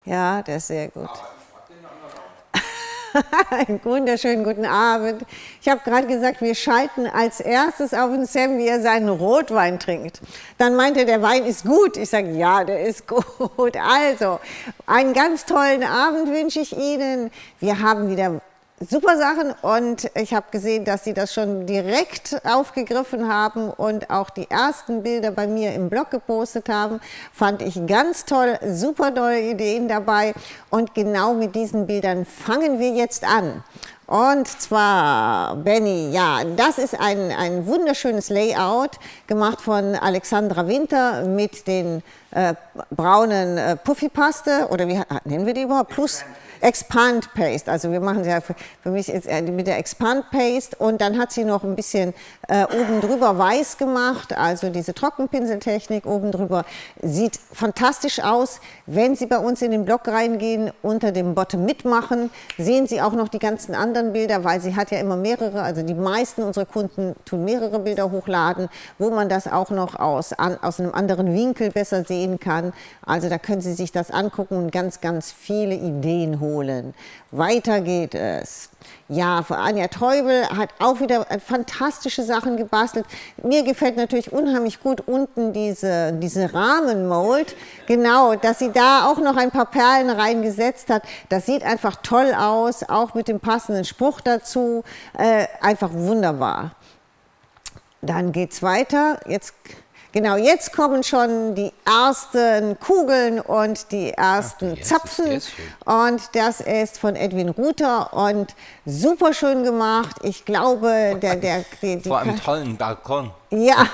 Ja, der ist sehr gut. Einen wunderschönen guten Abend. Ich habe gerade gesagt, wir schalten als erstes auf den Sam, wie er seinen Rotwein trinkt. Dann meinte er, der Wein ist gut. Ich sage, ja, der ist gut. Also, einen ganz tollen Abend wünsche ich Ihnen. Wir haben wieder super Sachen und ich habe gesehen, dass Sie das schon direkt aufgegriffen haben und auch die ersten Bilder bei mir im Blog gepostet haben. Fand ich ganz toll, super tolle Ideen dabei und genau mit diesen Bildern fangen wir jetzt an. Und zwar, Benny, ja, das ist ein wunderschönes Layout, gemacht von Alexandra Winter mit den braunen Puffy-Paste, oder wie nennen wir die überhaupt? Plus Expand Paste, also wir machen sie ja für mich jetzt mit der Expand Paste und dann hat sie noch ein bisschen oben drüber weiß gemacht, also diese Trockenpinseltechnik oben drüber, sieht fantastisch aus. Wenn Sie bei uns in den Blog reingehen, unter dem Bottom mitmachen, sehen Sie auch noch die ganzen anderen Bilder, weil sie hat ja immer mehrere, also die meisten unserer Kunden tun mehrere Bilder hochladen, wo man das auch noch aus einem anderen Winkel besser sehen kann. Also da können Sie sich das angucken und ganz, ganz viele Ideen holen. Weiter geht es. Ja, Anja Teubel hat auch wieder fantastische Sachen gebastelt. Mir gefällt natürlich unheimlich gut unten diese Rahmenmold. Genau, dass sie da auch noch ein paar Perlen reingesetzt hat. Das sieht einfach toll aus, auch mit dem passenden Spruch dazu. Einfach wunderbar. Dann geht's weiter. Genau, jetzt kommen schon die ersten Kugeln und die ersten Zapfen. Und das ist von Edwin Ruther und super schön gemacht. Ich glaube, vor einem tollen Balkon. Ja,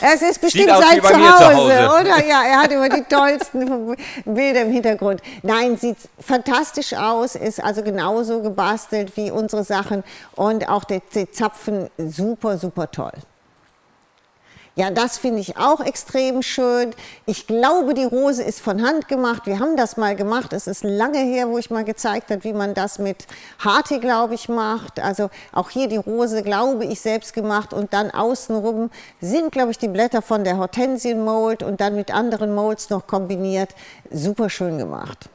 es ist bestimmt sein Zuhause, oder? Ja, er hat immer die tollsten Bilder im Hintergrund. Nein, sieht fantastisch aus, ist also genauso gebastelt wie unsere Sachen und auch die Zapfen super, super toll. Ja, das finde ich auch extrem schön. Ich glaube, die Rose ist von Hand gemacht. Wir haben das mal gemacht. Es ist lange her, wo ich mal gezeigt habe, wie man das mit Hati, glaube ich, macht. Also auch hier die Rose, glaube ich, selbst gemacht. Und dann außenrum sind, glaube ich, die Blätter von der Hortensienmold und dann mit anderen Molds noch kombiniert. Super schön gemacht.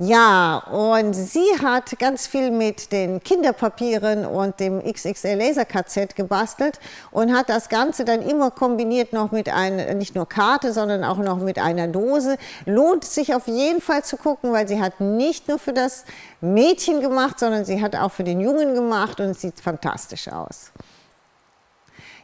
Ja, und sie hat ganz viel mit den Kinderpapieren und dem XXL Laser-KZ gebastelt und hat das Ganze dann immer kombiniert noch mit einer, nicht nur Karte, sondern auch noch mit einer Dose. Lohnt sich auf jeden Fall zu gucken, weil sie hat nicht nur für das Mädchen gemacht, sondern sie hat auch für den Jungen gemacht und es sieht fantastisch aus.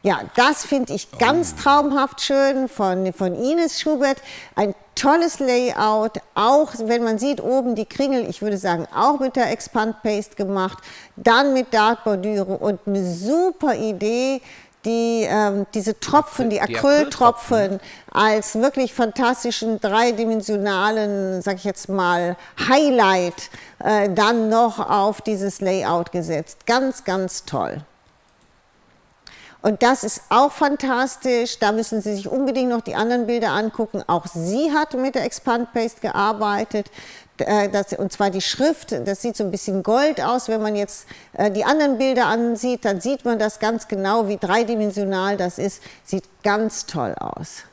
Ja, das finde ich ganz traumhaft schön von Ines Schubert. Ein tolles Layout, auch wenn man sieht oben die Kringel, ich würde sagen auch mit der Expand Paste gemacht, dann mit Dartbordüre und eine super Idee, diese Tropfen, die Acryltropfen als wirklich fantastischen dreidimensionalen, sag ich jetzt mal, Highlight dann noch auf dieses Layout gesetzt. Ganz, ganz toll. Und das ist auch fantastisch, da müssen Sie sich unbedingt noch die anderen Bilder angucken. Auch sie hat mit der Expand Paste gearbeitet, und zwar die Schrift, das sieht so ein bisschen gold aus. Wenn man jetzt die anderen Bilder ansieht, dann sieht man das ganz genau, wie dreidimensional das ist. Sieht ganz toll aus.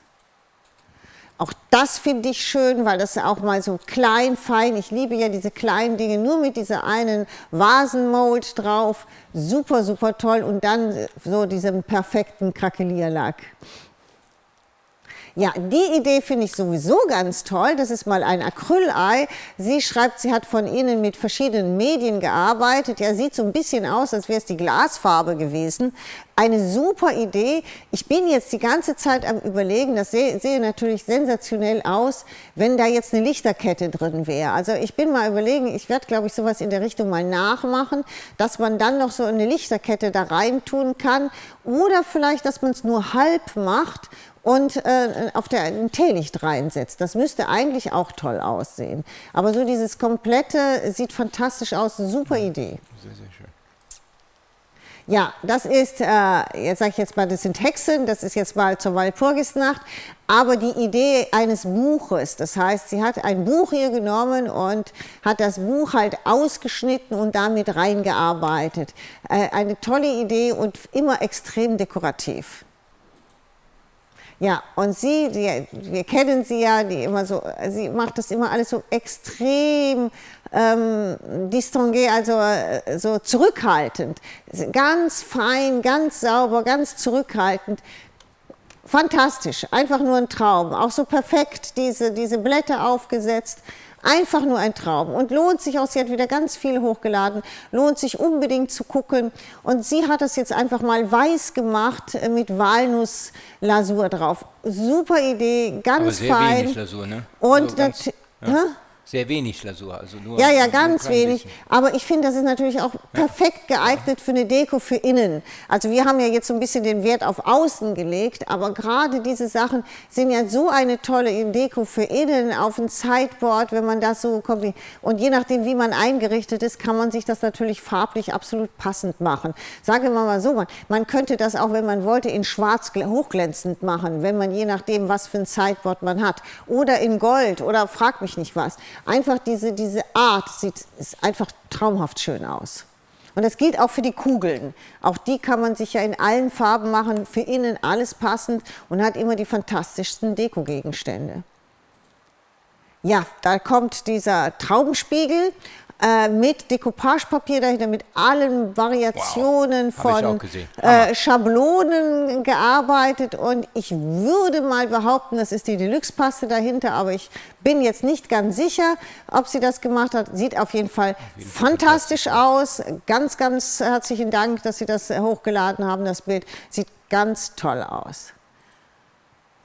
Auch das finde ich schön, weil das auch mal so klein, fein, ich liebe ja diese kleinen Dinge, nur mit dieser einen Vasenmold drauf, super, super toll und dann so diesem perfekten Krakelierlack. Ja, die Idee finde ich sowieso ganz toll. Das ist mal ein Acrylei. Sie schreibt, sie hat von Ihnen mit verschiedenen Medien gearbeitet. Ja, sieht so ein bisschen aus, als wäre es die Glasfarbe gewesen. Eine super Idee. Ich bin jetzt die ganze Zeit am Überlegen, das sehe natürlich sensationell aus, wenn da jetzt eine Lichterkette drin wäre. Also ich bin mal überlegen, ich werde, glaube ich, sowas in der Richtung mal nachmachen, dass man dann noch so eine Lichterkette da rein tun kann. Oder vielleicht, dass man es nur halb macht und ein Teelicht reinsetzt. Das müsste eigentlich auch toll aussehen. Aber so dieses komplette sieht fantastisch aus, super Idee. Sehr, sehr schön. Ja, das ist, jetzt sage ich jetzt mal, das sind Hexen, das ist jetzt mal zur Walpurgisnacht, aber die Idee eines Buches, das heißt, sie hat ein Buch hier genommen und hat das Buch halt ausgeschnitten und damit reingearbeitet. Eine tolle Idee und immer extrem dekorativ. Ja, und wir kennen sie ja, sie macht das immer alles so extrem distingué, also so zurückhaltend. Ganz fein, ganz sauber, ganz zurückhaltend. Fantastisch, einfach nur ein Traum. Auch so perfekt diese Blätter aufgesetzt. Einfach nur ein Traum und lohnt sich auch, sie hat wieder ganz viel hochgeladen, lohnt sich unbedingt zu gucken und sie hat das jetzt einfach mal weiß gemacht mit Walnusslasur drauf. Super Idee, ganz aber sehr fein. Wenig Lasur, ne? Und also sehr wenig Lasur, also nur. Ja, ganz wenig. Aber ich finde, das ist natürlich auch perfekt geeignet für eine Deko für innen. Also wir haben ja jetzt so ein bisschen den Wert auf außen gelegt, aber gerade diese Sachen sind ja so eine tolle Deko für innen auf ein Sideboard, wenn man das so kombiniert. Und je nachdem, wie man eingerichtet ist, kann man sich das natürlich farblich absolut passend machen. Sagen wir mal so, man könnte das auch, wenn man wollte, in schwarz hochglänzend machen, wenn man je nachdem, was für ein Sideboard man hat. Oder in Gold oder frag mich nicht was. Einfach diese Art ist einfach traumhaft schön aus. Und das gilt auch für die Kugeln. Auch die kann man sich ja in allen Farben machen, für innen alles passend und hat immer die fantastischsten Dekogegenstände. Ja, da kommt dieser Traubenspiegel mit Dekoupagepapier dahinter, mit allen Variationen von Schablonen gearbeitet und ich würde mal behaupten, das ist die Deluxe-Paste dahinter, aber ich bin jetzt nicht ganz sicher, ob sie das gemacht hat. Sieht auf jeden Fall fantastisch aus. Ganz, ganz herzlichen Dank, dass Sie das hochgeladen haben, das Bild. Sieht ganz toll aus.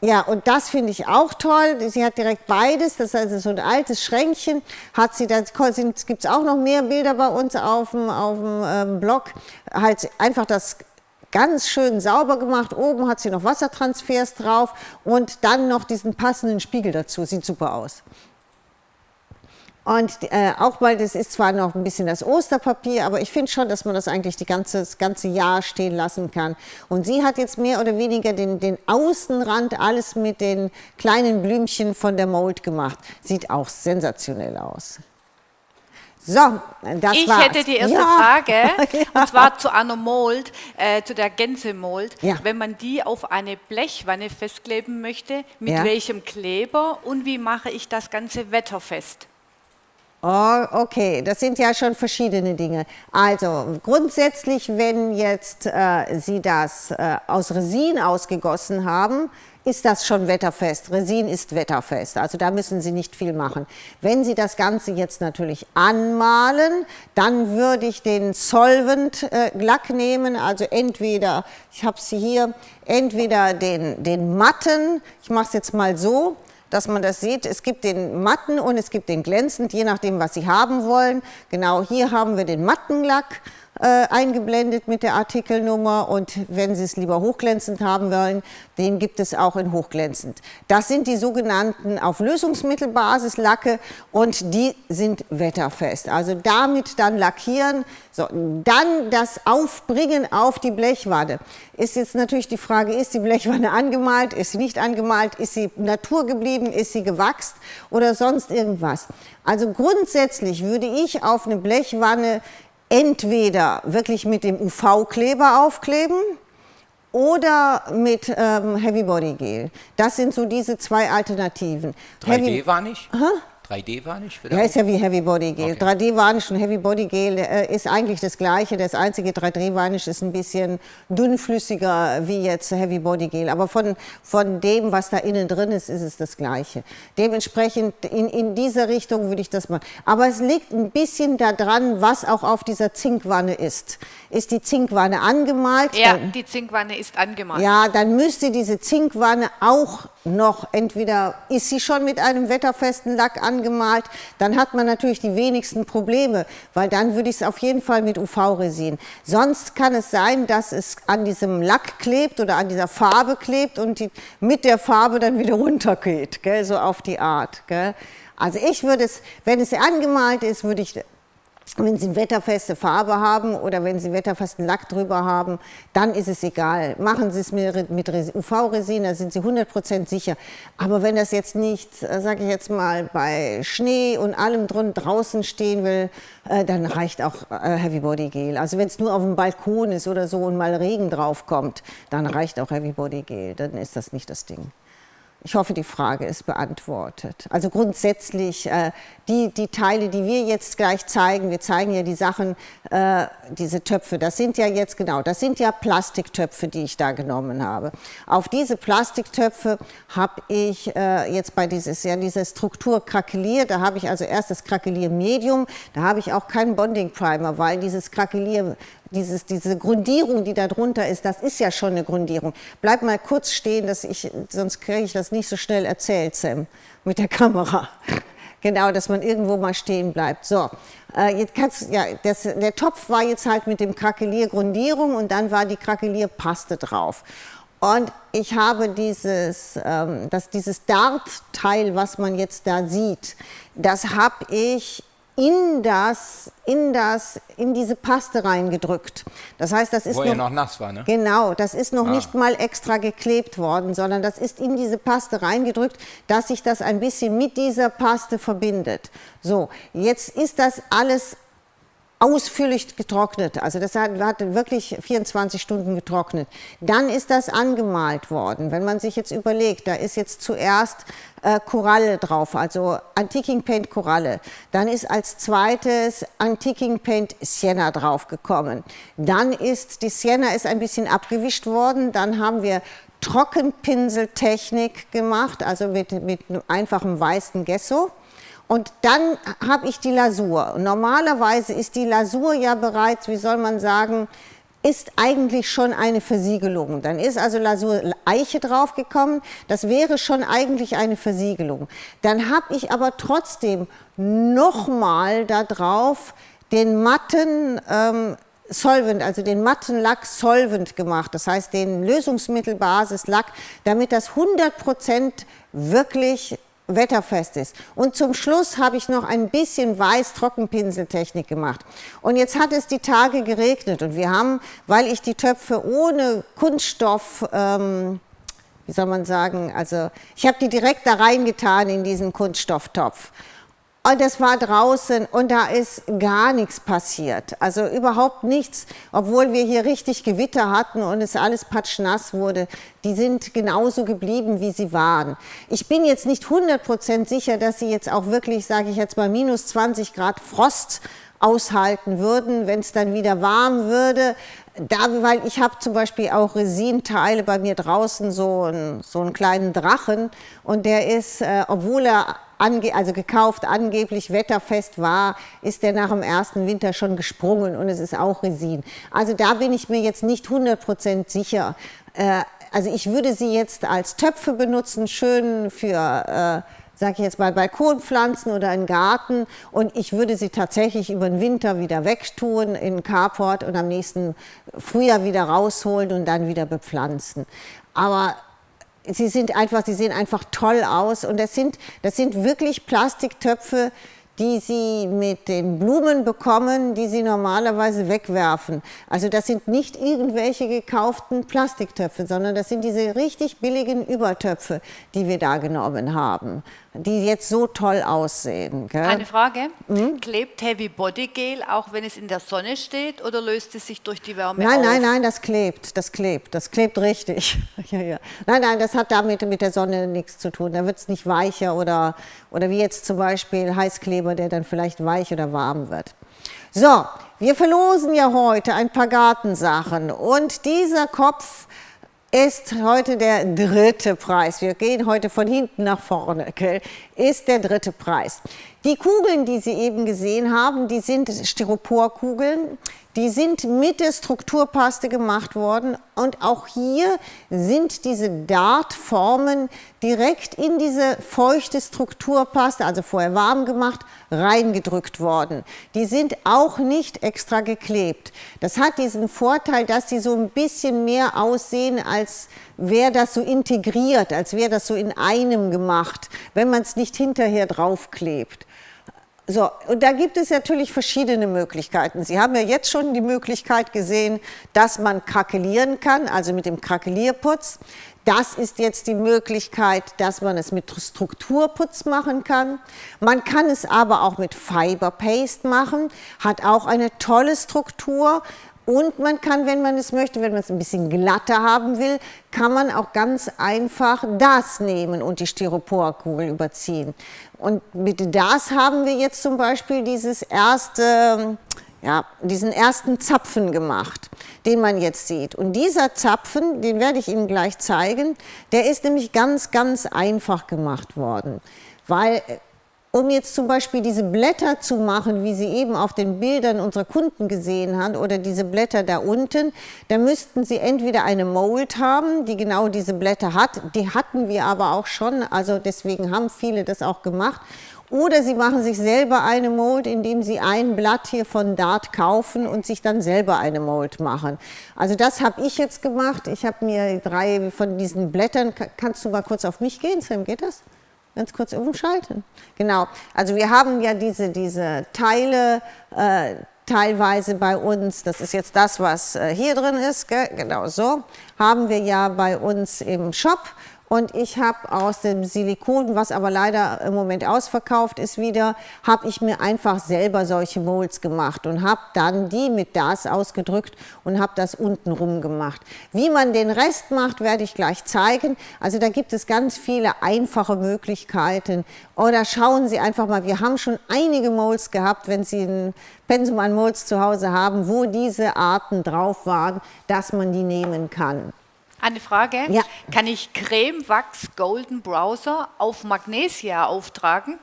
Ja, und das finde ich auch toll. Sie hat direkt beides, das ist also so ein altes Schränkchen. Hat sie, da gibt es auch noch mehr Bilder bei uns auf dem Blog. Halt einfach das ganz schön sauber gemacht. Oben hat sie noch Wassertransfers drauf und dann noch diesen passenden Spiegel dazu. Sieht super aus. Und auch mal, das ist zwar noch ein bisschen das Osterpapier, aber ich finde schon, dass man das eigentlich das ganze Jahr stehen lassen kann. Und sie hat jetzt mehr oder weniger den Außenrand alles mit den kleinen Blümchen von der Mold gemacht. Sieht auch sensationell aus. So, das war's. Ich hätte die erste Frage, und zwar zu einer Mold, zu der Gänsemold. Ja. Wenn man die auf eine Blechwanne festkleben möchte, mit welchem Kleber und wie mache ich das Ganze wetterfest? Oh, okay, das sind ja schon verschiedene Dinge. Also grundsätzlich, wenn jetzt Sie das aus Resin ausgegossen haben, ist das schon wetterfest. Resin ist wetterfest, also da müssen Sie nicht viel machen. Wenn Sie das Ganze jetzt natürlich anmalen, dann würde ich den Solvent-Lack nehmen, also entweder, ich habe sie hier, entweder den matten, ich mache es jetzt mal so, dass man das sieht, es gibt den matten und es gibt den glänzend, je nachdem, was Sie haben wollen. Genau hier haben wir den matten Lack eingeblendet mit der Artikelnummer und wenn Sie es lieber hochglänzend haben wollen, den gibt es auch in hochglänzend. Das sind die sogenannten auf Lösungsmittelbasis Lacke und die sind wetterfest. Also damit dann lackieren, so, dann das Aufbringen auf die Blechwanne. Ist jetzt natürlich die Frage, ist die Blechwanne angemalt, ist sie nicht angemalt, ist sie Natur geblieben, ist sie gewachst oder sonst irgendwas. Also grundsätzlich würde ich auf eine Blechwanne entweder wirklich mit dem UV-Kleber aufkleben oder mit Heavy Body Gel. Das sind so diese zwei Alternativen. 3D war nicht? 3D Varnish? Ja, ist ja wie Heavy Body Gel. Okay. 3D Varnish und Heavy Body Gel ist eigentlich das Gleiche. Das einzige 3D Varnish ist ein bisschen dünnflüssiger wie jetzt Heavy Body Gel. Aber von dem, was da innen drin ist, ist es das Gleiche. Dementsprechend in dieser Richtung würde ich das machen. Aber es liegt ein bisschen daran, was auch auf dieser Zinkwanne ist. Ist die Zinkwanne angemalt? Ja, die Zinkwanne ist angemalt. Ja, dann müsste diese Zinkwanne auch noch, entweder ist sie schon mit einem wetterfesten Lack angemalt, dann hat man natürlich die wenigsten Probleme, weil dann würde ich es auf jeden Fall mit UV-Resin. Sonst kann es sein, dass es an diesem Lack klebt oder an dieser Farbe klebt und mit der Farbe dann wieder runtergeht, gell, so auf die Art. Gell. Also ich würde es, wenn es angemalt ist, würde ich Wenn Sie wetterfeste Farbe haben oder wenn Sie wetterfesten Lack drüber haben, dann ist es egal. Machen Sie es mit UV-Resin, da sind Sie 100% sicher. Aber wenn das jetzt nicht, sage ich jetzt mal, bei Schnee und allem draußen stehen will, dann reicht auch Heavy Body Gel. Also wenn es nur auf dem Balkon ist oder so und mal Regen drauf kommt, dann reicht auch Heavy Body Gel. Dann ist das nicht das Ding. Ich hoffe, die Frage ist beantwortet. Also grundsätzlich, die Teile, die wir jetzt gleich zeigen, wir zeigen ja die Sachen, diese Töpfe, das sind ja jetzt genau, das sind ja Plastiktöpfe, die ich da genommen habe. Auf diese Plastiktöpfe habe ich jetzt bei dieser Struktur krakeliert, da habe ich also erst das Krakeliermedium, da habe ich auch keinen Bonding Primer, weil dieses Krakelier, diese Grundierung, die da drunter ist, das ist ja schon eine Grundierung. Bleib mal kurz stehen, sonst kriege ich das nicht so schnell erzählt, Sam, mit der Kamera. Genau, dass man irgendwo mal stehen bleibt. So, der Topf war jetzt halt mit dem Krakeliergrundierung und dann war die Krakelierpaste drauf. Und ich habe dieses Dart-Teil, was man jetzt da sieht, das habe ich in diese Paste reingedrückt. Das heißt, das ist noch nass war, ne? Genau, das ist noch nicht mal extra geklebt worden, sondern das ist in diese Paste reingedrückt, dass sich das ein bisschen mit dieser Paste verbindet. So, jetzt ist das alles ausführlich getrocknet, also das hat wirklich 24 Stunden getrocknet. Dann ist das angemalt worden. Wenn man sich jetzt überlegt, da ist jetzt zuerst Koralle drauf, also Antiking Paint Koralle. Dann ist als zweites Antiking Paint Sienna draufgekommen. Dann ist die Sienna ein bisschen abgewischt worden. Dann haben wir Trockenpinseltechnik gemacht, also mit einfachem weißen Gesso. Und dann habe ich die Lasur. Normalerweise ist die Lasur ja bereits, wie soll man sagen, ist eigentlich schon eine Versiegelung. Dann ist also Lasur Eiche draufgekommen, das wäre schon eigentlich eine Versiegelung. Dann habe ich aber trotzdem nochmal da drauf den matten Solvent, also den matten Lack Solvent gemacht, das heißt den Lösungsmittelbasislack, damit das 100% wirklich wetterfest ist. Und zum Schluss habe ich noch ein bisschen Weiß-Trockenpinseltechnik gemacht. Und jetzt hat es die Tage geregnet und wir haben, weil ich die Töpfe ohne Kunststoff, wie soll man sagen, also ich habe die direkt da reingetan in diesen Kunststofftopf. Und das war draußen und da ist gar nichts passiert, also überhaupt nichts, obwohl wir hier richtig Gewitter hatten und es alles patschnass wurde. Die sind genauso geblieben, wie sie waren. Ich bin jetzt nicht 100% sicher, dass sie jetzt auch wirklich, sage ich jetzt mal, minus 20 Grad Frost aushalten würden, wenn es dann wieder warm würde. Weil ich habe zum Beispiel auch Resinteile bei mir draußen, so einen kleinen Drachen und der ist, obwohl er also gekauft angeblich wetterfest war, ist der nach dem ersten Winter schon gesprungen und es ist auch Resin. Also da bin ich mir jetzt nicht 100% sicher. Also ich würde sie jetzt als Töpfe benutzen, schön für sage ich jetzt mal, Balkonpflanzen oder einen Garten und ich würde sie tatsächlich über den Winter wieder wegtun in den Carport und am nächsten Frühjahr wieder rausholen und dann wieder bepflanzen. Aber sie sehen einfach toll aus und das sind wirklich Plastiktöpfe, die Sie mit den Blumen bekommen, die Sie normalerweise wegwerfen. Also das sind nicht irgendwelche gekauften Plastiktöpfe, sondern das sind diese richtig billigen Übertöpfe, die wir da genommen haben, die jetzt so toll aussehen. Gell? Eine Frage, klebt Heavy Body Gel auch wenn es in der Sonne steht oder löst es sich durch die Wärme auf? Nein, das klebt richtig. Ja. Nein, das hat damit mit der Sonne nichts zu tun, da wird es nicht weicher oder wie jetzt zum Beispiel Heißkleber, der dann vielleicht weich oder warm wird. So, wir verlosen ja heute ein paar Gartensachen und dieser Kopf ist heute der 3. Preis. Wir gehen heute von hinten nach vorne, okay? Ist der 3. Preis. Die Kugeln, die Sie eben gesehen haben, die sind Styroporkugeln. Die sind mit der Strukturpaste gemacht worden und auch hier sind diese Dartformen direkt in diese feuchte Strukturpaste, also vorher warm gemacht, reingedrückt worden. Die sind auch nicht extra geklebt. Das hat diesen Vorteil, dass sie so ein bisschen mehr aussehen, als wäre das so integriert, als wäre das so in einem gemacht, wenn man es nicht hinterher draufklebt. So, und da gibt es natürlich verschiedene Möglichkeiten. Sie haben ja jetzt schon die Möglichkeit gesehen, dass man krakelieren kann, also mit dem Krakelierputz. Das ist jetzt die Möglichkeit, dass man es mit Strukturputz machen kann. Man kann es aber auch mit Fiber Paste machen, hat auch eine tolle Struktur. Und man kann, wenn man es möchte, wenn man es ein bisschen glatter haben will, kann man auch ganz einfach das nehmen und die Styroporkugel überziehen. Und mit das haben wir jetzt zum Beispiel diesen ersten Zapfen gemacht, den man jetzt sieht. Und dieser Zapfen, den werde ich Ihnen gleich zeigen, der ist nämlich ganz, ganz einfach gemacht worden. Weil, um jetzt zum Beispiel diese Blätter zu machen, wie Sie eben auf den Bildern unserer Kunden gesehen haben, oder diese Blätter da unten, da müssten Sie entweder eine Mold haben, die genau diese Blätter hat, die hatten wir aber auch schon, also deswegen haben viele das auch gemacht. Oder Sie machen sich selber eine Mold, indem Sie ein Blatt hier von Dart kaufen und sich dann selber eine Mold machen. Also das habe ich jetzt gemacht. Ich habe mir 3 von diesen Blättern, kannst du mal kurz auf mich gehen, Sam, geht das? Ganz kurz umschalten. Genau, also wir haben ja diese Teile teilweise bei uns, das ist jetzt das, was hier drin ist, gell? Genau so, haben wir ja bei uns im Shop. Und ich habe aus dem Silikon, was aber leider im Moment ausverkauft ist wieder, habe ich mir einfach selber solche Molds gemacht und habe dann die mit das ausgedrückt und habe das unten rum gemacht. Wie man den Rest macht, werde ich gleich zeigen. Also da gibt es ganz viele einfache Möglichkeiten. Oder schauen Sie einfach mal, wir haben schon einige Molds gehabt, wenn Sie ein Pensum an Molds zu Hause haben, wo diese Arten drauf waren, dass man die nehmen kann. Eine Frage, ja. Kann ich Creme Wachs Golden Browser auf Magnesia auftragen?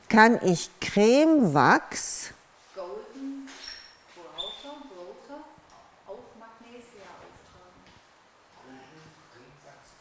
Kann ich Creme Wachs Golden Browser auf Magnesia auftragen?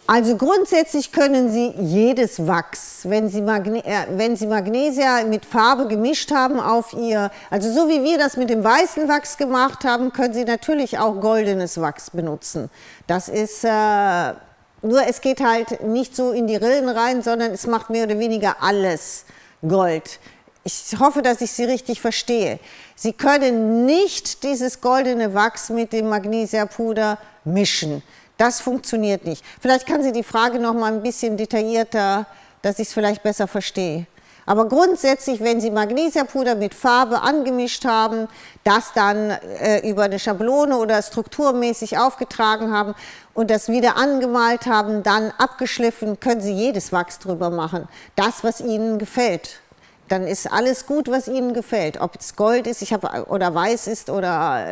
Also grundsätzlich können Sie jedes Wachs, wenn Sie Magnesia mit Farbe gemischt haben auf Ihr, also so wie wir das mit dem weißen Wachs gemacht haben, können Sie natürlich auch goldenes Wachs benutzen. Das ist, nur es geht halt nicht so in die Rillen rein, sondern es macht mehr oder weniger alles Gold. Ich hoffe, dass ich Sie richtig verstehe. Sie können nicht dieses goldene Wachs mit dem Magnesiapuder mischen. Das funktioniert nicht. Vielleicht kann sie die Frage noch mal ein bisschen detaillierter, dass ich es vielleicht besser verstehe. Aber grundsätzlich, wenn Sie Magnesiapuder mit Farbe angemischt haben, das dann über eine Schablone oder strukturmäßig aufgetragen haben und das wieder angemalt haben, dann abgeschliffen, können Sie jedes Wachs drüber machen. Das, was Ihnen gefällt. Dann ist alles gut, was Ihnen gefällt. Ob es Gold ist, oder weiß ist oder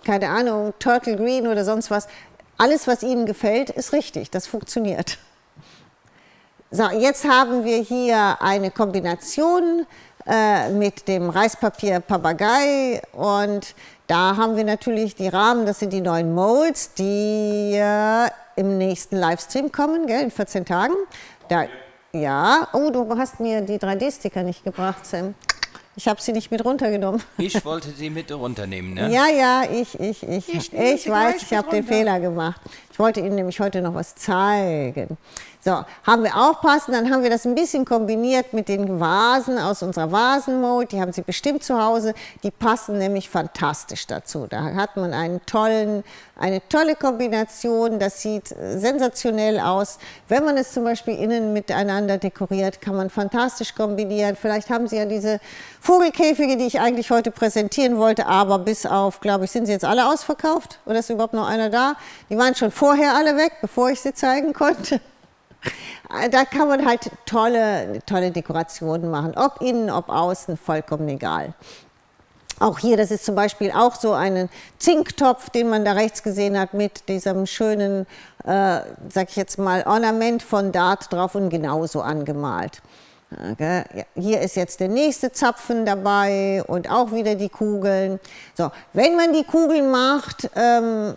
keine Ahnung, Turtle Green oder sonst was. Alles, was Ihnen gefällt, ist richtig. Das funktioniert. So, jetzt haben wir hier eine Kombination mit dem Reispapier Papagei und da haben wir natürlich die Rahmen, das sind die neuen Molds, die im nächsten Livestream kommen, gell, in 14 Tagen. Da, ja, oh, du hast mir die 3D-Sticker nicht gebracht, Sam. Ich habe sie nicht mit runtergenommen. Ich wollte sie mit runternehmen, ne? Ja, ich weiß, ich habe den Fehler gemacht. Ich wollte Ihnen nämlich heute noch was zeigen. So, haben wir aufpassen, dann haben wir das ein bisschen kombiniert mit den Vasen aus unserer Vasenmold. Die haben Sie bestimmt zu Hause. Die passen nämlich fantastisch dazu. Da hat man eine tolle Kombination. Das sieht sensationell aus. Wenn man es zum Beispiel innen miteinander dekoriert, kann man fantastisch kombinieren. Vielleicht haben Sie ja diese Vogelkäfige, die ich eigentlich heute präsentieren wollte, aber bis auf, glaube ich, sind sie jetzt alle ausverkauft? Oder ist überhaupt noch einer da? Die waren schon vorher alle weg, bevor ich sie zeigen konnte. Da kann man halt tolle Dekorationen machen, ob innen, ob außen, vollkommen egal. Auch hier, das ist zum Beispiel auch so ein Zinktopf, den man da rechts gesehen hat, mit diesem schönen, sag ich jetzt mal, Ornament von Dart drauf und genauso angemalt. Okay. Ja, hier ist jetzt der nächste Zapfen dabei und auch wieder die Kugeln. So, wenn man die Kugeln macht, Sam,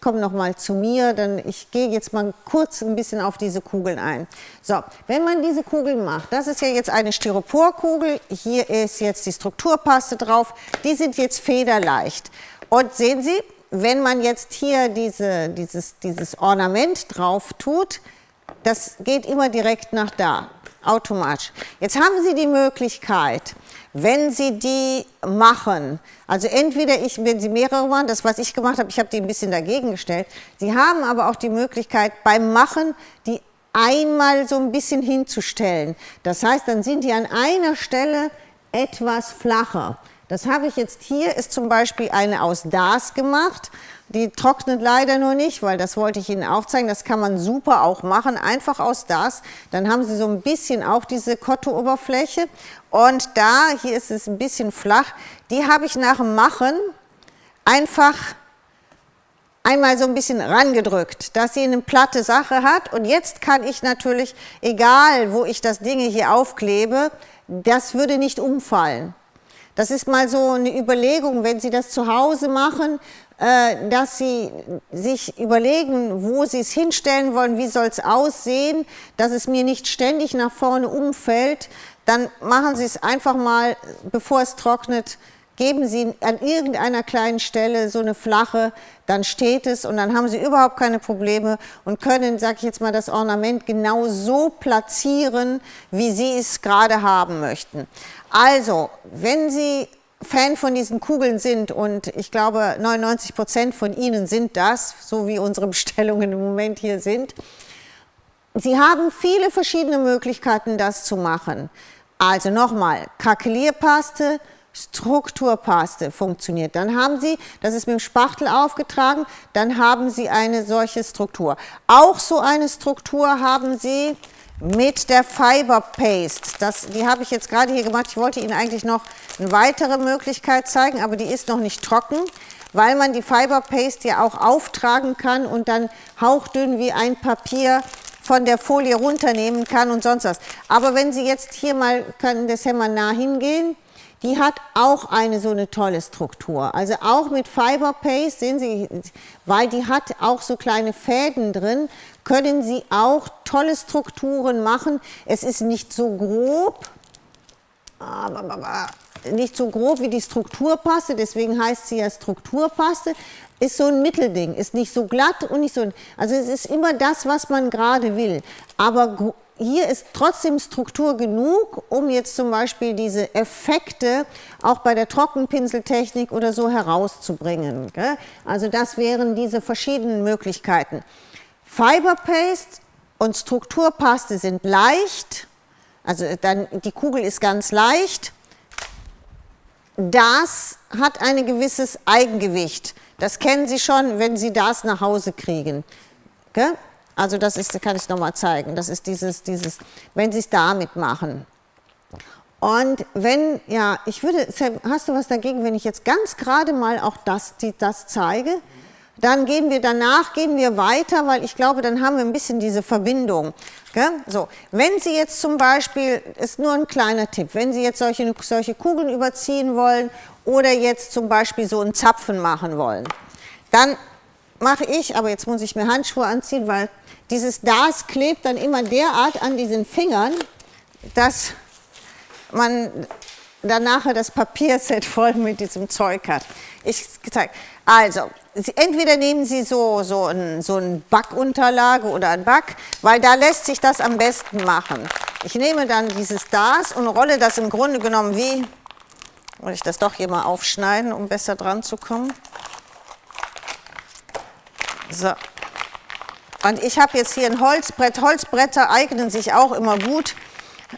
komm noch mal zu mir, dann ich gehe jetzt mal kurz ein bisschen auf diese Kugeln ein. So, wenn man diese Kugeln macht, das ist ja jetzt eine Styroporkugel, hier ist jetzt die Strukturpaste drauf, die sind jetzt federleicht. Und sehen Sie, wenn man jetzt hier dieses Ornament drauf tut, das geht immer direkt nach da. automatisch. Jetzt haben Sie die Möglichkeit, wenn Sie die machen, also entweder wenn Sie mehrere waren, das was ich gemacht habe, ich habe die ein bisschen dagegen gestellt, Sie haben aber auch die Möglichkeit beim Machen, die einmal so ein bisschen hinzustellen. Das heißt, dann sind die an einer Stelle etwas flacher. Das habe ich jetzt hier, ist zum Beispiel eine aus DAS gemacht. Die trocknet leider nur nicht, weil das wollte ich Ihnen auch zeigen. Das kann man super auch machen, einfach aus DAS. Dann haben Sie so ein bisschen auch diese Kotto-Oberfläche. Und da, hier ist es ein bisschen flach, die habe ich nach dem Machen einfach einmal so ein bisschen rangedrückt, dass sie eine platte Sache hat. Und jetzt kann ich natürlich, egal wo ich das Ding hier aufklebe, das würde nicht umfallen. Das ist mal so eine Überlegung, wenn Sie das zu Hause machen, dass Sie sich überlegen, wo Sie es hinstellen wollen, wie soll es aussehen, dass es mir nicht ständig nach vorne umfällt. Dann machen Sie es einfach mal, bevor es trocknet, geben Sie an irgendeiner kleinen Stelle so eine flache, dann steht es und dann haben Sie überhaupt keine Probleme und können, sage ich jetzt mal, das Ornament genau so platzieren, wie Sie es gerade haben möchten. Also, wenn Sie Fan von diesen Kugeln sind, und ich glaube 99% von Ihnen sind das, so wie unsere Bestellungen im Moment hier sind, Sie haben viele verschiedene Möglichkeiten, das zu machen. Also nochmal, Krakelierpaste, Strukturpaste funktioniert. Dann haben Sie, das ist mit dem Spachtel aufgetragen, dann haben Sie eine solche Struktur. Auch so eine Struktur haben Sie mit der Fiber Paste. Die habe ich jetzt gerade hier gemacht. Ich wollte Ihnen eigentlich noch eine weitere Möglichkeit zeigen, aber die ist noch nicht trocken, weil man die Fiber Paste ja auch auftragen kann und dann hauchdünn wie ein Papier von der Folie runternehmen kann und sonst was. Aber wenn Sie jetzt hier mal, können das Hämmer nah hingehen, die hat auch so eine tolle Struktur. Also auch mit Fiber Paste, sehen Sie, weil die hat auch so kleine Fäden drin, können Sie auch tolle Strukturen machen. Es ist nicht so grob, nicht so grob wie die Strukturpaste, deswegen heißt sie ja Strukturpaste. Ist so ein Mittelding, ist nicht so glatt und nicht so, also es ist immer das, was man gerade will. Aber hier ist trotzdem Struktur genug, um jetzt zum Beispiel diese Effekte auch bei der Trockenpinseltechnik oder so herauszubringen. Gell? Also das wären diese verschiedenen Möglichkeiten. Fiber Paste und Strukturpaste sind leicht, also dann die Kugel ist ganz leicht. Das hat ein gewisses Eigengewicht. Das kennen Sie schon, wenn Sie das nach Hause kriegen. Gell? Also das kann ich nochmal zeigen. Das ist wenn Sie es damit machen. Und wenn, ja, hast du was dagegen, wenn ich jetzt ganz gerade mal auch das zeige? Dann gehen wir weiter, weil ich glaube, dann haben wir ein bisschen diese Verbindung. Gell? So, wenn Sie jetzt zum Beispiel, ist nur ein kleiner Tipp, wenn Sie jetzt solche Kugeln überziehen wollen oder jetzt zum Beispiel so einen Zapfen machen wollen, dann mache ich, aber jetzt muss ich mir Handschuhe anziehen, weil dieses DAS klebt dann immer derart an diesen Fingern, dass man dann nachher das Papierset voll mit diesem Zeug hat. Ich zeige. Also, entweder nehmen Sie so eine Backunterlage oder ein Back, weil da lässt sich das am besten machen. Ich nehme dann dieses DAS und rolle das im Grunde genommen soll ich das doch hier mal aufschneiden, um besser dran zu kommen? So. Und ich habe jetzt hier ein Holzbrett. Holzbretter eignen sich auch immer gut,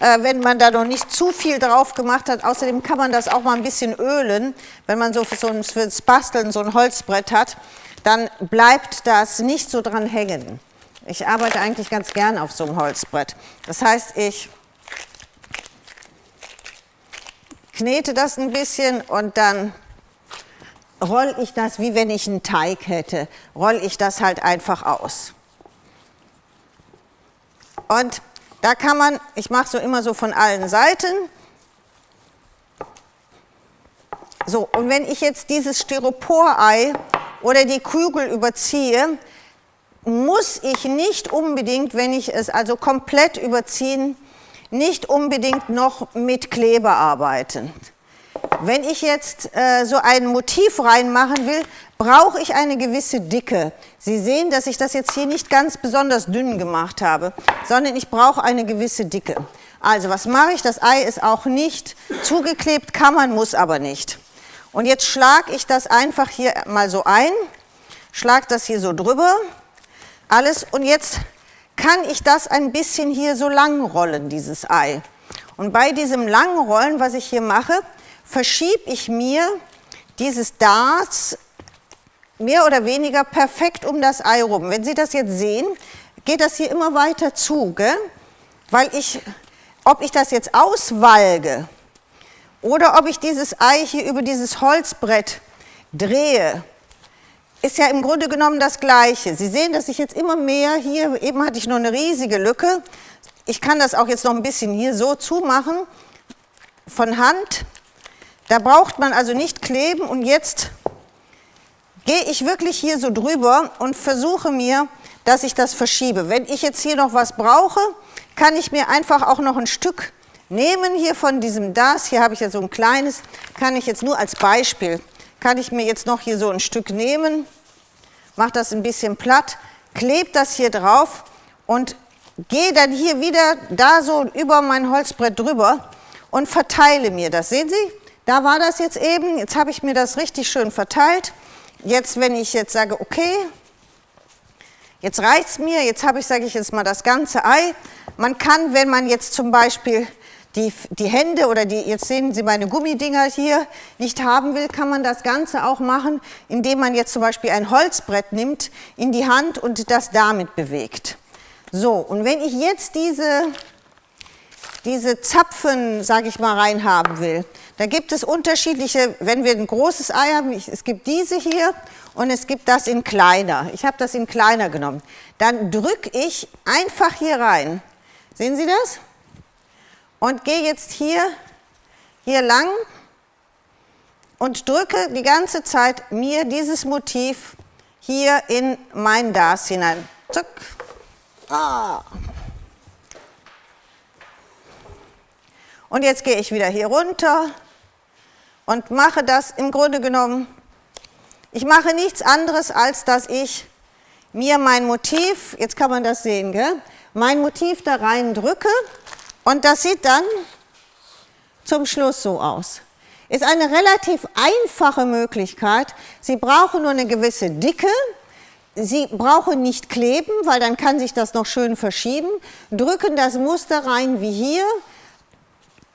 wenn man da noch nicht zu viel drauf gemacht hat. Außerdem kann man das auch mal ein bisschen ölen. Wenn man fürs Basteln so ein Holzbrett hat, dann bleibt das nicht so dran hängen. Ich arbeite eigentlich ganz gern auf so einem Holzbrett. Das heißt, ich knete das ein bisschen und dann rolle ich das, wie wenn ich einen Teig hätte, rolle ich das halt einfach aus. Und da kann man, ich mache immer so von allen Seiten. So, und wenn ich jetzt dieses Styroporei oder die Kugel überziehe, muss ich nicht unbedingt, wenn ich es also komplett überziehen, nicht unbedingt noch mit Kleber arbeiten. Wenn ich jetzt so ein Motiv reinmachen will, brauche ich eine gewisse Dicke. Sie sehen, dass ich das jetzt hier nicht ganz besonders dünn gemacht habe, sondern ich brauche eine gewisse Dicke. Also was mache ich? Das Ei ist auch nicht zugeklebt, kann man, muss aber nicht. Und jetzt schlage ich das einfach hier mal so ein, schlage das hier so drüber, alles. Und jetzt kann ich das ein bisschen hier so lang rollen, dieses Ei. Und bei diesem langen Rollen, was ich hier mache, verschiebe ich mir dieses Darts mehr oder weniger perfekt um das Ei rum. Wenn Sie das jetzt sehen, geht das hier immer weiter zu, gell? Weil ob ich das jetzt auswalge oder ob ich dieses Ei hier über dieses Holzbrett drehe, ist ja im Grunde genommen das Gleiche. Sie sehen, dass ich jetzt immer mehr hier, eben hatte ich noch eine riesige Lücke. Ich kann das auch jetzt noch ein bisschen hier so zumachen, von Hand. Da braucht man also nicht kleben und jetzt gehe ich wirklich hier so drüber und versuche mir, dass ich das verschiebe. Wenn ich jetzt hier noch was brauche, kann ich mir einfach auch noch ein Stück nehmen hier von diesem Das. Hier habe ich ja so ein kleines, kann ich jetzt nur als Beispiel, kann ich mir jetzt noch hier so ein Stück nehmen, mache das ein bisschen platt, klebe das hier drauf und gehe dann hier wieder da so über mein Holzbrett drüber und verteile mir das. Sehen Sie, da war das jetzt eben, jetzt habe ich mir das richtig schön verteilt. Jetzt, wenn ich jetzt sage, okay, jetzt reicht es mir, jetzt habe ich, sage ich jetzt mal, das ganze Ei. Man kann, wenn man jetzt zum Beispiel die Hände oder jetzt sehen Sie meine Gummidinger hier, nicht haben will, kann man das Ganze auch machen, indem man jetzt zum Beispiel ein Holzbrett nimmt in die Hand und das damit bewegt. So, und wenn ich jetzt diese Zapfen, sage ich mal, reinhaben will, da gibt es unterschiedliche, wenn wir ein großes Ei haben, es gibt diese hier und es gibt das in kleiner. Ich habe das in kleiner genommen. Dann drücke ich einfach hier rein. Sehen Sie das? Und gehe jetzt hier lang und drücke die ganze Zeit mir dieses Motiv hier in mein Das hinein. Zack. Ah. Und jetzt gehe ich wieder hier runter und mache das im Grunde genommen. Ich mache nichts anderes, als dass ich mir mein Motiv, jetzt kann man das sehen, gell? Mein Motiv da rein drücke und das sieht dann zum Schluss so aus. Ist eine relativ einfache Möglichkeit. Sie brauchen nur eine gewisse Dicke. Sie brauchen nicht kleben, weil dann kann sich das noch schön verschieben. Drücken das Muster rein wie hier.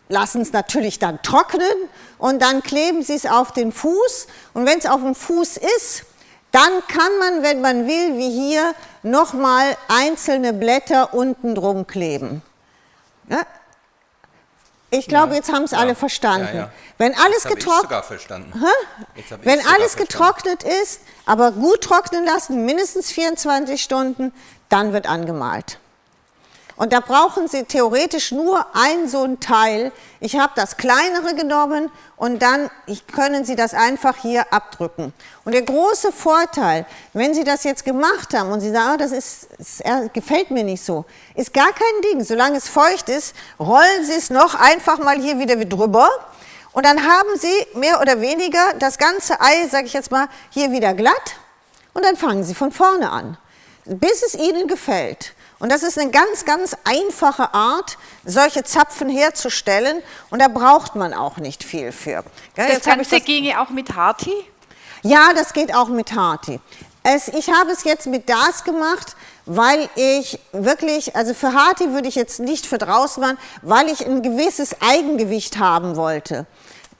Lassen es natürlich dann trocknen und dann kleben Sie es auf den Fuß. Und wenn es auf dem Fuß ist, dann kann man, wenn man will, wie hier, nochmal einzelne Blätter unten drum kleben. Ja? Ich glaube, jetzt haben es alle verstanden. Ja. Wenn alles Wenn alles getrocknet ist, aber gut trocknen lassen, mindestens 24 Stunden, dann wird angemalt. Und da brauchen Sie theoretisch nur so ein Teil. Ich habe das kleinere genommen und dann können Sie das einfach hier abdrücken. Und der große Vorteil, wenn Sie das jetzt gemacht haben und Sie sagen, das gefällt mir nicht so, ist gar kein Ding. Solange es feucht ist, rollen Sie es noch einfach mal hier wieder drüber. Und dann haben Sie mehr oder weniger das ganze Ei, sage ich jetzt mal, hier wieder glatt. Und dann fangen Sie von vorne an, bis es Ihnen gefällt. Und das ist eine ganz, ganz einfache Art, solche Zapfen herzustellen. Und da braucht man auch nicht viel für. Das Ganze ginge auch mit Harti? Ja, das geht auch mit Harti. Ich habe es jetzt mit Das gemacht, weil ich wirklich, also für Harti würde ich jetzt nicht für draußen machen, weil ich ein gewisses Eigengewicht haben wollte.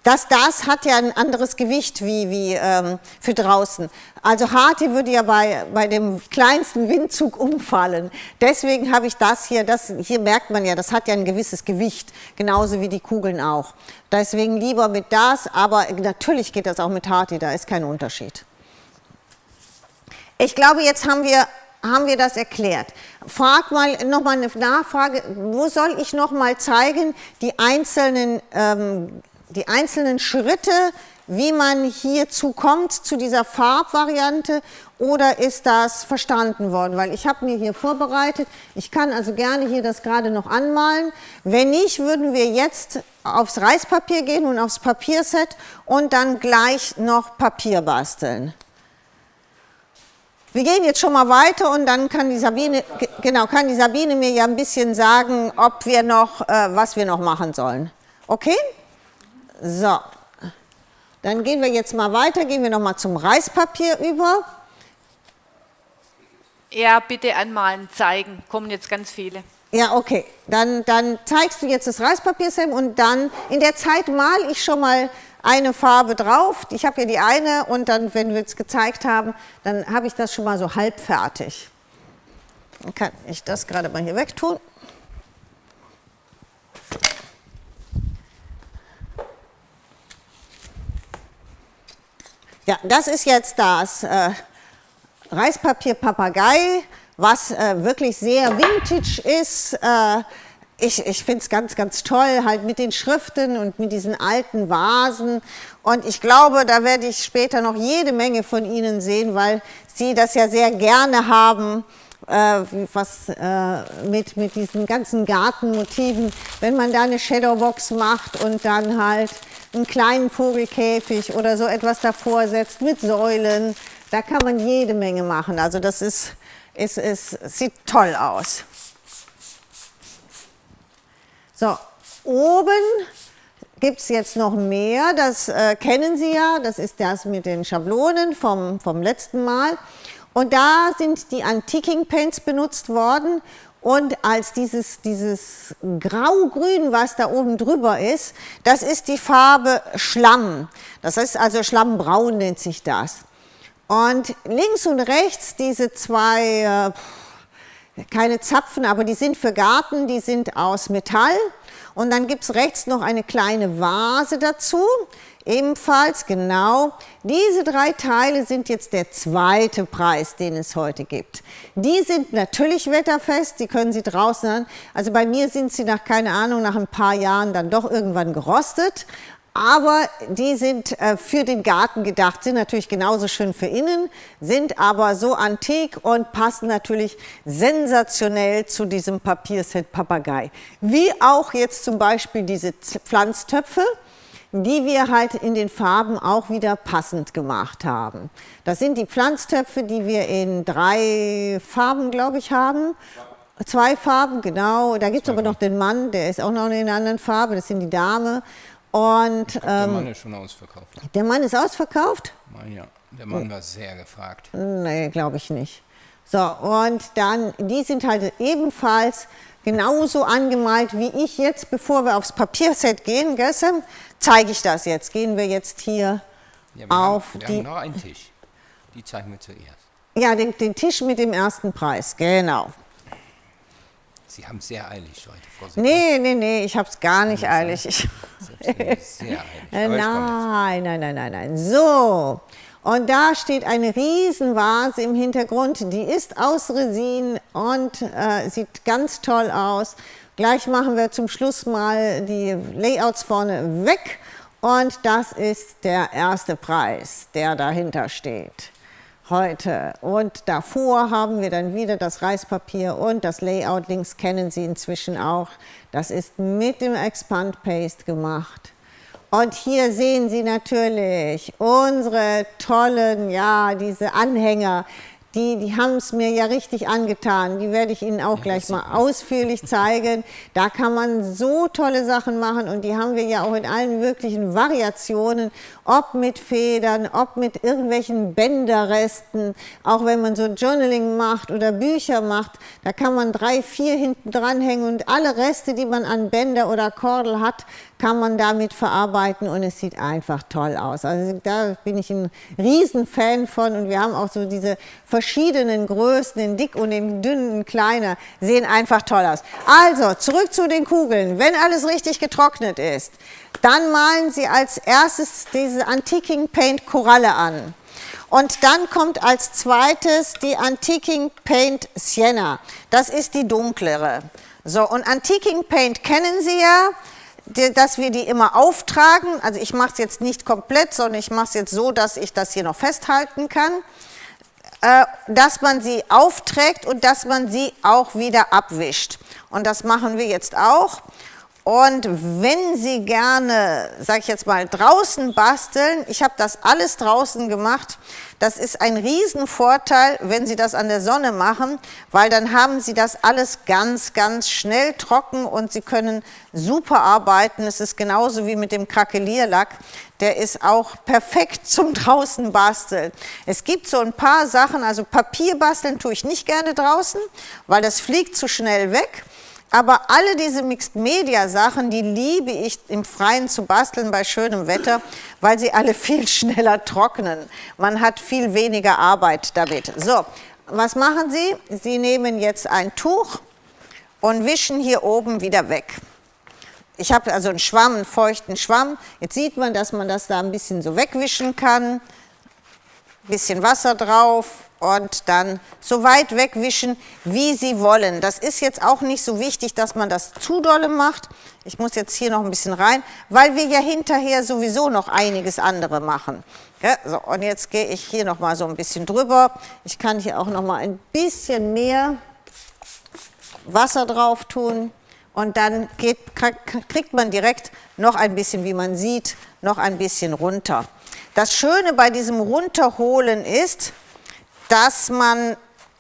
Das hat ja ein anderes Gewicht wie für draußen. Also Harti würde ja bei dem kleinsten Windzug umfallen. Deswegen habe ich das hier merkt man ja, das hat ja ein gewisses Gewicht, genauso wie die Kugeln auch. Deswegen lieber mit Das, aber natürlich geht das auch mit Harti, da ist kein Unterschied. Ich glaube, jetzt haben wir das erklärt. Frag mal nochmal eine Nachfrage, wo soll ich nochmal zeigen, die einzelnen Schritte, wie man hierzu kommt, zu dieser Farbvariante, oder ist das verstanden worden? Weil ich habe mir hier vorbereitet, ich kann also gerne hier das gerade noch anmalen. Wenn nicht, würden wir jetzt aufs Reispapier gehen und aufs Papierset und dann gleich noch Papier basteln. Wir gehen jetzt schon mal weiter und dann kann die Sabine genau, kann die Sabine mir ja ein bisschen sagen, ob wir noch, was wir noch machen sollen. Okay? So, dann gehen wir jetzt mal weiter, gehen wir noch mal zum Reispapier über. Ja, bitte anmalen, zeigen, kommen jetzt ganz viele. Ja, okay, dann zeigst du jetzt das Reispapier, Sam, und dann in der Zeit male ich schon mal eine Farbe drauf. Ich habe ja die eine und dann, wenn wir es gezeigt haben, dann habe ich das schon mal so halb fertig. Dann kann ich das gerade mal hier wegtun. Ja, das ist jetzt das Reispapier Papagei, was wirklich sehr vintage ist. Ich finde es ganz, ganz toll, halt mit den Schriften und mit diesen alten Vasen. Und ich glaube, da werde ich später noch jede Menge von Ihnen sehen, weil Sie das ja sehr gerne haben, mit diesen ganzen Gartenmotiven. Wenn man da eine Shadowbox macht und dann halt einen kleinen Vogelkäfig oder so etwas davor setzt mit Säulen, da kann man jede Menge machen. Also das sieht toll aus. So, oben gibt es jetzt noch mehr, das kennen Sie ja, das ist das mit den Schablonen vom letzten Mal. Und da sind die Antiking Paints benutzt worden und als dieses Grau-Grün, was da oben drüber ist, das ist die Farbe Schlamm. Das ist also Schlammbraun nennt sich das. Und links und rechts diese zwei, keine Zapfen, aber die sind für Garten, die sind aus Metall. Und dann gibt es rechts noch eine kleine Vase dazu, ebenfalls, genau. Diese 3 Teile sind jetzt der zweite Preis, den es heute gibt. Die sind natürlich wetterfest, die können Sie draußen an. Also bei mir sind sie nach, keine Ahnung, nach ein paar Jahren dann doch irgendwann gerostet. Aber die sind für den Garten gedacht, sind natürlich genauso schön für innen, sind aber so antik und passen natürlich sensationell zu diesem Papierset Papagei. Wie auch jetzt zum Beispiel diese Pflanztöpfe, die wir halt in den Farben auch wieder passend gemacht haben. Das sind die Pflanztöpfe, die wir in 3 Farben, glaube ich, haben. 2 Farben, genau. Da gibt es aber noch den Mann, der ist auch noch in einer anderen Farbe, das sind die Dame. Und, der Mann ist schon ausverkauft. Der Mann ist ausverkauft? Ja, der Mann war sehr gefragt. Nee, glaube ich nicht. So, und dann, die sind halt ebenfalls genauso angemalt wie ich jetzt, bevor wir aufs Papierset gehen, gestern, zeige ich das jetzt. Gehen wir jetzt hier ja, auf wir die... haben noch einen Tisch, die zeigen wir zuerst. Ja, den Tisch mit dem ersten Preis, genau. Sie haben es sehr eilig heute, Frau Seemann. Nee, ich habe es gar nicht eilig. Sehr eilig. Nein. So, und da steht eine Riesenvase im Hintergrund, die ist aus Resin und sieht ganz toll aus. Gleich machen wir zum Schluss mal die Layouts vorne weg und das ist der erste Preis, der dahinter steht. Heute. Und davor haben wir dann wieder das Reispapier und das Layout. Links kennen Sie inzwischen auch. Das ist mit dem Expand Paste gemacht. Und hier sehen Sie natürlich unsere tollen, ja, diese Anhänger. Die haben es mir ja richtig angetan. Die werde ich Ihnen auch gleich mal ausführlich zeigen. Da kann man so tolle Sachen machen und die haben wir ja auch in allen möglichen Variationen, ob mit Federn, ob mit irgendwelchen Bänderresten, auch wenn man so Journaling macht oder Bücher macht, da kann man 3, 4 hinten dranhängen und alle Reste, die man an Bänder oder Kordel hat, kann man damit verarbeiten und es sieht einfach toll aus. Also da bin ich ein Riesenfan von und wir haben auch so diese verschiedenen Größen, den dick und den dünnen, den kleiner, sehen einfach toll aus. Also zurück zu den Kugeln. Wenn alles richtig getrocknet ist, dann malen Sie als erstes diese Antiking Paint Koralle an. Und dann kommt als zweites die Antiking Paint Sienna. Das ist die dunklere. So, und Antiking Paint kennen Sie ja, dass wir die immer auftragen. Also ich mache es jetzt nicht komplett, sondern ich mache es jetzt so, dass ich das hier noch festhalten kann. Dass man sie aufträgt und dass man sie auch wieder abwischt. Und das machen wir jetzt auch. Und wenn Sie gerne, sage ich jetzt mal, draußen basteln, ich habe das alles draußen gemacht, das ist ein Riesenvorteil, wenn Sie das an der Sonne machen, weil dann haben Sie das alles ganz, ganz schnell trocken und Sie können super arbeiten. Es ist genauso wie mit dem Krakelierlack, der ist auch perfekt zum draußen basteln. Es gibt so ein paar Sachen, also Papier basteln tue ich nicht gerne draußen, weil das fliegt zu schnell weg. Aber alle diese Mixed-Media-Sachen, die liebe ich im Freien zu basteln bei schönem Wetter, weil sie alle viel schneller trocknen. Man hat viel weniger Arbeit damit. So, was machen Sie? Sie nehmen jetzt ein Tuch und wischen hier oben wieder weg. Ich habe also einen Schwamm, einen feuchten Schwamm. Jetzt sieht man, dass man das da ein bisschen so wegwischen kann. Ein bisschen Wasser drauf. Und dann so weit wegwischen, wie Sie wollen. Das ist jetzt auch nicht so wichtig, dass man das zu dolle macht. Ich muss jetzt hier noch ein bisschen rein, weil wir ja hinterher sowieso noch einiges andere machen. Ja, so, und jetzt gehe ich hier noch mal so ein bisschen drüber. Ich kann hier auch noch mal ein bisschen mehr Wasser drauf tun. Und dann kriegt man direkt noch ein bisschen, wie man sieht, noch ein bisschen runter. Das Schöne bei diesem Runterholen ist, dass man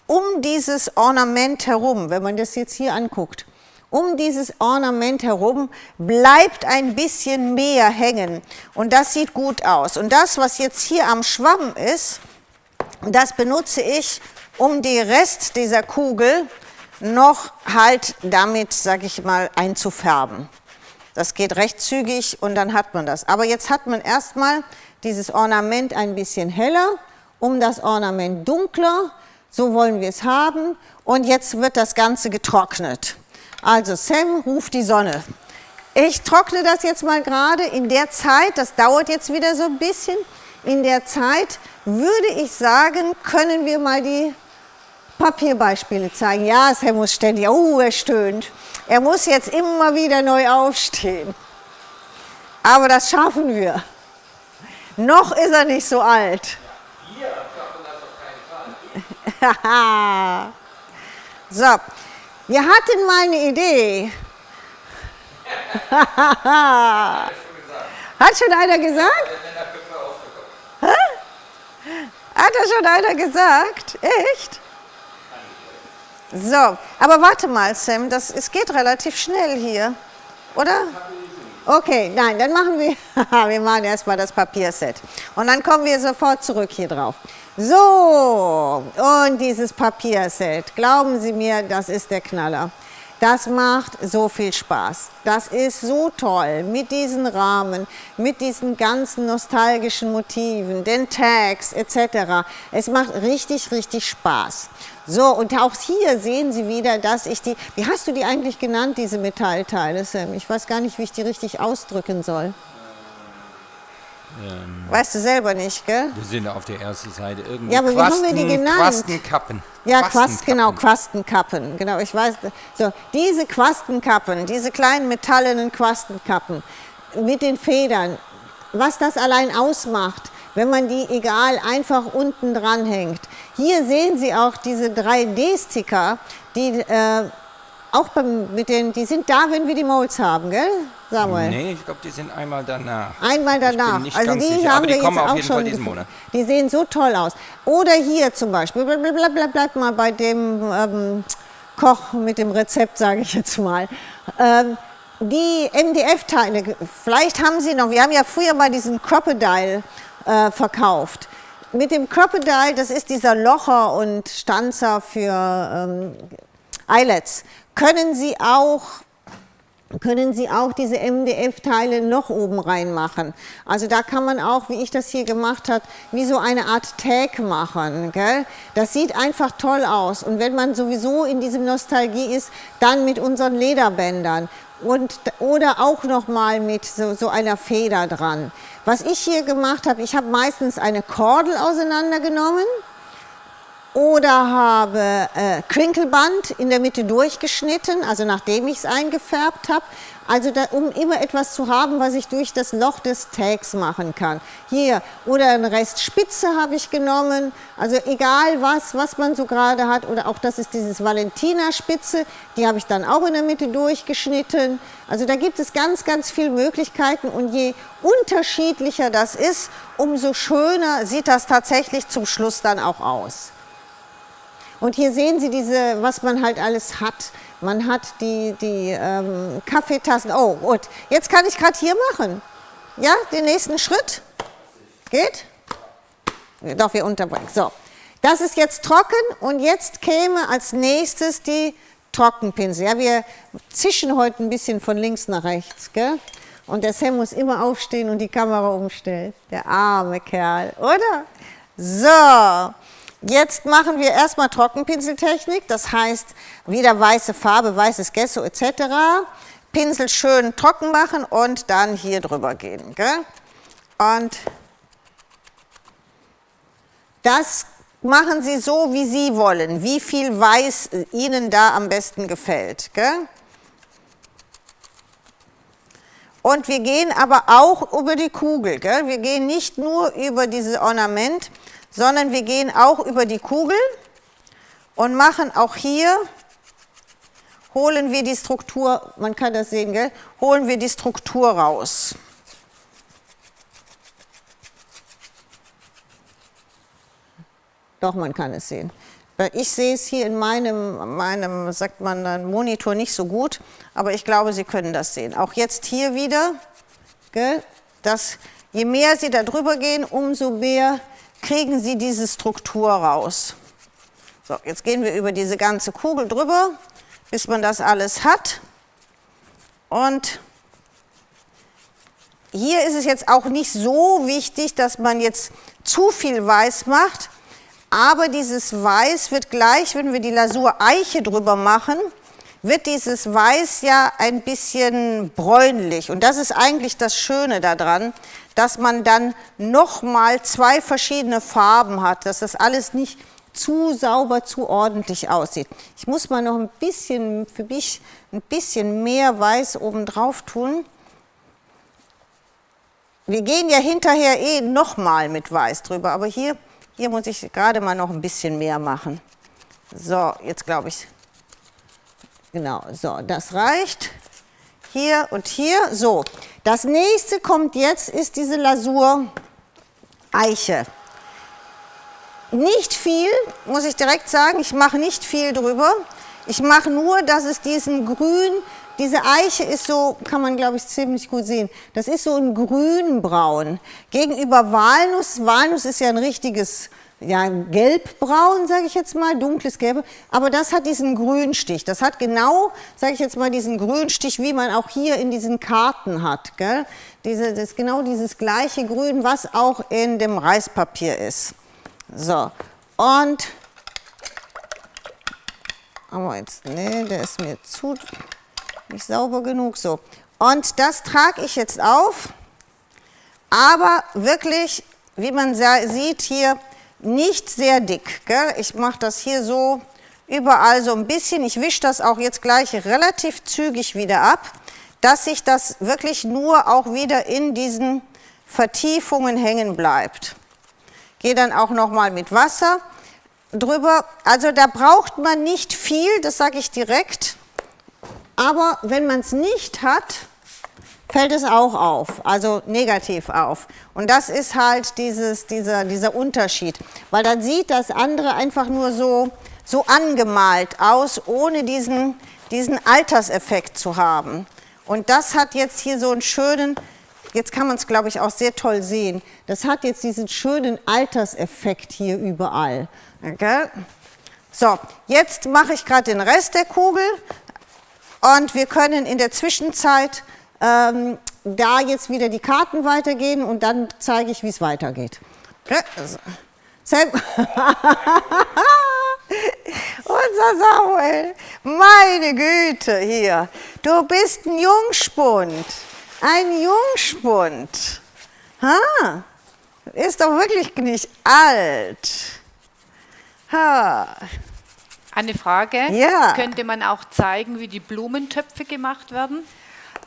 um dieses Ornament herum, wenn man das jetzt hier anguckt, um dieses Ornament herum bleibt ein bisschen mehr hängen und das sieht gut aus. Und das, was jetzt hier am Schwamm ist, das benutze ich, um den Rest dieser Kugel noch halt damit, sage ich mal, einzufärben. Das geht recht zügig und dann hat man das. Aber jetzt hat man erstmal dieses Ornament ein bisschen heller, um das Ornament dunkler, so wollen wir es haben. Und jetzt wird das Ganze getrocknet. Also Sam ruft die Sonne. Ich trockne das jetzt mal gerade in der Zeit, das dauert jetzt wieder so ein bisschen. In der Zeit würde ich sagen, können wir mal die Papierbeispiele zeigen. Ja, Sam muss ständig, er stöhnt. Er muss jetzt immer wieder neu aufstehen. Aber das schaffen wir. Noch ist er nicht so alt. So, wir hatten mal eine Idee. Hat schon einer gesagt? Hat das schon einer gesagt? Echt? So, aber warte mal, Sam, es geht relativ schnell hier, oder? Okay, nein, dann machen wir machen erstmal das Papierset. Und dann kommen wir sofort zurück hier drauf. So, und dieses Papierset, glauben Sie mir, das ist der Knaller. Das macht so viel Spaß. Das ist so toll mit diesen Rahmen, mit diesen ganzen nostalgischen Motiven, den Tags etc. Es macht richtig, richtig Spaß. So, und auch hier sehen Sie wieder, dass ich die, wie hast du die eigentlich genannt, diese Metallteile, Sam? Ich weiß gar nicht, wie ich die richtig ausdrücken soll. Weißt du selber nicht, gell? Wir sind auf der ersten Seite irgendwie. Ja, aber wie haben wir die genannt? Quastenkappen. Ja, Quastenkappen. Genau, ich weiß. So, diese Quastenkappen, diese kleinen metallenen Quastenkappen mit den Federn, was das allein ausmacht, wenn man die, egal, einfach unten dran hängt. Hier sehen Sie auch diese 3D-Sticker, die auch die sind da, wenn wir die Molds haben, gell, Samuel? Nee, ich glaube, die sind einmal danach. Einmal danach. Ich bin nicht ganz sicher, aber die kommen auf jeden Fall diesen Monat. Die sehen so toll aus. Oder hier zum Beispiel, bleib mal bei dem Koch mit dem Rezept, sage ich jetzt mal. Die MDF-Teile, vielleicht haben Sie noch, wir haben ja früher mal diesen Crocodile verkauft. Mit dem Crocodile, das ist dieser Locher und Stanzer für Eyelets, können Sie auch diese MDF-Teile noch oben reinmachen. Also da kann man auch, wie ich das hier gemacht habe, wie so eine Art Tag machen. Gell? Das sieht einfach toll aus. Und wenn man sowieso in diesem Nostalgie ist, dann mit unseren Lederbändern. Oder auch nochmal mit so einer Feder dran. Was ich hier gemacht habe, ich habe meistens eine Kordel auseinandergenommen oder habe Crinkleband in der Mitte durchgeschnitten, also nachdem ich es eingefärbt habe. Also um immer etwas zu haben, was ich durch das Loch des Tags machen kann. Hier, oder einen Rest Spitze habe ich genommen, also egal was man so gerade hat. Oder auch das ist dieses Valentina-Spitze, die habe ich dann auch in der Mitte durchgeschnitten. Also da gibt es ganz, ganz viele Möglichkeiten und je unterschiedlicher das ist, umso schöner sieht das tatsächlich zum Schluss dann auch aus. Und hier sehen Sie was man halt alles hat. Man hat die Kaffeetassen. Oh, gut. Jetzt kann ich gerade hier machen. Ja, den nächsten Schritt. Geht? Doch, wir unterbrechen. So, das ist jetzt trocken und jetzt käme als nächstes die Trockenpinsel. Ja, wir zischen heute ein bisschen von links nach rechts, gell? Und der Sam muss immer aufstehen und die Kamera umstellen. Der arme Kerl, oder? So. Jetzt machen wir erstmal Trockenpinseltechnik, das heißt wieder weiße Farbe, weißes Gesso etc. Pinsel schön trocken machen und dann hier drüber gehen. Gell? Und das machen Sie so, wie Sie wollen, wie viel Weiß Ihnen da am besten gefällt. Gell? Und wir gehen aber auch über die Kugel. Gell? Wir gehen nicht nur über dieses Ornament, sondern wir gehen auch über die Kugel und machen auch hier, holen wir die Struktur, man kann das sehen, gell? Holen wir die Struktur raus. Doch, man kann es sehen. Ich sehe es hier in meinem, sagt man dann, Monitor nicht so gut, aber ich glaube, Sie können das sehen. Auch jetzt hier wieder, gell? Je mehr Sie da drüber gehen, umso mehr kriegen Sie diese Struktur raus. So, jetzt gehen wir über diese ganze Kugel drüber, bis man das alles hat. Und hier ist es jetzt auch nicht so wichtig, dass man jetzt zu viel Weiß macht, aber dieses Weiß wird gleich, wenn wir die Lasur Eiche drüber machen, wird dieses Weiß ja ein bisschen bräunlich. Und das ist eigentlich das Schöne daran, dass man dann nochmal zwei verschiedene Farben hat, dass das alles nicht zu sauber, zu ordentlich aussieht. Ich muss mal noch ein bisschen, für mich ein bisschen mehr Weiß oben drauf tun. Wir gehen ja hinterher nochmal mit Weiß drüber, aber hier muss ich gerade mal noch ein bisschen mehr machen. So, jetzt glaube ich, genau, so, das reicht. Hier und hier, so. Das nächste kommt jetzt, ist diese Lasur Eiche. Nicht viel, muss ich direkt sagen, ich mache nicht viel drüber. Ich mache nur, dass es diesen Grün, diese Eiche ist so, kann man glaube ich ziemlich gut sehen, das ist so ein grünbraun. Gegenüber Walnuss, Walnuss ist ja ein richtiges, ja, gelbbraun, sage ich jetzt mal, dunkles Gelb, aber das hat diesen Grünstich. Das hat genau, sage ich jetzt mal, diesen Grünstich, wie man auch hier in diesen Karten hat. Gell? Das ist genau dieses gleiche Grün, was auch in dem Reispapier ist. So, und, aber jetzt, nee, der ist mir nicht sauber genug, so. Und das trage ich jetzt auf, aber wirklich, wie man sieht hier, nicht sehr dick. Gell? Ich mache das hier so überall so ein bisschen. Ich wische das auch jetzt gleich relativ zügig wieder ab, dass sich das wirklich nur auch wieder in diesen Vertiefungen hängen bleibt. Gehe dann auch nochmal mit Wasser drüber. Also da braucht man nicht viel, das sage ich direkt. Aber wenn man es nicht hat, fällt es auch auf, also negativ auf. Und das ist halt dieser Unterschied, weil dann sieht das andere einfach nur so angemalt aus, ohne diesen Alterseffekt zu haben. Und das hat jetzt hier so einen schönen, jetzt kann man es glaube ich auch sehr toll sehen, das hat jetzt diesen schönen Alterseffekt hier überall. Okay? So, jetzt mache ich gerade den Rest der Kugel und wir können in der Zwischenzeit da jetzt wieder die Karten weitergehen und dann zeige ich, wie es weitergeht. Okay? Sam. Unser Samuel, meine Güte hier, du bist ein Jungspund, ein Jungspund. Ha? Ist doch wirklich nicht alt. Ha. Eine Frage. Ja. Könnte man auch zeigen, wie die Blumentöpfe gemacht werden?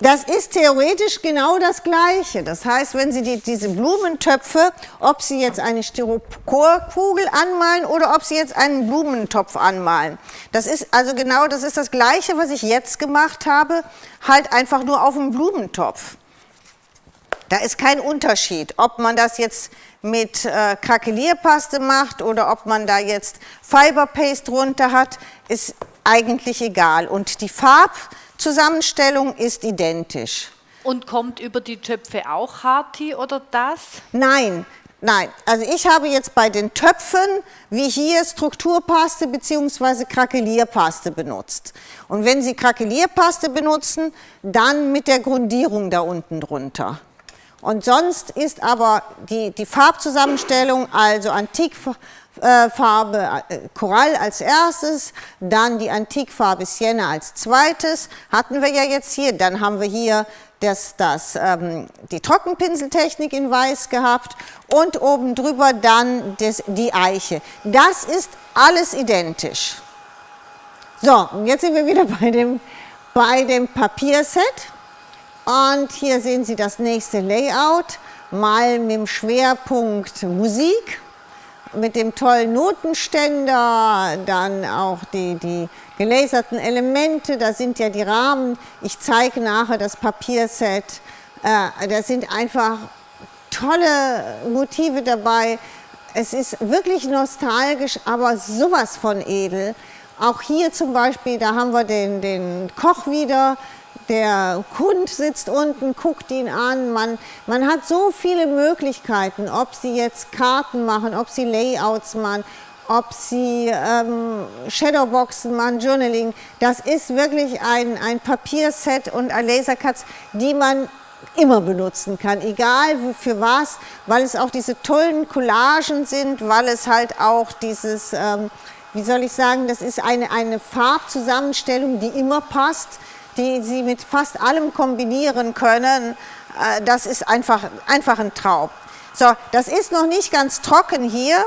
Das ist theoretisch genau das Gleiche. Das heißt, wenn Sie diese Blumentöpfe, ob Sie jetzt eine Styroporkugel anmalen oder ob Sie jetzt einen Blumentopf anmalen, das ist also genau das ist das Gleiche, was ich jetzt gemacht habe, halt einfach nur auf dem Blumentopf. Da ist kein Unterschied, ob man das jetzt mit Krakelierpaste macht oder ob man da jetzt Fiber Paste drunter hat, ist eigentlich egal. Und die Farbzusammenstellung ist identisch. Und kommt über die Töpfe auch Hardtee oder das? Nein, nein. Also ich habe jetzt bei den Töpfen, wie hier, Strukturpaste bzw. Krakelierpaste benutzt. Und wenn Sie Krakelierpaste benutzen, dann mit der Grundierung da unten drunter. Und sonst ist aber die Farbzusammenstellung, also Antikfarbe Korall als erstes, dann die Antikfarbe Sienna als zweites, hatten wir ja jetzt hier. Dann haben wir hier die Trockenpinseltechnik in Weiß gehabt und oben drüber dann die Eiche. Das ist alles identisch. So, und jetzt sind wir wieder bei dem Papierset. Und hier sehen Sie das nächste Layout, mal mit dem Schwerpunkt Musik, mit dem tollen Notenständer, dann auch die gelaserten Elemente, da sind ja die Rahmen. Ich zeige nachher das Papierset, da sind einfach tolle Motive dabei. Es ist wirklich nostalgisch, aber sowas von edel. Auch hier zum Beispiel, da haben wir den Koch wieder. Der Hund sitzt unten, guckt ihn an. Man hat so viele Möglichkeiten, ob Sie jetzt Karten machen, ob Sie Layouts machen, ob Sie Shadowboxen machen, Journaling. Das ist wirklich ein Papierset und ein Lasercuts, die man immer benutzen kann, egal für was, weil es auch diese tollen Collagen sind, weil es halt auch dieses, wie soll ich sagen, das ist eine Farbzusammenstellung, die immer passt, die Sie mit fast allem kombinieren können. Das ist einfach ein Traum. So, das ist noch nicht ganz trocken hier.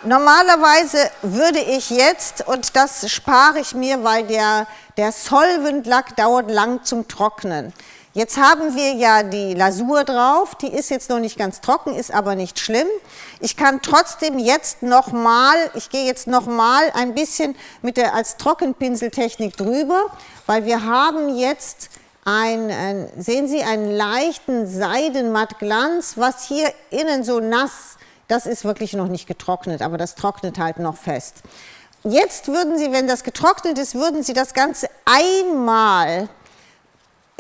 Normalerweise würde ich jetzt, und das spare ich mir, weil der Solventlack dauert lang zum Trocknen. Jetzt haben wir ja die Lasur drauf, die ist jetzt noch nicht ganz trocken, ist aber nicht schlimm. Ich kann trotzdem jetzt nochmal, ich gehe jetzt nochmal ein bisschen als Trockenpinseltechnik drüber, weil wir haben jetzt sehen Sie, einen leichten Seidenmattglanz, was hier innen so nass, das ist wirklich noch nicht getrocknet, aber das trocknet halt noch fest. Jetzt würden Sie, wenn das getrocknet ist, würden Sie das Ganze einmal,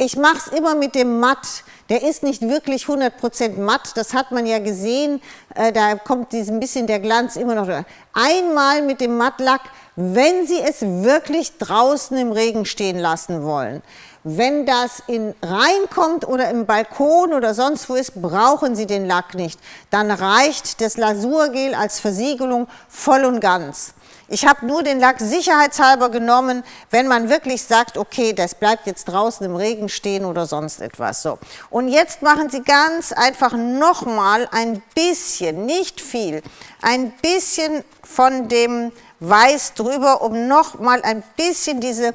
ich mache es immer mit dem Matt, der ist nicht wirklich 100% matt, das hat man ja gesehen, da kommt ein bisschen der Glanz immer noch. Einmal mit dem Mattlack, wenn Sie es wirklich draußen im Regen stehen lassen wollen. Wenn das reinkommt oder im Balkon oder sonst wo ist, brauchen Sie den Lack nicht. Dann reicht das Lasurgel als Versiegelung voll und ganz. Ich habe nur den Lack sicherheitshalber genommen, wenn man wirklich sagt, okay, das bleibt jetzt draußen im Regen stehen oder sonst etwas. So. Und jetzt machen Sie ganz einfach nochmal ein bisschen, nicht viel, ein bisschen von dem Weiß drüber, um nochmal ein bisschen diese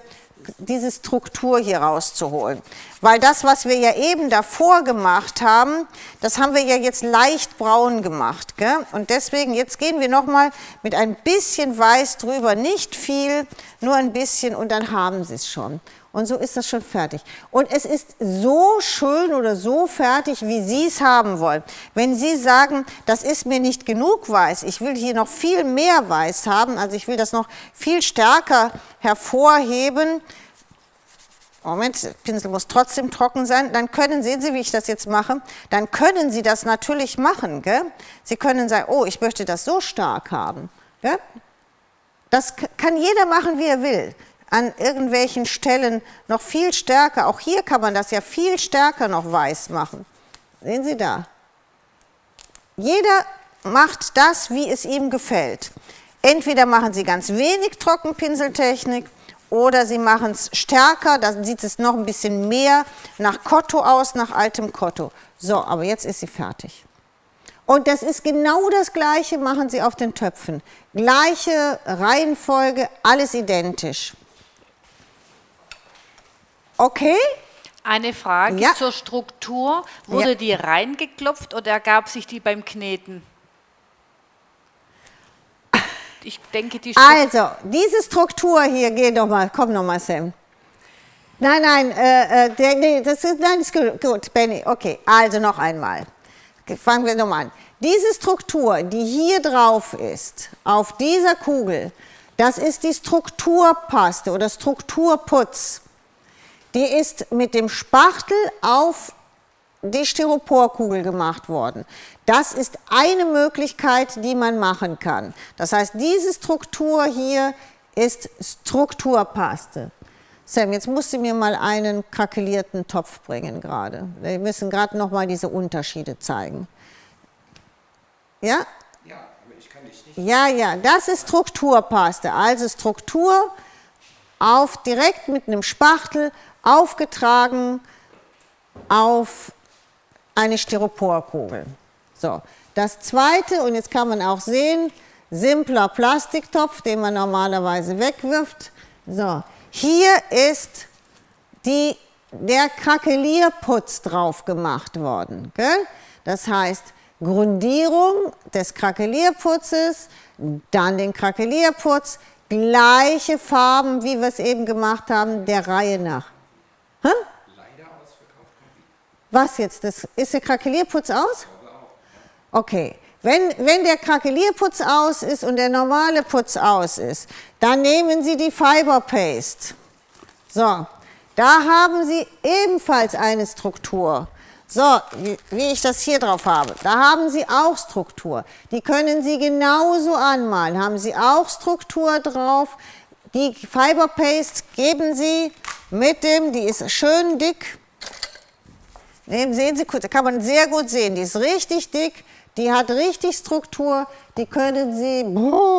Struktur hier rauszuholen. Weil das, was wir ja eben davor gemacht haben, das haben wir ja jetzt leicht braun gemacht. Gell? Und deswegen, jetzt gehen wir nochmal mit ein bisschen Weiß drüber, nicht viel, nur ein bisschen und dann haben Sie es schon. Und so ist das schon fertig. Und es ist so schön oder so fertig, wie Sie es haben wollen. Wenn Sie sagen, das ist mir nicht genug Weiß, ich will hier noch viel mehr Weiß haben, also ich will das noch viel stärker hervorheben, Moment, der Pinsel muss trotzdem trocken sein, dann sehen Sie, wie ich das jetzt mache, dann können Sie das natürlich machen. Gell? Sie können sagen, oh, ich möchte das so stark haben. Gell? Das kann jeder machen, wie er will. An irgendwelchen Stellen noch viel stärker, auch hier kann man das ja viel stärker noch weiß machen. Sehen Sie da? Jeder macht das, wie es ihm gefällt. Entweder machen Sie ganz wenig Trockenpinseltechnik, oder Sie machen es stärker, dann sieht es noch ein bisschen mehr nach Kotto aus, nach altem Kotto. So, aber jetzt ist sie fertig. Und das ist genau das Gleiche, machen Sie auf den Töpfen. Gleiche Reihenfolge, alles identisch. Okay? Eine Frage Ja. zur Struktur. Wurde Ja. die reingeklopft oder ergab sich die beim Kneten? Ich denke, die Also, diese Struktur hier, komm noch mal, Sam. Nein, das ist gut, Benny. Okay, also noch einmal. Fangen wir nochmal an. Diese Struktur, die hier drauf ist, auf dieser Kugel, das ist die Strukturpaste oder Strukturputz. Die ist mit dem Spachtel auf die Styroporkugel gemacht worden. Das ist eine Möglichkeit, die man machen kann. Das heißt, diese Struktur hier ist Strukturpaste. Sam, jetzt musst du mir mal einen krakelierten Topf bringen gerade. Wir müssen gerade noch mal diese Unterschiede zeigen. Ja? Ja, aber ich kann dich nicht. Ja, das ist Strukturpaste. Also Struktur direkt mit einem Spachtel aufgetragen auf eine Styroporkugel. So, das zweite, und jetzt kann man auch sehen, simpler Plastiktopf, den man normalerweise wegwirft. So, hier ist der Krakelierputz drauf gemacht worden. Gell? Das heißt, Grundierung des Krakelierputzes, dann den Krakelierputz, gleiche Farben, wie wir es eben gemacht haben, der Reihe nach. Hä? Leider ausverkauft komplett. Was jetzt? Ist der Krakelierputz aus? Okay. Wenn der Krakelierputz aus ist und der normale Putz aus ist, dann nehmen Sie die Fiber Paste. So, da haben Sie ebenfalls eine Struktur. So, wie ich das hier drauf habe, da haben Sie auch Struktur. Die können Sie genauso anmalen. Haben Sie auch Struktur drauf. Die Fiber Paste geben Sie die ist schön dick. Sehen Sie, da kann man sehr gut sehen, die ist richtig dick. Die hat richtig Struktur, die können Sie,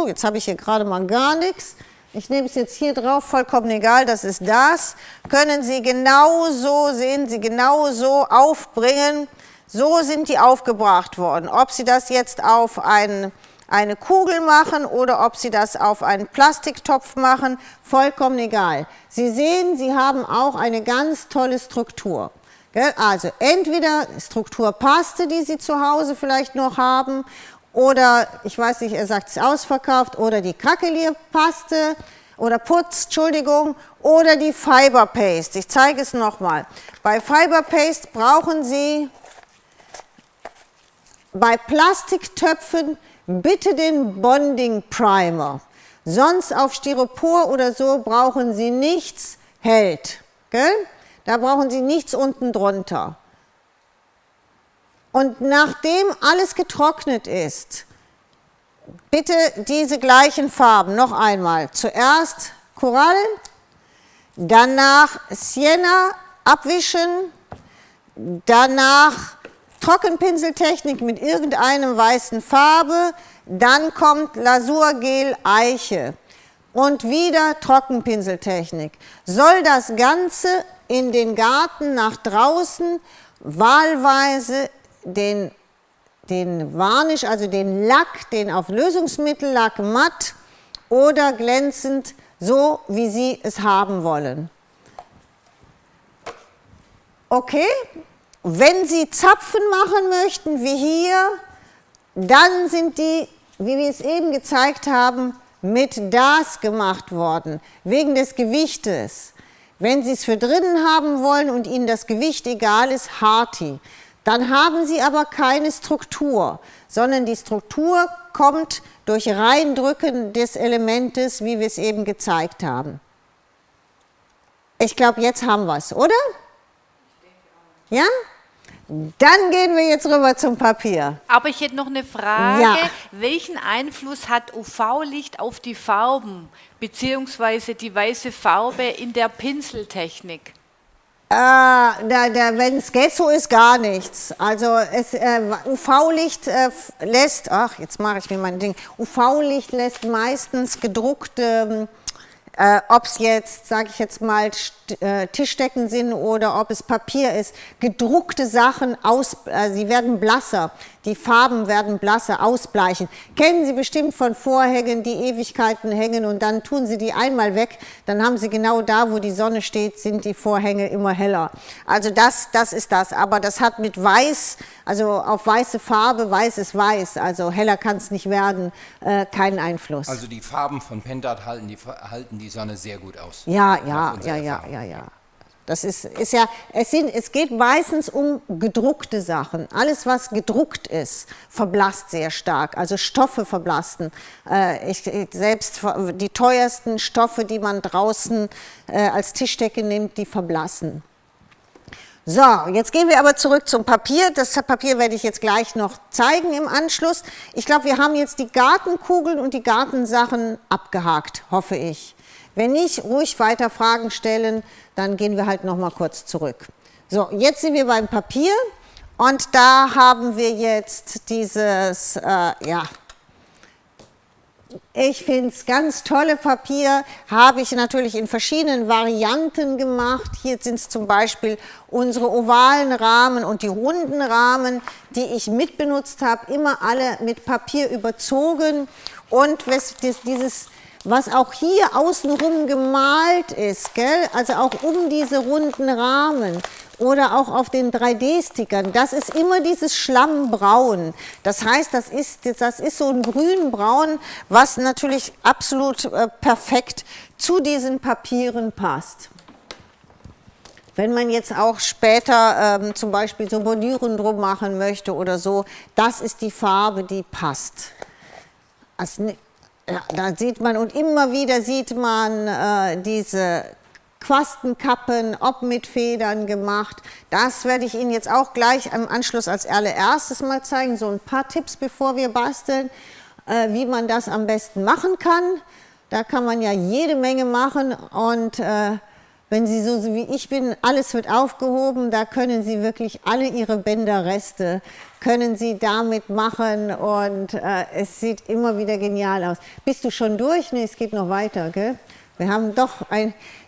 jetzt habe ich hier gerade mal gar nichts, ich nehme es jetzt hier drauf, vollkommen egal, das ist das, können Sie genauso, sehen Sie, genauso aufbringen, so sind die aufgebracht worden. Ob Sie das jetzt auf eine Kugel machen oder ob Sie das auf einen Plastiktopf machen, vollkommen egal. Sie sehen, Sie haben auch eine ganz tolle Struktur. Also entweder Strukturpaste, die Sie zu Hause vielleicht noch haben, oder, ich weiß nicht, er sagt es ausverkauft, oder die Krakelierpaste oder Putz, Entschuldigung, oder die Fiber Paste. Ich zeige es nochmal. Bei Fiber Paste brauchen Sie bei Plastiktöpfen bitte den Bonding Primer. Sonst auf Styropor oder so brauchen Sie nichts, hält. Gell? Da brauchen Sie nichts unten drunter. Und nachdem alles getrocknet ist, bitte diese gleichen Farben noch einmal. Zuerst Korall, danach Sienna abwischen, danach Trockenpinseltechnik mit irgendeinem weißen Farbe, dann kommt Lasurgel Eiche und wieder Trockenpinseltechnik. Soll das Ganze in den Garten nach draußen wahlweise den Varnish, also den Lack, den auf Lösungsmittellack matt oder glänzend, so wie Sie es haben wollen. Okay? Wenn Sie Zapfen machen möchten, wie hier, dann sind die, wie wir es eben gezeigt haben, mit DAS gemacht worden, wegen des Gewichtes. Wenn Sie es für drinnen haben wollen und Ihnen das Gewicht egal ist, Harti. Dann haben Sie aber keine Struktur, sondern die Struktur kommt durch Reindrücken des Elementes, wie wir es eben gezeigt haben. Ich glaube, jetzt haben wir es, oder? Ja? Dann gehen wir jetzt rüber zum Papier. Aber ich hätte noch eine Frage. Ja. Welchen Einfluss hat UV-Licht auf die Farben, beziehungsweise die weiße Farbe in der Pinseltechnik? Wenn es Gesso ist, gar nichts. Also UV-Licht lässt, jetzt mache ich mir mein Ding, UV-Licht lässt meistens gedruckte ob es jetzt, sage ich jetzt mal, Tischdecken sind oder ob es Papier ist, gedruckte Sachen, sie werden blasser, die Farben werden blasser, ausbleichen. Kennen Sie bestimmt von Vorhängen, die Ewigkeiten hängen und dann tun Sie die einmal weg, dann haben Sie genau da, wo die Sonne steht, sind die Vorhänge immer heller. Also das ist das, aber das hat mit Weiß, also auf weiße Farbe, weiß ist weiß, also heller kann es nicht werden, keinen Einfluss. Also die Farben von Pentard halten die Sonne sehr gut aus. Ja. Das ist ja, es geht meistens um gedruckte Sachen. Alles, was gedruckt ist, verblasst sehr stark. Also Stoffe verblassen. Selbst die teuersten Stoffe, die man draußen als Tischdecke nimmt, die verblassen. So, jetzt gehen wir aber zurück zum Papier. Das Papier werde ich jetzt gleich noch zeigen im Anschluss. Ich glaube, wir haben jetzt die Gartenkugeln und die Gartensachen abgehakt, hoffe ich. Wenn nicht, ruhig weiter Fragen stellen, dann gehen wir halt noch mal kurz zurück. So, jetzt sind wir beim Papier und da haben wir jetzt dieses, ich finde es ganz tolle Papier, habe ich natürlich in verschiedenen Varianten gemacht. Hier sind es zum Beispiel unsere ovalen Rahmen und die runden Rahmen, die ich mitbenutzt habe, immer alle mit Papier überzogen und was auch hier außenrum gemalt ist, gell? Also auch um diese runden Rahmen oder auch auf den 3D-Stickern, das ist immer dieses Schlammbraun. Das heißt, das ist so ein grünbraun, was natürlich absolut perfekt zu diesen Papieren passt. Wenn man jetzt auch später zum Beispiel so Bordüren drum machen möchte oder so, das ist die Farbe, die passt. Ja, da sieht man und immer wieder sieht man diese Quastenkappen, ob mit Federn gemacht. Das werde ich Ihnen jetzt auch gleich im Anschluss als allererstes mal zeigen. So ein paar Tipps, bevor wir basteln, wie man das am besten machen kann. Da kann man ja jede Menge machen und wenn Sie so wie ich bin, alles wird aufgehoben, da können Sie wirklich alle Ihre Bänderreste können Sie damit machen und es sieht immer wieder genial aus. Bist du schon durch? Nee, es geht noch weiter, gell? Wir haben doch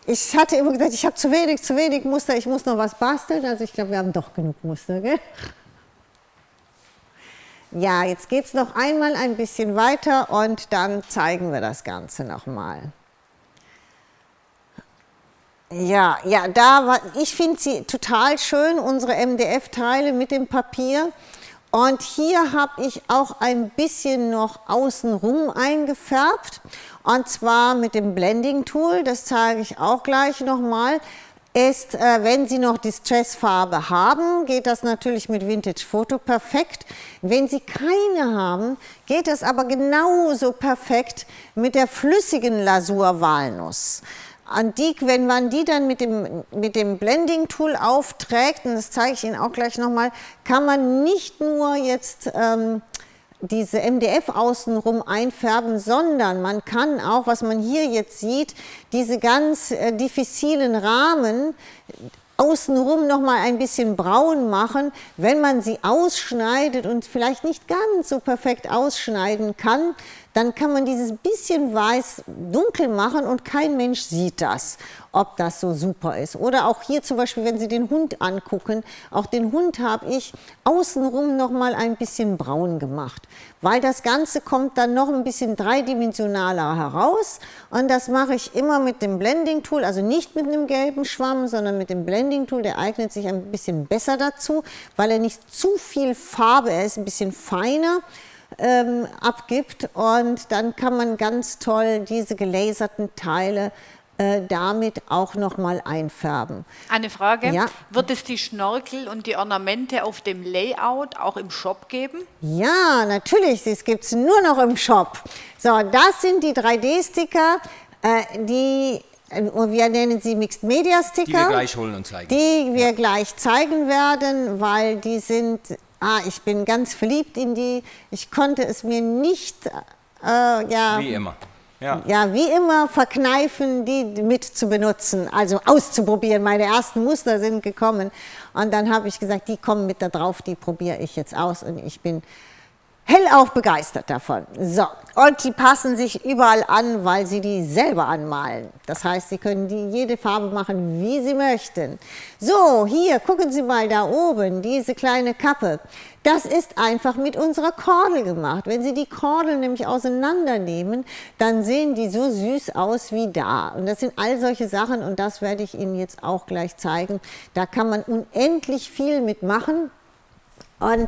ich hatte immer gesagt, ich habe zu wenig Muster, ich muss noch was basteln, also ich glaube, wir haben doch genug Muster, gell? Ja, jetzt geht es noch einmal ein bisschen weiter und dann zeigen wir das Ganze nochmal. Ja, ich finde sie total schön, unsere MDF-Teile mit dem Papier. Und hier habe ich auch ein bisschen noch außenrum eingefärbt. Und zwar mit dem Blending Tool, das zeige ich auch gleich nochmal. Wenn Sie noch Distress-Farbe haben, geht das natürlich mit Vintage Photo perfekt. Wenn Sie keine haben, geht das aber genauso perfekt mit der flüssigen Lasur Walnuss. Wenn man die dann mit dem Blending Tool aufträgt, und das zeige ich Ihnen auch gleich nochmal, kann man nicht nur jetzt diese MDF außenrum einfärben, sondern man kann auch, was man hier jetzt sieht, diese ganz diffizilen Rahmen außenrum noch mal ein bisschen braun machen. Wenn man sie ausschneidet und vielleicht nicht ganz so perfekt ausschneiden kann, dann kann man dieses bisschen weiß dunkel machen und kein Mensch sieht das, ob das so super ist. Oder auch hier zum Beispiel, wenn Sie den Hund angucken, auch den Hund habe ich außenrum noch mal ein bisschen braun gemacht, weil das Ganze kommt dann noch ein bisschen dreidimensionaler heraus und das mache ich immer mit dem Blending Tool, also nicht mit einem gelben Schwamm, sondern mit dem Blending Tool, der eignet sich ein bisschen besser dazu, weil er nicht zu viel Farbe, er ist ein bisschen feiner, abgibt und dann kann man ganz toll diese gelaserten Teile damit auch noch mal einfärben. Eine Frage, ja. Wird es die Schnorkel und die Ornamente auf dem Layout auch im Shop geben? Ja, natürlich, das gibt es nur noch im Shop. So, das sind die 3D-Sticker, wir nennen sie Mixed Media Sticker. Die wir gleich holen und zeigen. Die wir gleich zeigen werden, weil die sind... ich bin ganz verliebt in die. Ich konnte es mir nicht, wie immer. Ja, wie immer verkneifen, die mit zu benutzen, also auszuprobieren. Meine ersten Muster sind gekommen und dann habe ich gesagt, die kommen mit da drauf, die probiere ich jetzt aus und ich bin hellauf begeistert davon. So, und die passen sich überall an, weil sie die selber anmalen. Das heißt, Sie können jede Farbe machen, wie Sie möchten. So, hier, gucken Sie mal da oben, diese kleine Kappe. Das ist einfach mit unserer Kordel gemacht. Wenn Sie die Kordel nämlich auseinandernehmen, dann sehen die so süß aus wie da. Und das sind all solche Sachen und das werde ich Ihnen jetzt auch gleich zeigen. Da kann man unendlich viel mitmachen. Und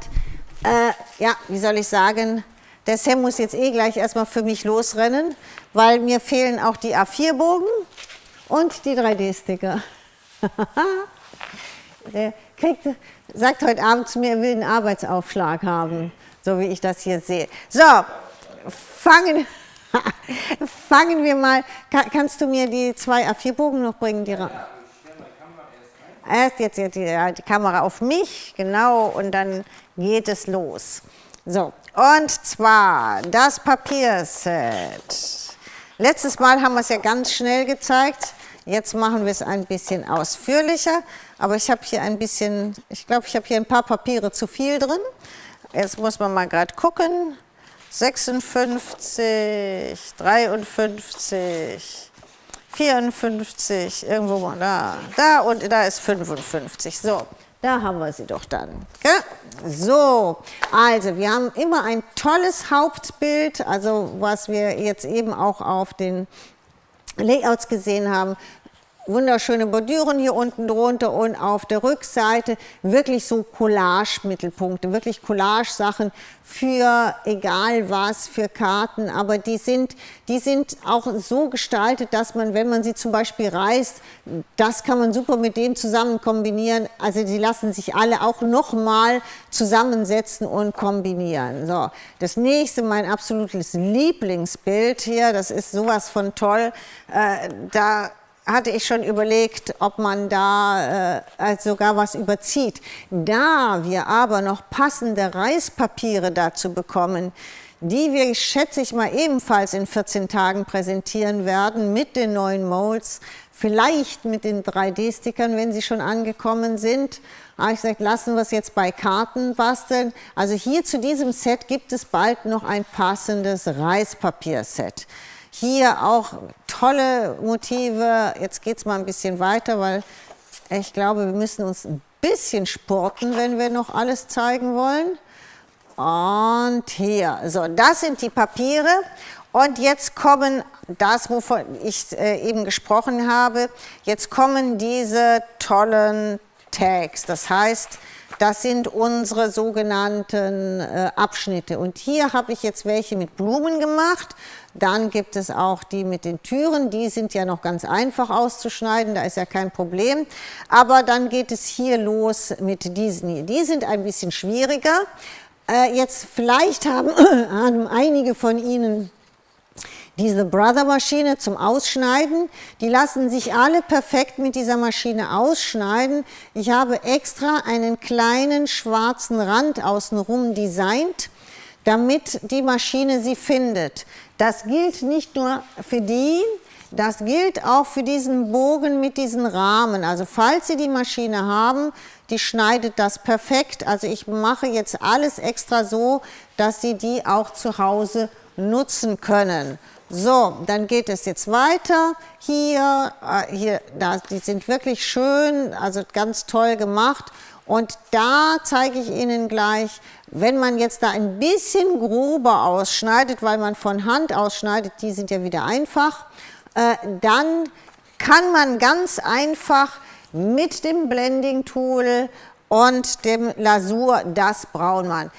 ja, wie soll ich sagen, der Sam muss jetzt gleich erstmal für mich losrennen, weil mir fehlen auch die A4-Bogen und die 3D-Sticker. Der sagt heute Abend zu mir, er will einen Arbeitsaufschlag haben, so wie ich das hier sehe. So, fangen wir mal, kannst du mir die 2 A4-Bogen noch bringen? Erst jetzt die Kamera auf mich, genau, und dann geht es los. So, und zwar das Papierset. Letztes Mal haben wir es ja ganz schnell gezeigt, jetzt machen wir es ein bisschen ausführlicher, aber ich habe hier ein bisschen, ich glaube, ich habe hier ein paar Papiere zu viel drin. Jetzt muss man mal gerade gucken, 56, 53, 54, irgendwo da und da ist 55. So, da haben wir sie doch dann. Gell? So, also wir haben immer ein tolles Hauptbild, also was wir jetzt eben auch auf den Layouts gesehen haben. Wunderschöne Bordüren hier unten drunter und auf der Rückseite wirklich so Collage-Mittelpunkte, wirklich Collage-Sachen für egal was, für Karten, aber die sind auch so gestaltet, dass man, wenn man sie zum Beispiel reißt, das kann man super mit dem zusammen kombinieren, also die lassen sich alle auch nochmal zusammensetzen und kombinieren. So, das nächste, mein absolutes Lieblingsbild hier, das ist sowas von toll, da hatte ich schon überlegt, ob man da sogar was überzieht. Da wir aber noch passende Reispapiere dazu bekommen, die wir, schätze ich mal, ebenfalls in 14 Tagen präsentieren werden mit den neuen Molds, vielleicht mit den 3D-Stickern, wenn sie schon angekommen sind. habe ich gesagt, lassen wir es jetzt bei Karten basteln. Also hier zu diesem Set gibt es bald noch ein passendes Reispapierset. Hier auch tolle Motive. Jetzt geht es mal ein bisschen weiter, weil ich glaube, wir müssen uns ein bisschen spurten, wenn wir noch alles zeigen wollen. Und hier, so, das sind die Papiere. Und jetzt kommen das, wovon ich eben gesprochen habe, jetzt kommen diese tollen Tags. Das heißt, das sind unsere sogenannten Abschnitte. Und hier habe ich jetzt welche mit Blumen gemacht. Dann gibt es auch die mit den Türen. Die sind ja noch ganz einfach auszuschneiden, da ist ja kein Problem. Aber dann geht es hier los mit diesen hier. Die sind ein bisschen schwieriger. Jetzt vielleicht haben einige von Ihnen diese Brother-Maschine zum Ausschneiden. Die lassen sich alle perfekt mit dieser Maschine ausschneiden. Ich habe extra einen kleinen schwarzen Rand außenrum designt, damit die Maschine sie findet. Das gilt nicht nur für die, das gilt auch für diesen Bogen mit diesen Rahmen. Also falls Sie die Maschine haben, die schneidet das perfekt. Also ich mache jetzt alles extra so, dass Sie die auch zu Hause nutzen können. So, dann geht es jetzt weiter. Hier, die sind wirklich schön, also ganz toll gemacht. Und da zeige ich Ihnen gleich, wenn man jetzt da ein bisschen grober ausschneidet, weil man von Hand ausschneidet, die sind ja wieder einfach, dann kann man ganz einfach mit dem Blending Tool und dem Lasur das braun machen.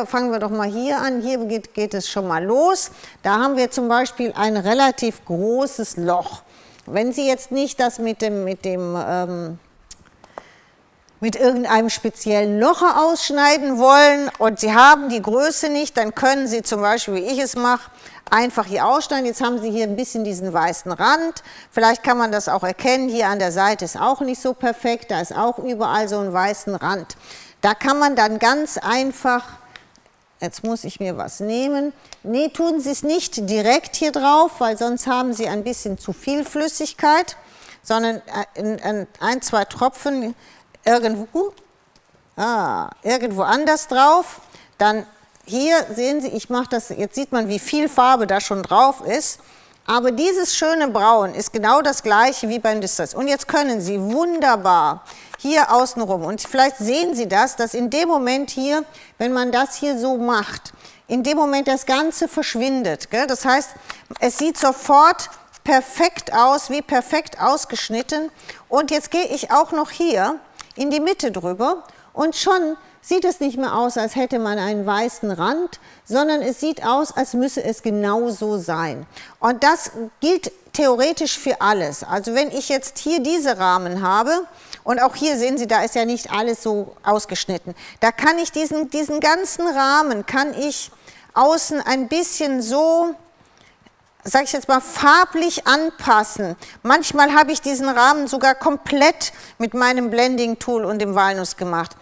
Fangen wir doch mal hier an. Hier geht es schon mal los. Da haben wir zum Beispiel ein relativ großes Loch. Wenn Sie jetzt nicht das mit irgendeinem speziellen Loch ausschneiden wollen und Sie haben die Größe nicht, dann können Sie zum Beispiel, wie ich es mache, einfach hier ausschneiden. Jetzt haben Sie hier ein bisschen diesen weißen Rand. Vielleicht kann man das auch erkennen. Hier an der Seite ist auch nicht so perfekt. Da ist auch überall so ein weißen Rand. Da kann man dann ganz einfach, jetzt muss ich mir was nehmen. Nee, tun Sie es nicht direkt hier drauf, weil sonst haben Sie ein bisschen zu viel Flüssigkeit, sondern ein, zwei Tropfen irgendwo anders drauf. Dann hier sehen Sie, ich mache das, jetzt sieht man, wie viel Farbe da schon drauf ist. Aber dieses schöne Braun ist genau das gleiche wie beim Distress. Und jetzt können Sie wunderbar hier außenrum, und vielleicht sehen Sie das, dass in dem Moment hier, wenn man das hier so macht, in dem Moment das Ganze verschwindet. Gell? Das heißt, es sieht sofort perfekt aus, wie perfekt ausgeschnitten. Und jetzt gehe ich auch noch hier in die Mitte drüber und schon sieht es nicht mehr aus, als hätte man einen weißen Rand, sondern es sieht aus, als müsse es genau so sein. Und das gilt theoretisch für alles. Also wenn ich jetzt hier diese Rahmen habe, und auch hier sehen Sie, da ist ja nicht alles so ausgeschnitten, da kann ich diesen ganzen Rahmen, kann ich außen ein bisschen so, sage ich jetzt mal, farblich anpassen. Manchmal habe ich diesen Rahmen sogar komplett mit meinem Blending Tool und dem Walnuss gemacht.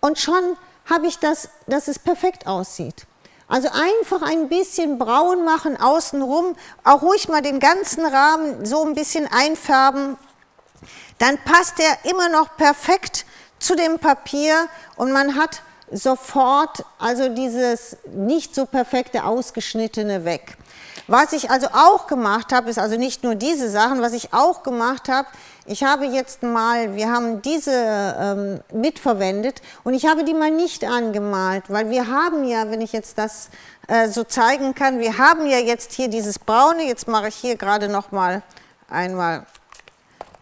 Und schon habe ich das, dass es perfekt aussieht. Also einfach ein bisschen braun machen außenrum, auch ruhig mal den ganzen Rahmen so ein bisschen einfärben. Dann passt der immer noch perfekt zu dem Papier und man hat sofort also dieses nicht so perfekte Ausgeschnittene weg. Was ich also auch gemacht habe, ist also nicht nur diese Sachen, was ich auch gemacht habe, ich habe jetzt mal, wir haben diese mitverwendet und ich habe die mal nicht angemalt, weil wir haben ja, wenn ich jetzt das so zeigen kann, wir haben ja jetzt hier dieses Braune, jetzt mache ich hier gerade noch mal einmal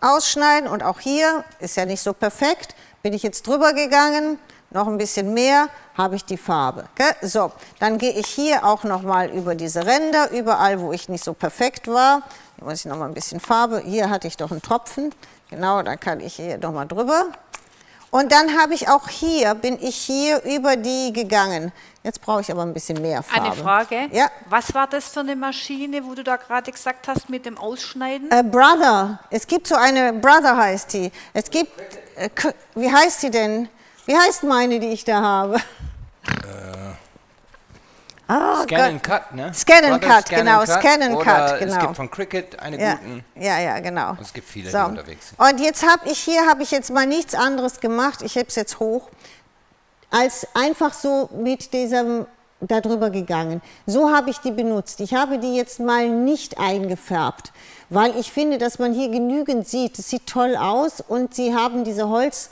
ausschneiden und auch hier ist ja nicht so perfekt, bin ich jetzt drüber gegangen, noch ein bisschen mehr, habe ich die Farbe. Gell? So, dann gehe ich hier auch noch mal über diese Ränder, überall, wo ich nicht so perfekt war. Hier muss ich noch mal ein bisschen Farbe. Hier hatte ich doch einen Tropfen. Genau, dann kann ich hier noch mal drüber. Und dann habe ich auch hier, bin ich hier über die gegangen. Jetzt brauche ich aber ein bisschen mehr Farbe. Eine Frage. Ja. Was war das für eine Maschine, wo du da gerade gesagt hast mit dem Ausschneiden? Brother. Es gibt so eine, Brother heißt die. Es gibt, wie heißt sie denn? Wie heißt meine, die ich da habe? Scan and Cut, ne? Scan and Cut, genau. Scan and Cut, genau. Es gibt von Cricut eine guten. Ja, genau. Und es gibt viele, so. die unterwegs sind. Und jetzt habe ich jetzt mal nichts anderes gemacht, ich habe es jetzt hoch, als einfach so mit diesem da drüber gegangen. So habe ich die benutzt. Ich habe die jetzt mal nicht eingefärbt, weil ich finde, dass man hier genügend sieht. Es sieht toll aus und sie haben diese Holz,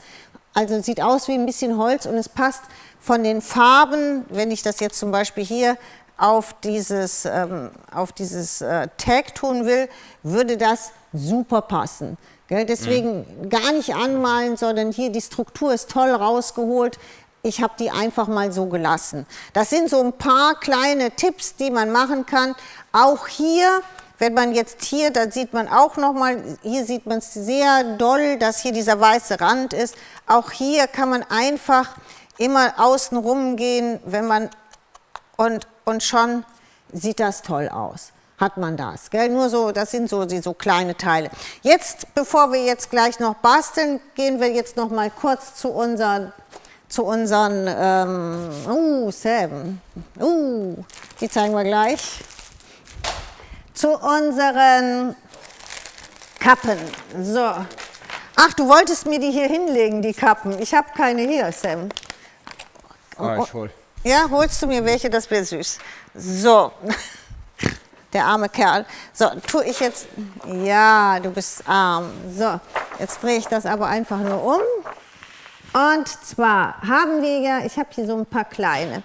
also sieht aus wie ein bisschen Holz und es passt von den Farben, wenn ich das jetzt zum Beispiel hier auf dieses Tag tun will, würde das super passen. Gell? Deswegen gar nicht anmalen, sondern hier die Struktur ist toll rausgeholt. Ich habe die einfach mal so gelassen. Das sind so ein paar kleine Tipps, die man machen kann. Auch hier, wenn man jetzt hier, da sieht man auch noch mal, hier sieht man es sehr doll, dass hier dieser weiße Rand ist. Auch hier kann man einfach immer außen rum gehen, wenn man und schon sieht das toll aus. Hat man das, gell? Nur so, das sind so kleine Teile. Jetzt, bevor wir jetzt gleich noch basteln, gehen wir jetzt noch mal kurz zu unseren Sam, die zeigen wir gleich, zu unseren Kappen. So, ach, du wolltest mir die hier hinlegen, die Kappen. Ich habe keine hier, Sam. Ich hol. Ja, holst du mir welche, das wäre süß. So, der arme Kerl. So, tue ich jetzt, ja, du bist arm. So, jetzt drehe ich das aber einfach nur um. Und zwar haben wir ja, ich habe hier so ein paar kleine,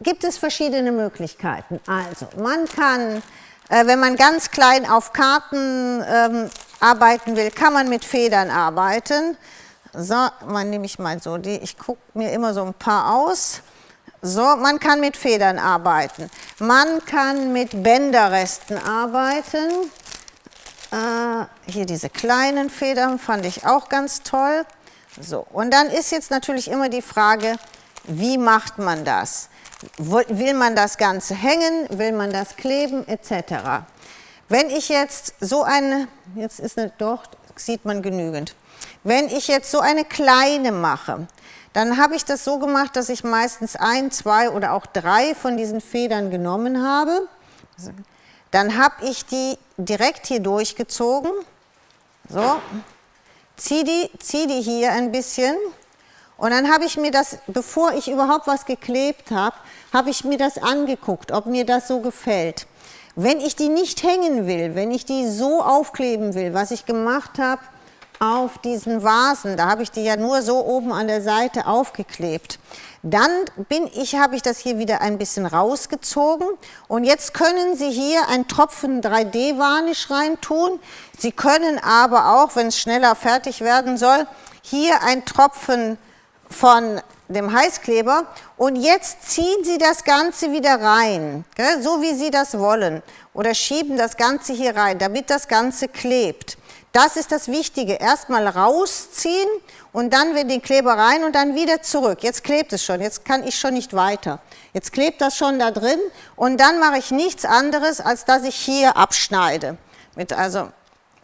gibt es verschiedene Möglichkeiten. Also man kann, wenn man ganz klein auf Karten arbeiten will, kann man mit Federn arbeiten. So, mal nehme ich mal so, ich gucke mir immer so ein paar aus. So, man kann mit Federn arbeiten. Man kann mit Bänderresten arbeiten. Hier diese kleinen Federn fand ich auch ganz toll. So, und dann ist jetzt natürlich immer die Frage, wie macht man das? Will man das Ganze hängen, will man das kleben, etc. Wenn ich jetzt so eine, jetzt ist eine, doch, sieht man genügend. Wenn ich jetzt so eine kleine mache, dann habe ich das so gemacht, dass ich meistens 1, 2 oder auch 3 von diesen Federn genommen habe. Dann habe ich die direkt hier durchgezogen, so, zieh die hier ein bisschen Und dann habe ich mir das, bevor ich überhaupt was geklebt habe, habe ich mir das angeguckt, ob mir das so gefällt. Wenn ich die nicht hängen will, wenn ich die so aufkleben will, was ich gemacht habe auf diesen Vasen, da habe ich die ja nur so oben an der Seite aufgeklebt, dann habe ich das hier wieder ein bisschen rausgezogen und jetzt können Sie hier einen Tropfen 3D-Varnish reintun. Sie können aber auch, wenn es schneller fertig werden soll, hier einen Tropfen von dem Heißkleber und jetzt ziehen Sie das Ganze wieder rein, gell, so wie Sie das wollen oder schieben das Ganze hier rein, damit das Ganze klebt. Das ist das Wichtige, erstmal rausziehen und dann den Kleber rein und dann wieder zurück. Jetzt klebt es schon, jetzt kann ich schon nicht weiter. Jetzt klebt das schon da drin und dann mache ich nichts anderes, als dass ich hier abschneide.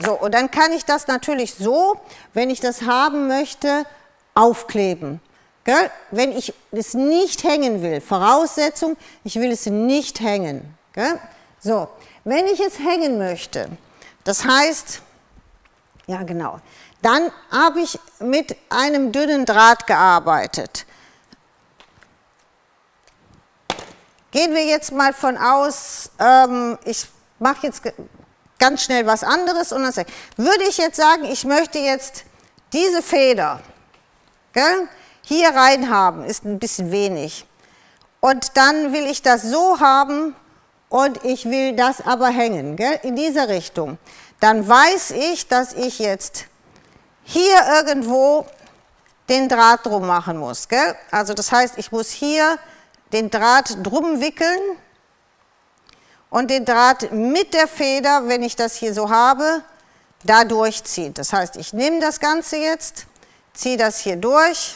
So, und dann kann ich das natürlich so, wenn ich das haben möchte, aufkleben. Gell? Wenn ich es nicht hängen will, Voraussetzung, ich will es nicht hängen. Gell? So, wenn ich es hängen möchte, das heißt, ja genau, dann habe ich mit einem dünnen Draht gearbeitet. Gehen wir jetzt mal von aus, ich mache jetzt ganz schnell was anderes und dann würde ich jetzt sagen, ich möchte jetzt diese Feder, gell, hier rein haben, ist ein bisschen wenig. Und dann will ich das so haben und ich will das aber hängen, gell, in dieser Richtung. Dann weiß ich, dass ich jetzt hier irgendwo den Draht drum machen muss, gell? Also das heißt, ich muss hier den Draht drum wickeln und den Draht mit der Feder, wenn ich das hier so habe, da durchziehen. Das heißt, ich nehme das Ganze jetzt, ziehe das hier durch,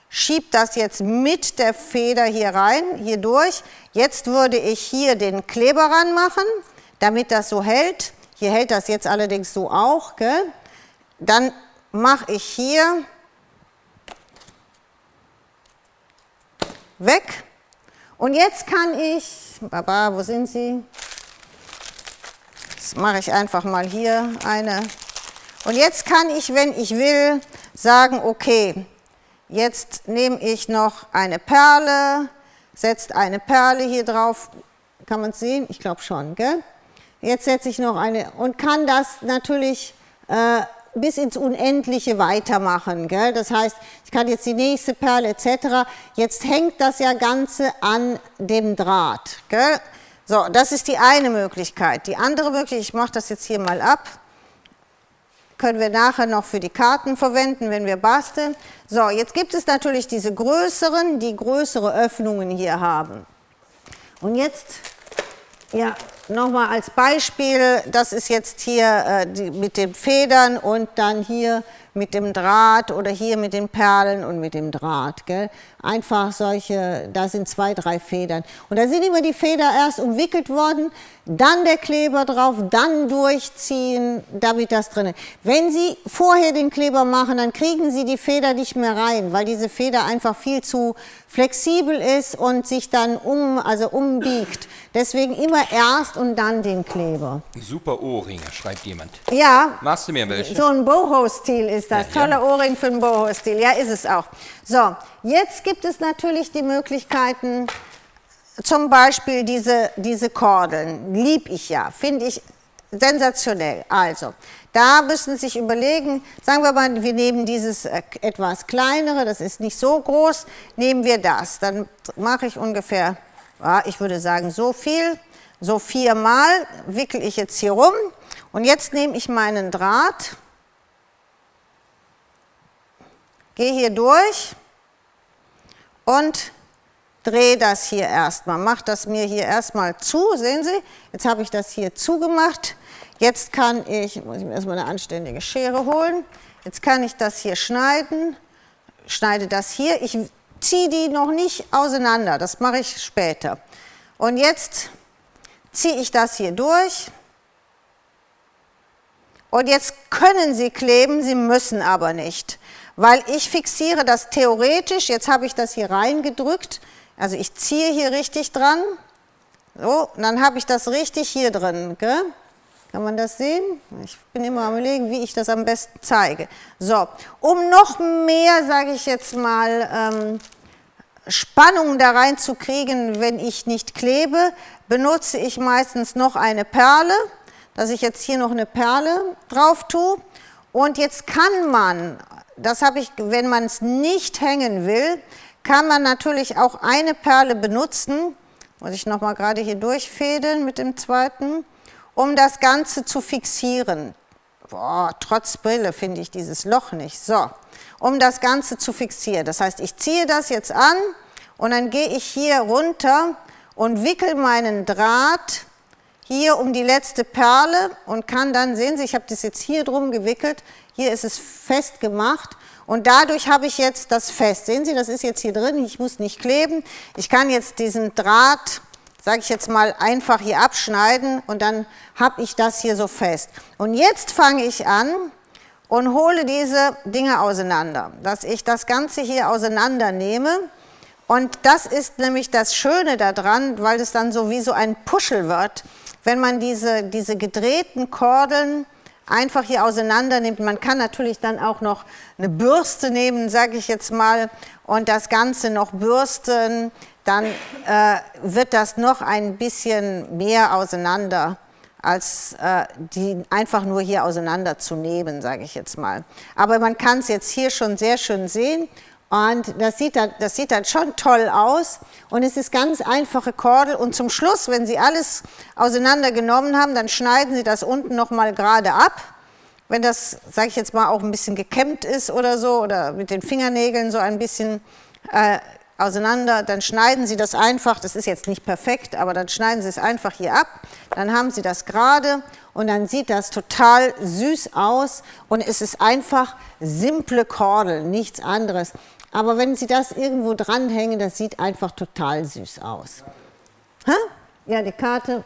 schiebe das jetzt mit der Feder hier rein, hier durch. Jetzt würde ich hier den Kleber ranmachen, damit das so hält. Hier hält das jetzt allerdings so auch, gell? Dann mache ich hier weg und jetzt kann ich, Baba, wo sind Sie? Das mache ich einfach mal hier eine. Und jetzt kann ich, wenn ich will, sagen, okay, jetzt nehme ich noch eine Perle, setzt eine Perle hier drauf, kann man es sehen? Ich glaube schon, gell? Jetzt setze ich noch eine und kann das natürlich bis ins Unendliche weitermachen. Gell? Das heißt, ich kann jetzt die nächste Perle etc. Jetzt hängt das ja Ganze an dem Draht. Gell? So, das ist die eine Möglichkeit. Die andere Möglichkeit, ich mache das jetzt hier mal ab, können wir nachher noch für die Karten verwenden, wenn wir basteln. So, jetzt gibt es natürlich diese größeren, die größere Öffnungen hier haben. Und jetzt, ja, nochmal als Beispiel, das ist jetzt hier mit den Federn und dann hier mit dem Draht oder hier mit den Perlen und mit dem Draht. Gell? Einfach solche, da sind 2, 3 Federn. Und da sind immer die Feder erst umwickelt worden, dann der Kleber drauf, dann durchziehen, damit das drin ist. Wenn Sie vorher den Kleber machen, dann kriegen Sie die Feder nicht mehr rein, weil diese Feder einfach viel zu flexibel ist und sich dann umbiegt. Deswegen immer erst und dann den Kleber. Super Ohrringe, schreibt jemand. Ja. Machst du mir welche? So ein Boho-Stil ist das. Ja, toller Ohrring für einen Boho-Stil. Ja, ist es auch. So, jetzt gibt es natürlich die Möglichkeiten, zum Beispiel diese Kordeln. Lieb ich ja, finde ich sensationell. Also, da müssen Sie sich überlegen, sagen wir mal, wir nehmen dieses etwas kleinere, das ist nicht so groß, nehmen wir das. Dann mache ich ungefähr, ja, ich würde sagen, so viel, so 4 Mal wickel ich jetzt hier rum. Und jetzt nehme ich meinen Draht, gehe hier durch und drehe das hier erstmal, mache das mir hier erstmal zu, sehen Sie, jetzt habe ich das hier zugemacht, jetzt kann ich, muss ich mir erstmal eine anständige Schere holen, jetzt kann ich das hier schneiden, schneide das hier, ich ziehe die noch nicht auseinander, das mache ich später. Und jetzt ziehe ich das hier durch und jetzt können Sie kleben, Sie müssen aber nicht, weil ich fixiere das theoretisch, jetzt habe ich das hier reingedrückt, also ich ziehe hier richtig dran, so, und dann habe ich das richtig hier drin, gell? Kann man das sehen? Ich bin immer am Überlegen, wie ich das am besten zeige. So, um noch mehr, sage ich jetzt mal, Spannung da reinzukriegen, wenn ich nicht klebe, benutze ich meistens noch eine Perle, dass ich jetzt hier noch eine Perle drauf tue. Und jetzt kann man, das habe ich, wenn man es nicht hängen will, kann man natürlich auch eine Perle benutzen, muss ich nochmal gerade hier durchfädeln mit dem zweiten, um das Ganze zu fixieren. Boah, trotz Brille finde ich dieses Loch nicht. So, um das Ganze zu fixieren. Das heißt, ich ziehe das jetzt an und dann gehe ich hier runter und wickel meinen Draht hier um die letzte Perle und kann dann, sehen Sie, ich habe das jetzt hier drum gewickelt, hier ist es fest gemacht und dadurch habe ich jetzt das fest. Sehen Sie, das ist jetzt hier drin, ich muss nicht kleben. Ich kann jetzt diesen Draht, sage ich jetzt mal, einfach hier abschneiden und dann habe ich das hier so fest. Und jetzt fange ich an und hole diese Dinge auseinander, dass ich das Ganze hier auseinander nehme. Und das ist nämlich das Schöne daran, weil es dann so wie so ein Puschel wird, wenn man diese gedrehten Kordeln einfach hier auseinander nimmt. Man kann natürlich dann auch noch eine Bürste nehmen, sage ich jetzt mal, und das Ganze noch bürsten, dann wird das noch ein bisschen mehr auseinander, als die einfach nur hier auseinander zu nehmen, sage ich jetzt mal. Aber man kann es jetzt hier schon sehr schön sehen. Und das sieht dann schon toll aus und es ist ganz einfache Kordel und zum Schluss, wenn Sie alles auseinander genommen haben, dann schneiden Sie das unten nochmal gerade ab. Wenn das, sage ich jetzt mal, auch ein bisschen gekämmt ist oder so oder mit den Fingernägeln so ein bisschen auseinander, dann schneiden Sie das einfach, das ist jetzt nicht perfekt, aber dann schneiden Sie es einfach hier ab, dann haben Sie das gerade und dann sieht das total süß aus und es ist einfach simple Kordel, nichts anderes. Aber wenn Sie das irgendwo dranhängen, das sieht einfach total süß aus. Ha? Ja, die Karte,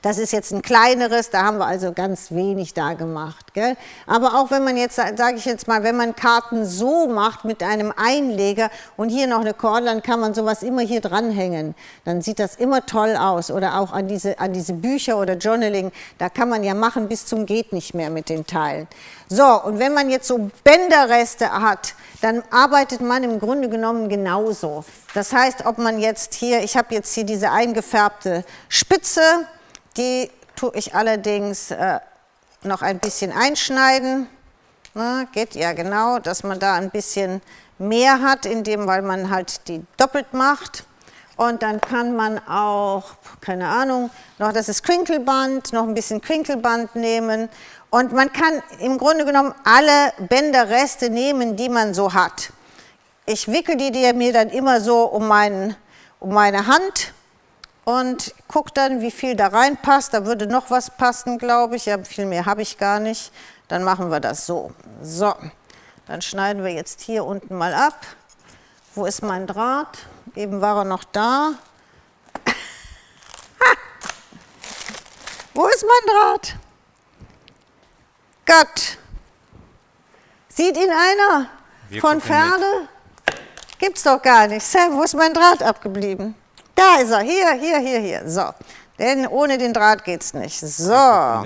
das ist jetzt ein kleineres, da haben wir also ganz wenig da gemacht. Gell? Aber auch wenn man jetzt, sage ich jetzt mal, wenn man Karten so macht mit einem Einleger und hier noch eine Kordel, dann kann man sowas immer hier dranhängen. Dann sieht das immer toll aus. Oder auch an diese Bücher oder Journaling, da kann man ja machen bis zum geht nicht mehr mit den Teilen. So, und wenn man jetzt so Bänderreste hat, dann arbeitet man im Grunde genommen genauso. Das heißt, ob man jetzt hier, ich habe jetzt hier diese eingefärbte Spitze, die tue ich allerdings noch ein bisschen einschneiden. Na, geht ja genau, dass man da ein bisschen mehr hat, weil man halt die doppelt macht. Und dann kann man auch, keine Ahnung, noch das ist Crinkleband, noch ein bisschen Crinkleband nehmen. Und man kann im Grunde genommen alle Bänderreste nehmen, die man so hat. Ich wickel die mir dann immer so um meine Hand und gucke dann, wie viel da reinpasst. Da würde noch was passen, glaube ich. Ja, viel mehr habe ich gar nicht. Dann machen wir das so. So, dann schneiden wir jetzt hier unten mal ab. Wo ist mein Draht? Eben war er noch da. Wo ist mein Draht? Gott. Sieht ihn einer von Ferne? Gibt's doch gar nicht. Sam, wo ist mein Draht abgeblieben? Da ist er. Hier. So. Denn ohne den Draht geht's nicht. So.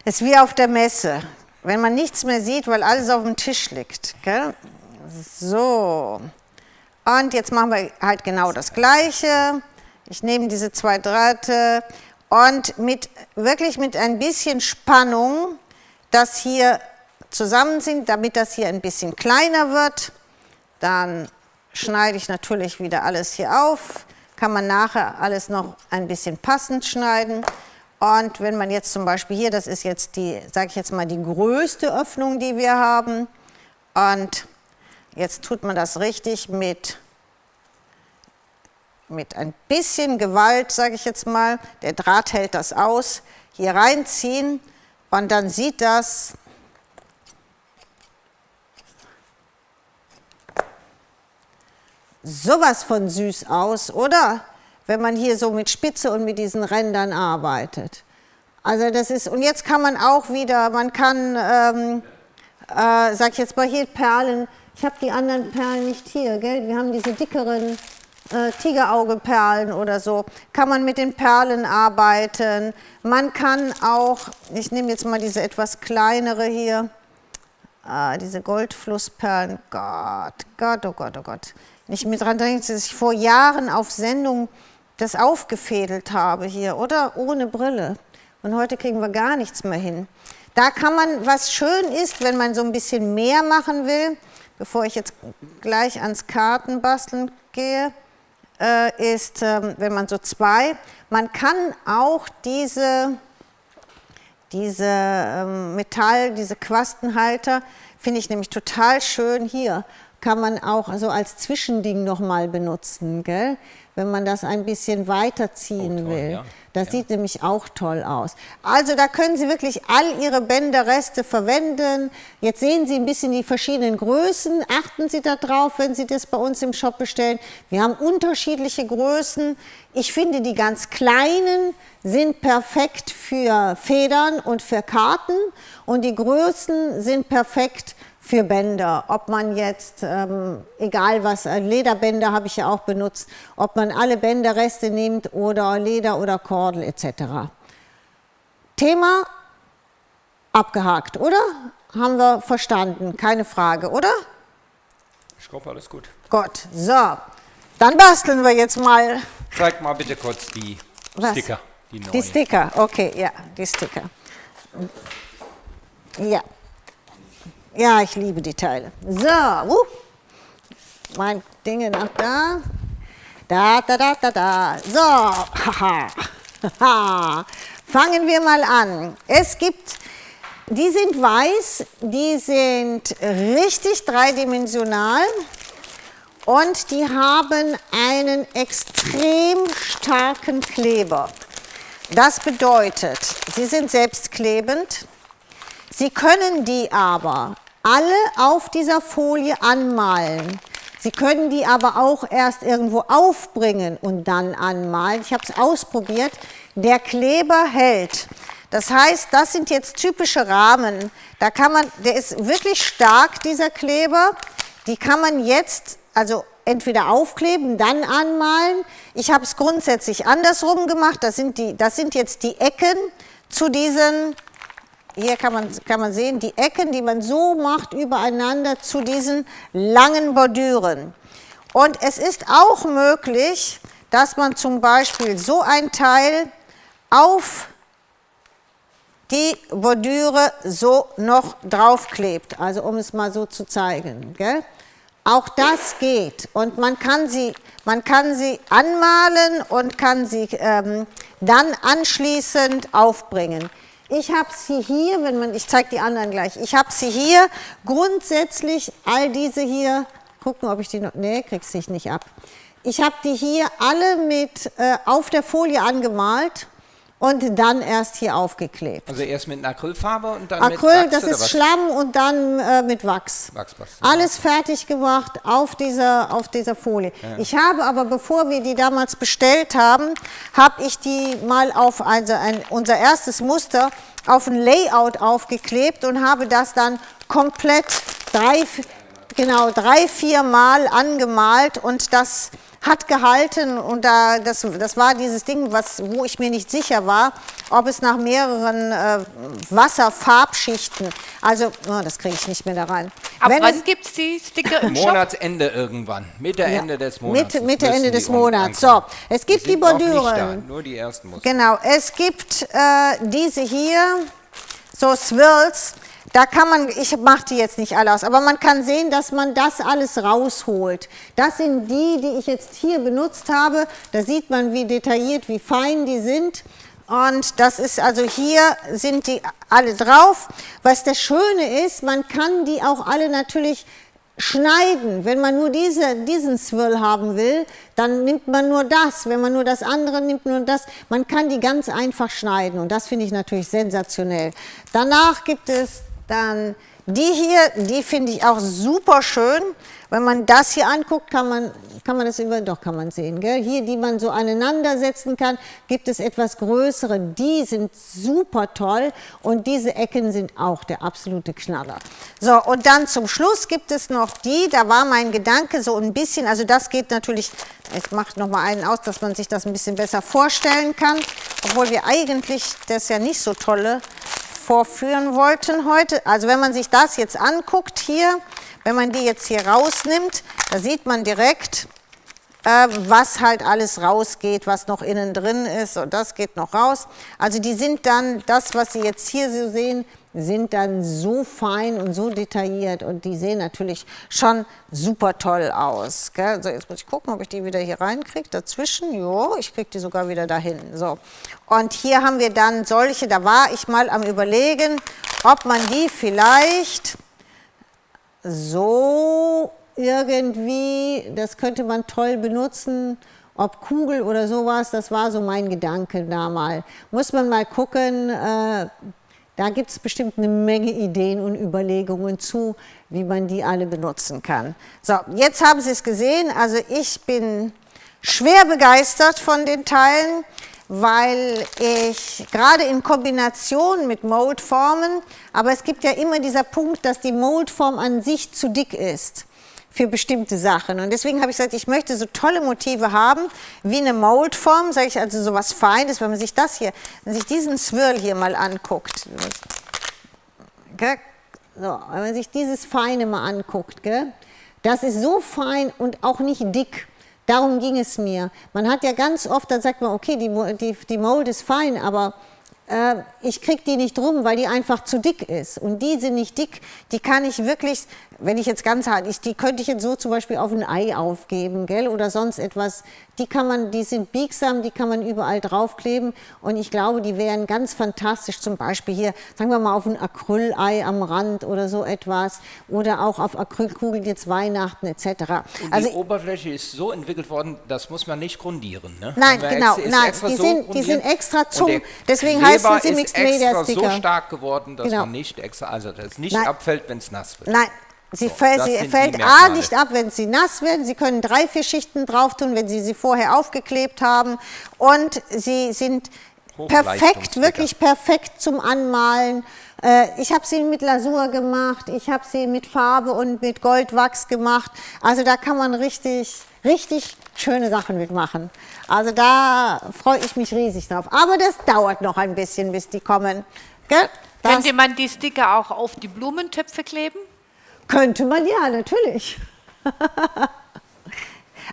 Ist wie auf der Messe. Wenn man nichts mehr sieht, weil alles auf dem Tisch liegt. Gell? So. Und jetzt machen wir halt genau das Gleiche. Ich nehme diese zwei Drähte und wirklich mit ein bisschen Spannung das hier zusammen sind, damit das hier ein bisschen kleiner wird. Dann schneide ich natürlich wieder alles hier auf. Kann man nachher alles noch ein bisschen passend schneiden. Und wenn man jetzt zum Beispiel hier, das ist jetzt die, sage ich jetzt mal, die größte Öffnung, die wir haben. Und jetzt tut man das richtig mit ein bisschen Gewalt, sage ich jetzt mal. Der Draht hält das aus. Hier reinziehen und dann sieht das sowas von süß aus, oder? Wenn man hier so mit Spitze und mit diesen Rändern arbeitet. Also das ist, und jetzt kann man auch wieder, man kann, sag ich jetzt mal hier Perlen, ich habe die anderen Perlen nicht hier, gell? Wir haben diese dickeren, Tigeraugeperlen oder so, kann man mit den Perlen arbeiten. Man kann auch, ich nehme jetzt mal diese etwas kleinere hier, diese Goldflussperlen, Gott, Gott, oh Gott, oh Gott. Nicht mit dran denken, dass ich vor Jahren auf Sendung das aufgefädelt habe hier, oder? Ohne Brille. Und heute kriegen wir gar nichts mehr hin. Da kann man, was schön ist, wenn man so ein bisschen mehr machen will, bevor ich jetzt gleich ans Kartenbasteln gehe, ist, wenn man so man kann auch diese Metall, diese Quastenhalter, finde ich nämlich total schön hier, kann man auch so als Zwischending nochmal benutzen, gell? Wenn man das ein bisschen weiterziehen will. Ja. Das sieht nämlich auch toll aus. Also da können Sie wirklich all Ihre Bänderreste verwenden. Jetzt sehen Sie ein bisschen die verschiedenen Größen. Achten Sie darauf, wenn Sie das bei uns im Shop bestellen. Wir haben unterschiedliche Größen. Ich finde, die ganz kleinen sind perfekt für Federn und für Karten. Und die Größen sind perfekt für Bänder, ob man jetzt, egal was, Lederbänder habe ich ja auch benutzt, ob man alle Bänderreste nimmt oder Leder oder Kordel etc. Thema abgehakt, oder? Haben wir verstanden, keine Frage, oder? Ich glaube, alles gut. Gut, so, dann basteln wir jetzt mal. Zeig mal bitte kurz die Sticker, die neuen. Die Sticker, okay, ja, die Sticker. Ja. Ja, ich liebe die Teile. So, mein Ding nach da. Da. So, haha. Fangen wir mal an. Die sind weiß, die sind richtig dreidimensional und die haben einen extrem starken Kleber. Das bedeutet, sie sind selbstklebend. Sie können die aber alle auf dieser Folie anmalen. Sie können die aber auch erst irgendwo aufbringen und dann anmalen. Ich habe es ausprobiert. Der Kleber hält. Das heißt, das sind jetzt typische Rahmen. Der ist wirklich stark, dieser Kleber. Die kann man jetzt also entweder aufkleben, dann anmalen. Ich habe es grundsätzlich andersrum gemacht. Das sind jetzt die Ecken zu diesen. Hier kann man sehen, die Ecken, die man so macht, übereinander zu diesen langen Bordüren. Und es ist auch möglich, dass man zum Beispiel so ein Teil auf die Bordüre so noch draufklebt. Also um es mal so zu zeigen. Gell? Auch das geht. Und man kann sie anmalen und kann sie dann anschließend aufbringen. Ich habe sie hier, ich zeige die anderen gleich, ich habe sie hier grundsätzlich, all diese hier, gucken, ob ich die noch, nee, kriegst dich nicht ab. Ich habe die hier alle mit auf der Folie angemalt und dann erst hier aufgeklebt. Also erst mit einer Acrylfarbe und dann Acryl, mit Wachs? das ist Schlamm und dann mit Wachs. Alles fertig gemacht auf dieser Folie. Ja. Ich habe aber, bevor wir die damals bestellt haben, habe ich die mal auf unser erstes Muster auf ein Layout aufgeklebt und habe das dann komplett 3-4 Mal angemalt und das hat gehalten und das war dieses Ding, wo ich mir nicht sicher war, ob es nach mehreren Wasserfarbschichten, also das kriege ich nicht mehr da rein. Aber wann gibt es die Sticker im Shop? Monatsende irgendwann, Mitte, Ende des Monats. Mitte, Ende des Monats. So, es gibt die Bordüren. Nur die ersten Muster. Genau, es gibt diese hier, so Swirls. Da kann man, ich mache die jetzt nicht alle aus, aber man kann sehen, dass man das alles rausholt. Das sind die ich jetzt hier benutzt habe. Da sieht man, wie detailliert, wie fein die sind. Und das ist also hier sind die alle drauf. Was das Schöne ist, man kann die auch alle natürlich schneiden. Wenn man nur diesen Swirl haben will, dann nimmt man nur das. Wenn man nur das andere nimmt, nur das. Man kann die ganz einfach schneiden und das finde ich natürlich sensationell. Danach gibt es dann Die hier, die finde ich auch super schön. Wenn man das hier anguckt, kann man das doch kann man sehen, gell? Hier, die man so aneinander setzen kann, gibt es etwas größere. Die sind super toll und diese Ecken sind auch der absolute Knaller. So, und dann zum Schluss gibt es noch die, da war mein Gedanke so ein bisschen, also das geht natürlich, ich mache noch mal einen aus, dass man sich das ein bisschen besser vorstellen kann, obwohl wir eigentlich das ja nicht so tolle vorführen wollten heute. Also wenn man sich das jetzt anguckt hier, wenn man die jetzt hier rausnimmt, da sieht man direkt, was halt alles rausgeht, was noch innen drin ist und das geht noch raus. Also die sind dann, das was Sie jetzt hier so sehen, sind dann so fein und so detailliert und die sehen natürlich schon super toll aus. Gell? So, jetzt muss ich gucken, ob ich die wieder hier reinkriege, dazwischen, jo, ich kriege die sogar wieder dahin. So. Und hier haben wir dann solche, da war ich mal am Überlegen, ob man die vielleicht so irgendwie, das könnte man toll benutzen, ob Kugel oder sowas, das war so mein Gedanke da mal. Muss man mal gucken, da gibt es bestimmt eine Menge Ideen und Überlegungen zu, wie man die alle benutzen kann. So, jetzt haben Sie es gesehen, also ich bin schwer begeistert von den Teilen, weil ich gerade in Kombination mit Moldformen, aber es gibt ja immer dieser Punkt, dass die Moldform an sich zu dick ist für bestimmte Sachen. Und deswegen habe ich gesagt, ich möchte so tolle Motive haben, wie eine Moldform, sage ich, also so was Feines, wenn man sich das hier, wenn man sich diesen Swirl hier mal anguckt. Okay? So, wenn man sich dieses Feine mal anguckt, gell? Das ist so fein und auch nicht dick. Darum ging es mir. Man hat ja ganz oft, dann sagt man, okay, die Mold ist fein, aber ich kriege die nicht rum, weil die einfach zu dick ist. Und die sind nicht dick, die kann ich wirklich, wenn ich jetzt ganz hart ist, die könnte ich jetzt so zum Beispiel auf ein Ei aufgeben, gell, oder sonst etwas. Die sind biegsam, die kann man überall draufkleben und ich glaube, die wären ganz fantastisch, zum Beispiel hier, sagen wir mal, auf ein Acrylei am Rand oder so etwas oder auch auf Acrylkugeln jetzt Weihnachten etc. Und also die Oberfläche ist so entwickelt worden, das muss man nicht grundieren, ne? Nein, genau, nein, die sind extra zum, deswegen heißen sie Mixed Media Sticker. So stark geworden, dass man nicht extra, also das nicht abfällt, wenn es nass wird. Nein. Sie fällt A nicht ab, wenn sie nass werden. Sie können 3, 4 Schichten drauf tun, wenn Sie sie vorher aufgeklebt haben. Und sie sind perfekt, wirklich perfekt zum Anmalen. Ich habe sie mit Lasur gemacht, ich habe sie mit Farbe und mit Goldwachs gemacht. Also da kann man richtig schöne Sachen mitmachen. Also da freue ich mich riesig drauf. Aber das dauert noch ein bisschen, bis die kommen. Gell? Könnte man die Sticker auch auf die Blumentöpfe kleben? Könnte man, ja, natürlich.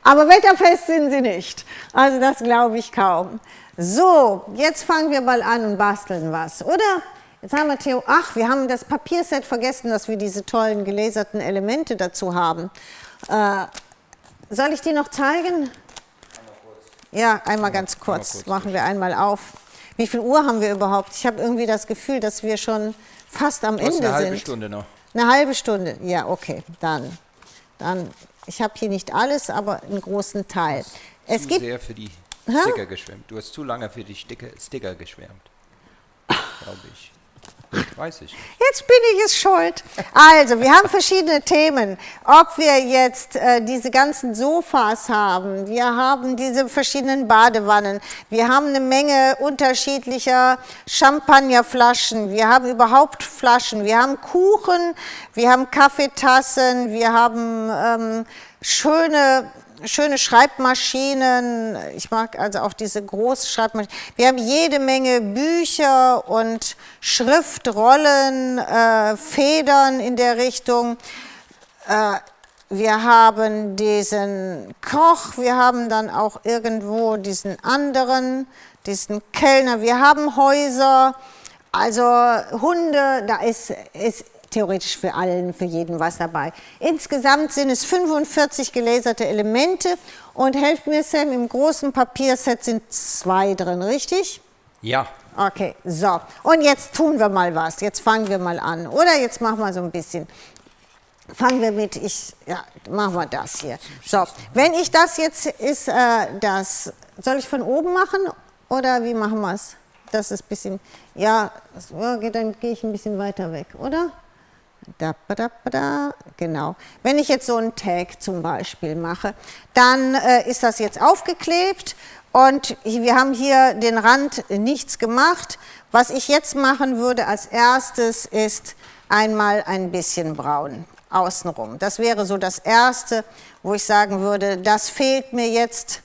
Aber wetterfest sind sie nicht. Also das glaube ich kaum. So, jetzt fangen wir mal an und basteln was, oder? Jetzt haben wir Theo, ach, wir haben das Papierset vergessen, dass wir diese tollen gelaserten Elemente dazu haben. Soll ich die noch zeigen? Ja, einmal ganz kurz. Machen wir einmal auf. Wie viel Uhr haben wir überhaupt? Ich habe irgendwie das Gefühl, dass wir schon fast am Ende sind. Eine halbe Stunde noch. Eine halbe Stunde, ja, okay, dann. Ich habe hier nicht alles, aber einen großen Teil. Es gibt sehr für die Sticker geschwärmt. Du hast zu lange für die Sticker geschwärmt, glaube ich. Weiß ich. Jetzt bin ich es schuld. Also, wir haben verschiedene Themen. Ob wir jetzt diese ganzen Sofas haben, wir haben diese verschiedenen Badewannen, wir haben eine Menge unterschiedlicher Champagnerflaschen, wir haben überhaupt Flaschen, wir haben Kuchen, wir haben Kaffeetassen, wir haben schöne Schreibmaschinen, ich mag also auch diese große Schreibmaschine. Wir haben jede Menge Bücher und Schriftrollen, Federn in der Richtung. Wir haben diesen Koch, wir haben dann auch irgendwo diesen anderen, diesen Kellner. Wir haben Häuser, also Hunde, da ist theoretisch für allen, für jeden was dabei. Insgesamt sind es 45 gelaserte Elemente und helft mir, Sam, im großen Papierset sind 2 drin, richtig? Ja. Okay, so. Und jetzt tun wir mal was. Jetzt fangen wir mal an. Oder jetzt machen wir so ein bisschen. Fangen wir mit, machen wir das hier. So, wenn ich das jetzt ist, soll ich von oben machen oder wie machen wir es? Das ist ein bisschen, dann gehe ich ein bisschen weiter weg, oder? Genau. Wenn ich jetzt so einen Tag zum Beispiel mache, dann ist das jetzt aufgeklebt und wir haben hier den Rand nichts gemacht. Was ich jetzt machen würde als erstes ist einmal ein bisschen braun außenrum. Das wäre so das Erste, wo ich sagen würde, das fehlt mir jetzt,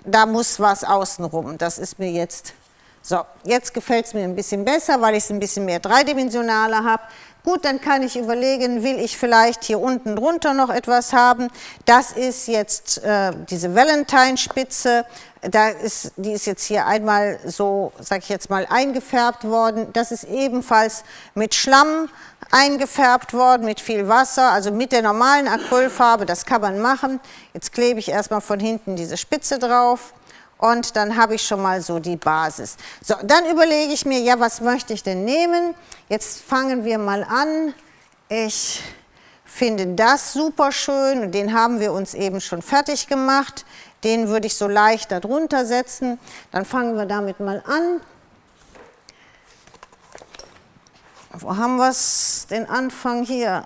da muss was außenrum. Das ist mir jetzt, so, jetzt gefällt es mir ein bisschen besser, weil ich es ein bisschen mehr dreidimensionaler habe. Gut, dann kann ich überlegen, will ich vielleicht hier unten drunter noch etwas haben. Das ist jetzt diese Valentine-Spitze. Die ist jetzt hier einmal so, sage ich jetzt mal, eingefärbt worden. Das ist ebenfalls mit Schlamm eingefärbt worden, mit viel Wasser, also mit der normalen Acrylfarbe. Das kann man machen. Jetzt klebe ich erstmal von hinten diese Spitze drauf. Und dann habe ich schon mal so die Basis. So, dann überlege ich mir, ja, was möchte ich denn nehmen? Jetzt fangen wir mal an. Ich finde das super schön und den haben wir uns eben schon fertig gemacht. Den würde ich so leicht darunter setzen. Dann fangen wir damit mal an. Wo haben wir es? Den Anfang hier.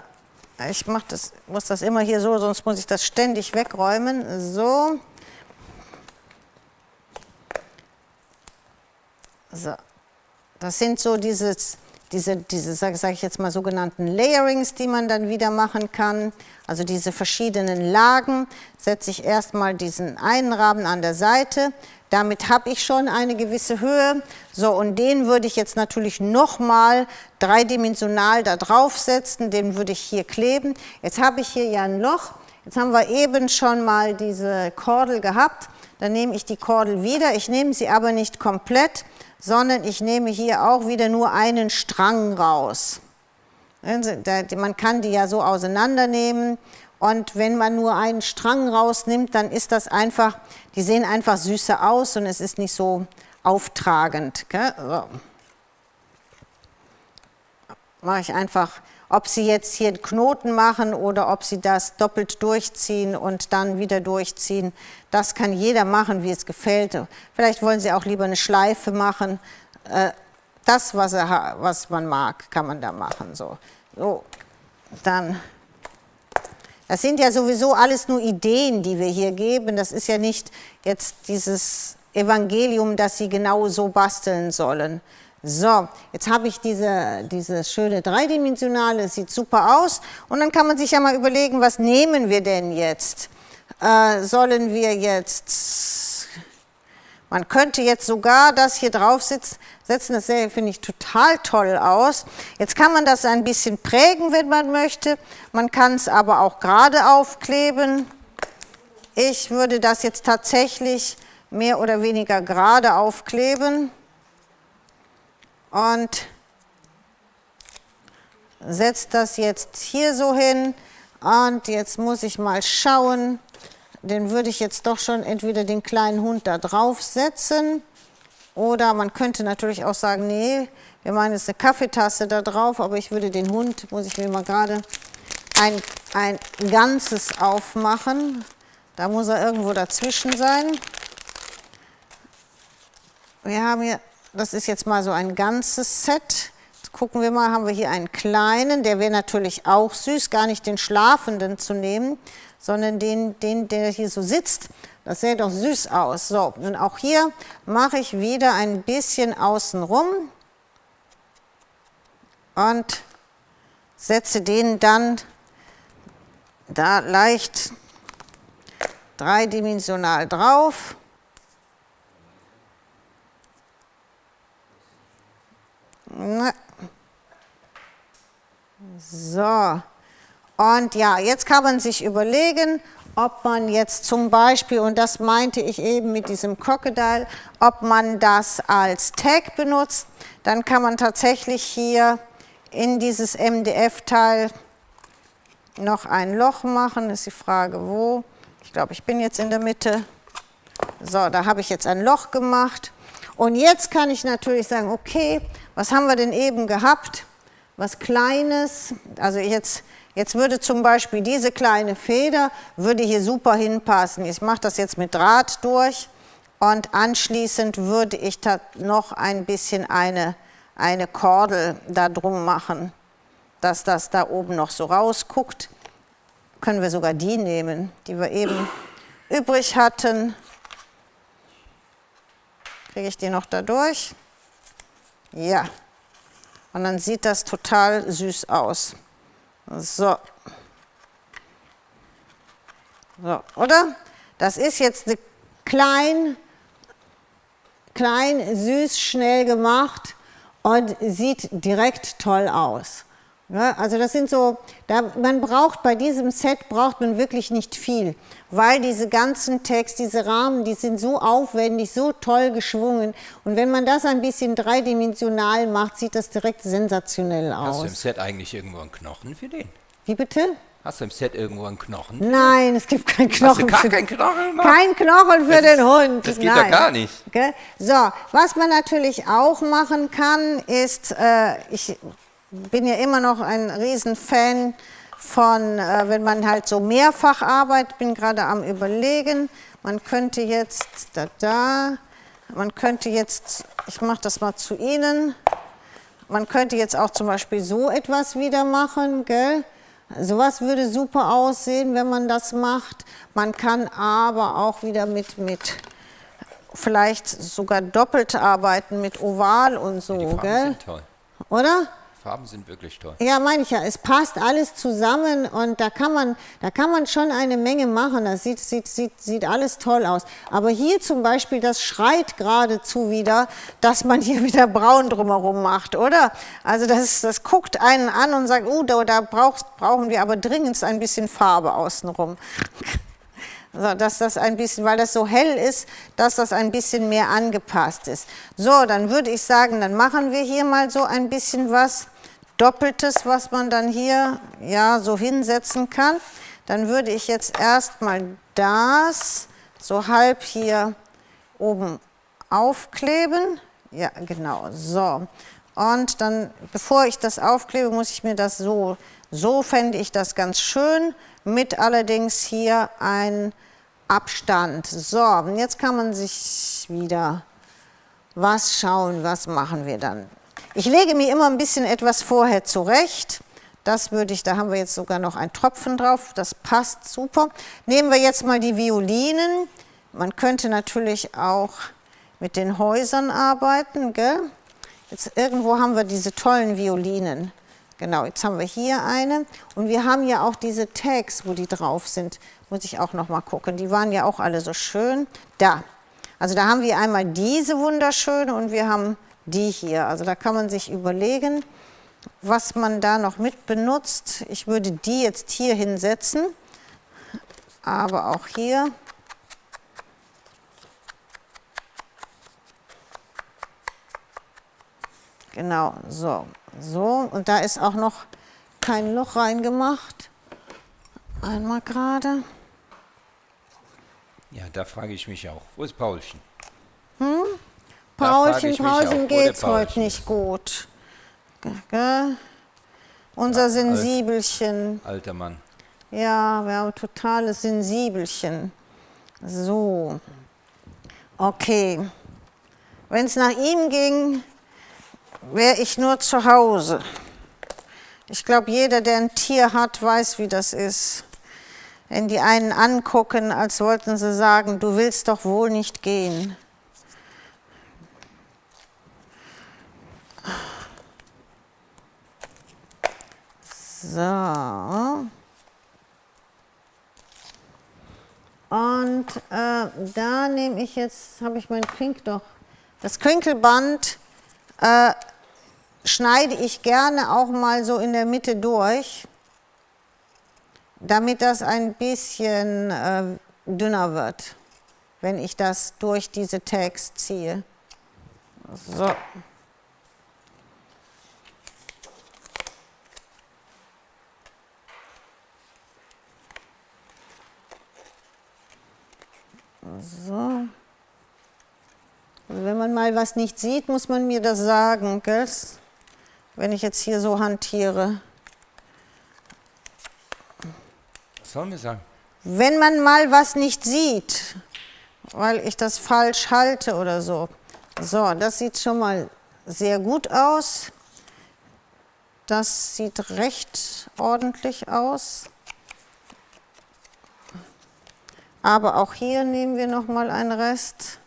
Ich muss das immer hier so, sonst muss ich das ständig wegräumen. So. So, das sind so diese sage ich jetzt mal, sogenannten Layerings, die man dann wieder machen kann. Also diese verschiedenen Lagen setze ich erstmal diesen einen Rahmen an der Seite. Damit habe ich schon eine gewisse Höhe. So, und den würde ich jetzt natürlich nochmal dreidimensional da drauf setzen. Den würde ich hier kleben. Jetzt habe ich hier ja ein Loch. Jetzt haben wir eben schon mal diese Kordel gehabt. Dann nehme ich die Kordel wieder. Ich nehme sie aber nicht komplett, sondern ich nehme hier auch wieder nur einen Strang raus. Man kann die ja so auseinandernehmen und wenn man nur einen Strang rausnimmt, dann ist das einfach, die sehen einfach süßer aus und es ist nicht so auftragend. So. Mache ich einfach, ob Sie jetzt hier einen Knoten machen oder ob Sie das doppelt durchziehen und dann wieder durchziehen, das kann jeder machen, wie es gefällt. Vielleicht wollen Sie auch lieber eine Schleife machen. Das, was man mag, kann man da machen. So, dann. Das sind ja sowieso alles nur Ideen, die wir hier geben. Das ist ja nicht jetzt dieses Evangelium, das Sie genau so basteln sollen. So, jetzt habe ich dieses schöne dreidimensionale, sieht super aus. Und dann kann man sich ja mal überlegen, was nehmen wir denn jetzt? Sollen wir jetzt, man könnte jetzt sogar das hier drauf setzen, das finde ich total toll aus. Jetzt kann man das ein bisschen prägen, wenn man möchte. Man kann es aber auch gerade aufkleben. Ich würde das jetzt tatsächlich mehr oder weniger gerade aufkleben. Und setze das jetzt hier so hin und jetzt muss ich mal schauen, den würde ich jetzt doch schon entweder den kleinen Hund da drauf setzen oder man könnte natürlich auch sagen, nee, wir machen jetzt eine Kaffeetasse da drauf, aber ich würde den Hund, muss ich mir mal gerade ein Ganzes aufmachen, da muss er irgendwo dazwischen sein. Wir haben hier, das ist jetzt mal so ein ganzes Set. Jetzt gucken wir mal, haben wir hier einen kleinen, der wäre natürlich auch süß, gar nicht den schlafenden zu nehmen, sondern den, der hier so sitzt. Das sähe doch süß aus. So, und auch hier mache ich wieder ein bisschen außen rum und setze den dann da leicht dreidimensional drauf. So, und ja, jetzt kann man sich überlegen, ob man jetzt zum Beispiel, und das meinte ich eben mit diesem Crocodile, ob man das als Tag benutzt, dann kann man tatsächlich hier in dieses MDF-Teil noch ein Loch machen, ist die Frage wo, ich glaube ich bin jetzt in der Mitte, so, da habe ich jetzt ein Loch gemacht. Und jetzt kann ich natürlich sagen, okay, was haben wir denn eben gehabt? Was Kleines, also jetzt würde zum Beispiel diese kleine Feder, würde hier super hinpassen. Ich mache das jetzt mit Draht durch und anschließend würde ich da noch ein bisschen eine Kordel da drum machen. dass das da oben noch so rausguckt. Können wir sogar die nehmen, die wir eben übrig hatten. Kriege ich die noch da durch? Ja. Und dann sieht das total süß aus. So. So, oder? Das ist jetzt eine klein, süß, schnell gemacht und sieht direkt toll aus. Ja, also das sind so, man braucht bei diesem Set braucht man wirklich nicht viel, weil diese ganzen Texte, diese Rahmen, die sind so aufwendig, so toll geschwungen und wenn man das ein bisschen dreidimensional macht, sieht das direkt sensationell aus. Hast du im Set eigentlich irgendwo einen Knochen für den? Wie bitte? Hast du im Set irgendwo einen Knochen? Nein, es gibt keinen Knochen. Hast du keinen Knochen? Kein Knochen für den Hund. Das geht doch gar nicht. Okay. So, was man natürlich auch machen kann, ist, ich bin ja immer noch ein Riesenfan von, wenn man halt so mehrfach arbeitet, bin gerade am Überlegen, man könnte jetzt, man könnte jetzt, ich mache das mal zu Ihnen, man könnte jetzt auch zum Beispiel so etwas wieder machen, gell? Sowas würde super aussehen, wenn man das macht. Man kann aber auch wieder mit vielleicht sogar doppelt arbeiten, mit Oval und so, Die Farben gell? sind toll. Oder? Farben sind wirklich toll. Ja, meine ich ja, es passt alles zusammen und da kann man schon eine Menge machen, das sieht alles toll aus. Aber hier zum Beispiel, das schreit geradezu wieder, dass man hier wieder braun drumherum macht, oder? Also das guckt einen an und sagt, da brauchen wir aber dringend ein bisschen Farbe außenrum. So, dass das ein bisschen, weil das so hell ist, dass das ein bisschen mehr angepasst ist. So, dann würde ich sagen, dann machen wir hier mal so ein bisschen was Doppeltes, was man dann hier ja so hinsetzen kann. Dann würde ich jetzt erstmal das so halb hier oben aufkleben. Ja, genau, so. Und dann, bevor ich das aufklebe, muss ich mir das so fände ich das ganz schön, mit allerdings hier ein Abstand. So, und jetzt kann man sich wieder was schauen, was machen wir dann. Ich lege mir immer ein bisschen etwas vorher zurecht. Das würde ich, da haben wir jetzt sogar noch einen Tropfen drauf, das passt super. Nehmen wir jetzt mal die Violinen. Man könnte natürlich auch mit den Häusern arbeiten, gell? Jetzt irgendwo haben wir diese tollen Violinen. Genau, jetzt haben wir hier eine und wir haben ja auch diese Tags, wo die drauf sind. Muss ich auch noch mal gucken, die waren ja auch alle so schön. Da, also da haben wir einmal diese wunderschöne und wir haben die hier. Also da kann man sich überlegen, was man da noch mit benutzt. Ich würde die jetzt hier hinsetzen, aber auch hier. Genau, so. So, und da ist auch noch kein Loch reingemacht. Einmal gerade. Ja, da frage ich mich auch, wo ist Paulchen? Paulchen geht's heute nicht gut. Gell? Unser Sensibelchen. Alter Mann. Ja, wir haben ein totales Sensibelchen. So. Okay. Wenn es nach ihm ging, wäre ich nur zu Hause. Ich glaube, jeder, der ein Tier hat, weiß, wie das ist. Wenn die einen angucken, als wollten sie sagen, du willst doch wohl nicht gehen. So. Und da nehme ich jetzt, habe ich mein das Krinkelband schneide ich gerne auch mal so in der Mitte durch, damit das ein bisschen dünner wird, wenn ich das durch diese Tags ziehe. So. So. Also wenn man mal was nicht sieht, muss man mir das sagen, gell? Wenn ich jetzt hier so hantiere. Was sollen wir sagen? Wenn man mal was nicht sieht, weil ich das falsch halte oder so. So, das sieht schon mal sehr gut aus. das sieht recht ordentlich aus. Aber auch hier nehmen wir noch mal einen Rest.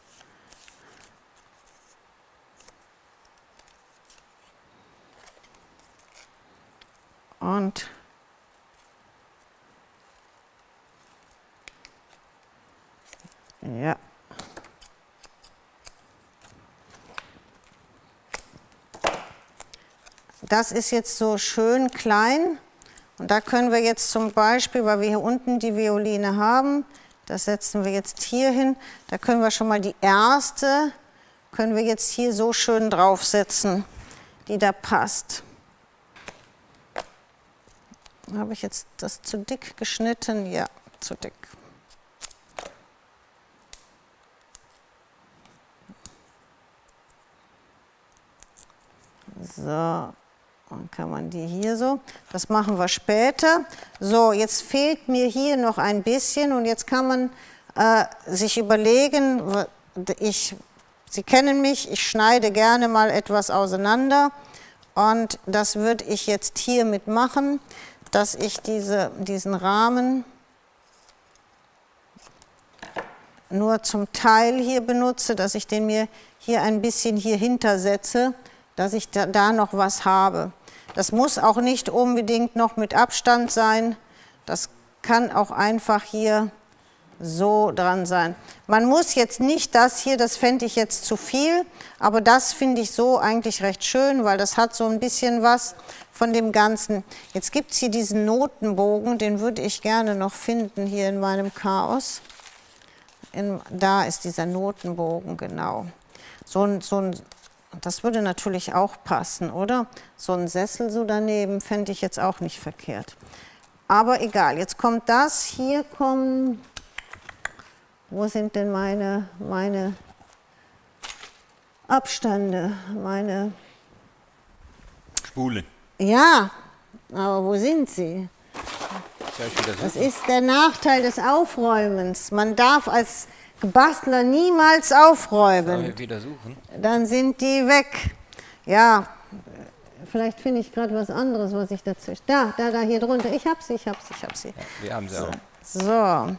Und ja. Das ist jetzt so schön klein und da können wir jetzt zum Beispiel, weil wir hier unten die Violine haben, das setzen wir jetzt hier hin, da können wir schon mal die erste, können wir jetzt hier so schön draufsetzen, die da passt. Habe ich jetzt das zu dick geschnitten? Ja, zu dick. So, dann kann man die hier so, das machen wir später. So, jetzt fehlt mir hier noch ein bisschen und jetzt kann man sich überlegen, Sie kennen mich, ich schneide gerne mal etwas auseinander und das würde ich jetzt hiermit machen, dass ich diesen Rahmen nur zum Teil hier benutze, dass ich den mir hier ein bisschen hier hintersetze, dass ich da noch was habe. Das muss auch nicht unbedingt noch mit Abstand sein, das kann auch einfach hier so dran sein. Man muss jetzt nicht das hier, das fände ich jetzt zu viel, aber das finde ich so eigentlich recht schön, weil das hat so ein bisschen was von dem Ganzen. Jetzt gibt es hier diesen Notenbogen, den würde ich gerne noch finden hier in meinem Chaos. Da ist dieser Notenbogen, genau. Das würde natürlich auch passen, oder? So ein Sessel so daneben fände ich jetzt auch nicht verkehrt. Aber egal, jetzt kommt das, hier kommen, wo sind denn meine Abstände, meine Spulen. Ja, aber wo sind sie? Das ist der Nachteil des Aufräumens. Man darf als Bastler niemals aufräumen. Sollen wir wieder suchen? Dann sind die weg. Ja, vielleicht finde ich gerade was anderes, was ich dazwischen. Da, hier drunter. Ich hab sie. Ja, wir haben sie auch. So,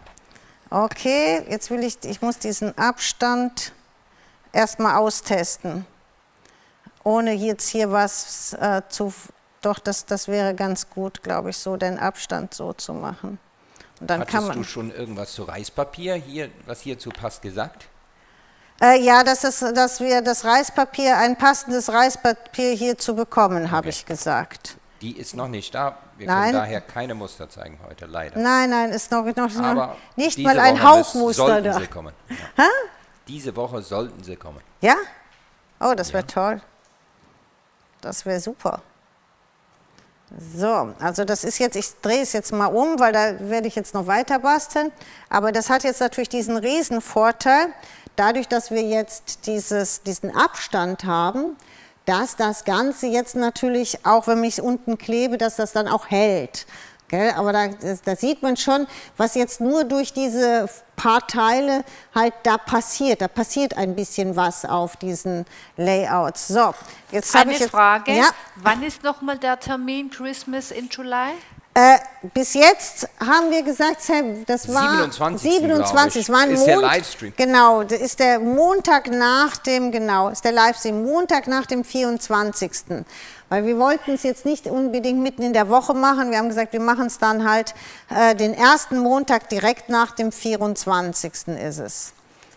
okay, jetzt ich muss diesen Abstand erstmal austesten. Ohne jetzt hier was doch, das wäre ganz gut, glaube ich, so den Abstand so zu machen. Und dann Hattest du schon irgendwas zu Reispapier, was hierzu passt, gesagt? Ja, dass wir das Reispapier, ein passendes Reispapier hierzu bekommen, habe ich gesagt. Die ist noch nicht da. Wir können daher keine Muster zeigen heute, leider. Nein, ist noch Aber nicht mal ein Hauchmuster da. Sie kommen. Ja. Diese Woche sollten sie kommen. Ja? Oh, das wäre toll. Das wäre super. So, also das ist jetzt, ich drehe es jetzt mal um, weil da werde ich jetzt noch weiter basteln. Aber das hat jetzt natürlich diesen riesen Vorteil, dadurch, dass wir jetzt diesen Abstand haben, dass das Ganze jetzt natürlich, auch wenn ich es unten klebe, dass das dann auch hält. Gell? Aber da sieht man schon, was jetzt nur durch diese paar Teile halt da passiert. Da passiert ein bisschen was auf diesen Layouts. So, jetzt habe ich eine Frage, ja? Wann ist nochmal der Termin Christmas in July? Bis jetzt haben wir gesagt, das war 27. Es war ein ist der Livestream. Genau, das ist der Montag nach dem, ist der Livestream, Montag nach dem 24. Weil wir wollten es jetzt nicht unbedingt mitten in der Woche machen. Wir haben gesagt, wir machen es dann halt den ersten Montag direkt nach dem 24. ist es.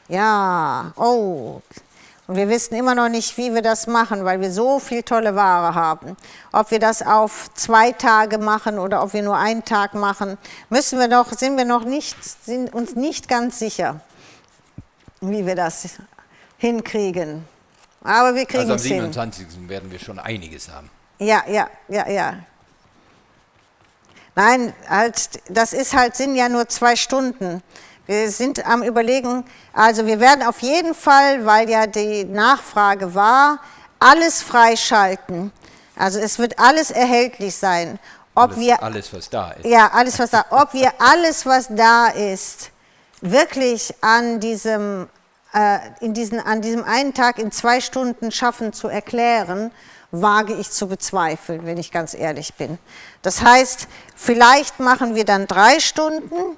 Ja, oh. Und wir wissen immer noch nicht, wie wir das machen, weil wir so viel tolle Ware haben. Ob wir das auf 2 Tage machen oder ob wir nur einen Tag machen, sind wir uns nicht ganz sicher, wie wir das hinkriegen. Aber wir kriegen es hin. Also am 27. werden wir schon einiges haben. Ja. Nein, sind ja nur 2 Stunden. Wir sind am Überlegen, also wir werden auf jeden Fall, weil ja die Nachfrage war, alles freischalten. Also es wird alles erhältlich sein. Alles, was da ist. Ja, alles, was da ist. Ob wir alles, was da ist, wirklich an diesem einen Tag in 2 Stunden schaffen zu erklären wage ich zu bezweifeln, wenn ich ganz ehrlich bin. Das heißt, vielleicht machen wir dann 3 Stunden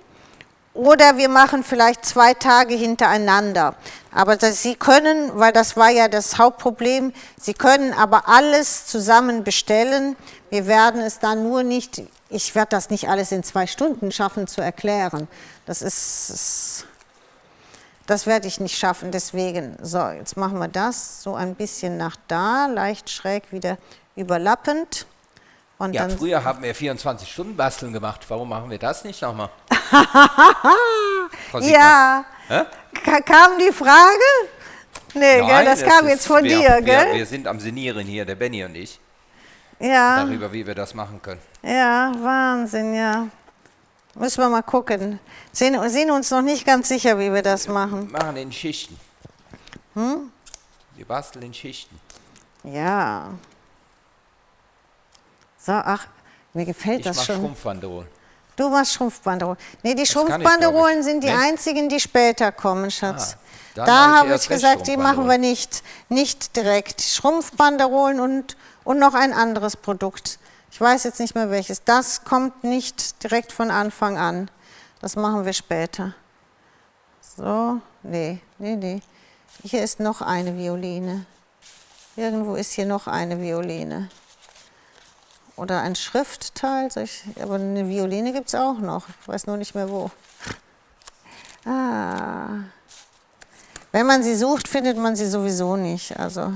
oder wir machen vielleicht 2 Tage hintereinander. Aber Sie können, weil das war ja das Hauptproblem, Sie können aber alles zusammen bestellen. Wir werden es dann nur nicht, ich werde das nicht alles in 2 Stunden schaffen zu erklären. Das werde ich nicht schaffen, deswegen. So, jetzt machen wir das so ein bisschen nach da, leicht schräg wieder überlappend. Und Ja, dann früher haben wir 24 Stunden Basteln gemacht. Warum machen wir das nicht nochmal? ja, kam die Frage? Nee, Nein, gell, das kam jetzt von dir, gell? Wir sind am Senieren hier, der Benny und ich, Ja, darüber, wie wir das machen können. ja, Wahnsinn, ja. Müssen wir mal gucken. Sind uns noch nicht ganz sicher, wie wir das machen. Wir machen in Schichten. Wir basteln in Schichten. Ja. So, ach, mir gefällt Ich das mache schon. Schrumpfbanderolen. Du machst Schrumpfbanderolen. Nee, die Das kann ich, Schrumpfbanderolen glaub ich. sind die Nee? einzigen, die später kommen, Schatz. dann Da mache ich habe erst ich recht gesagt, die machen wir Schrumpfbanderolen. nicht direkt. Schrumpfbanderolen und noch ein anderes Produkt. Ich weiß jetzt nicht mehr welches. Das kommt nicht direkt von Anfang an. Das machen wir später. So, nee. Hier ist noch eine Violine. Irgendwo ist hier noch eine Violine. Oder ein Schriftteil, aber eine Violine gibt es auch noch. Ich weiß nur nicht mehr wo. Wenn man sie sucht, findet man sie sowieso nicht. Also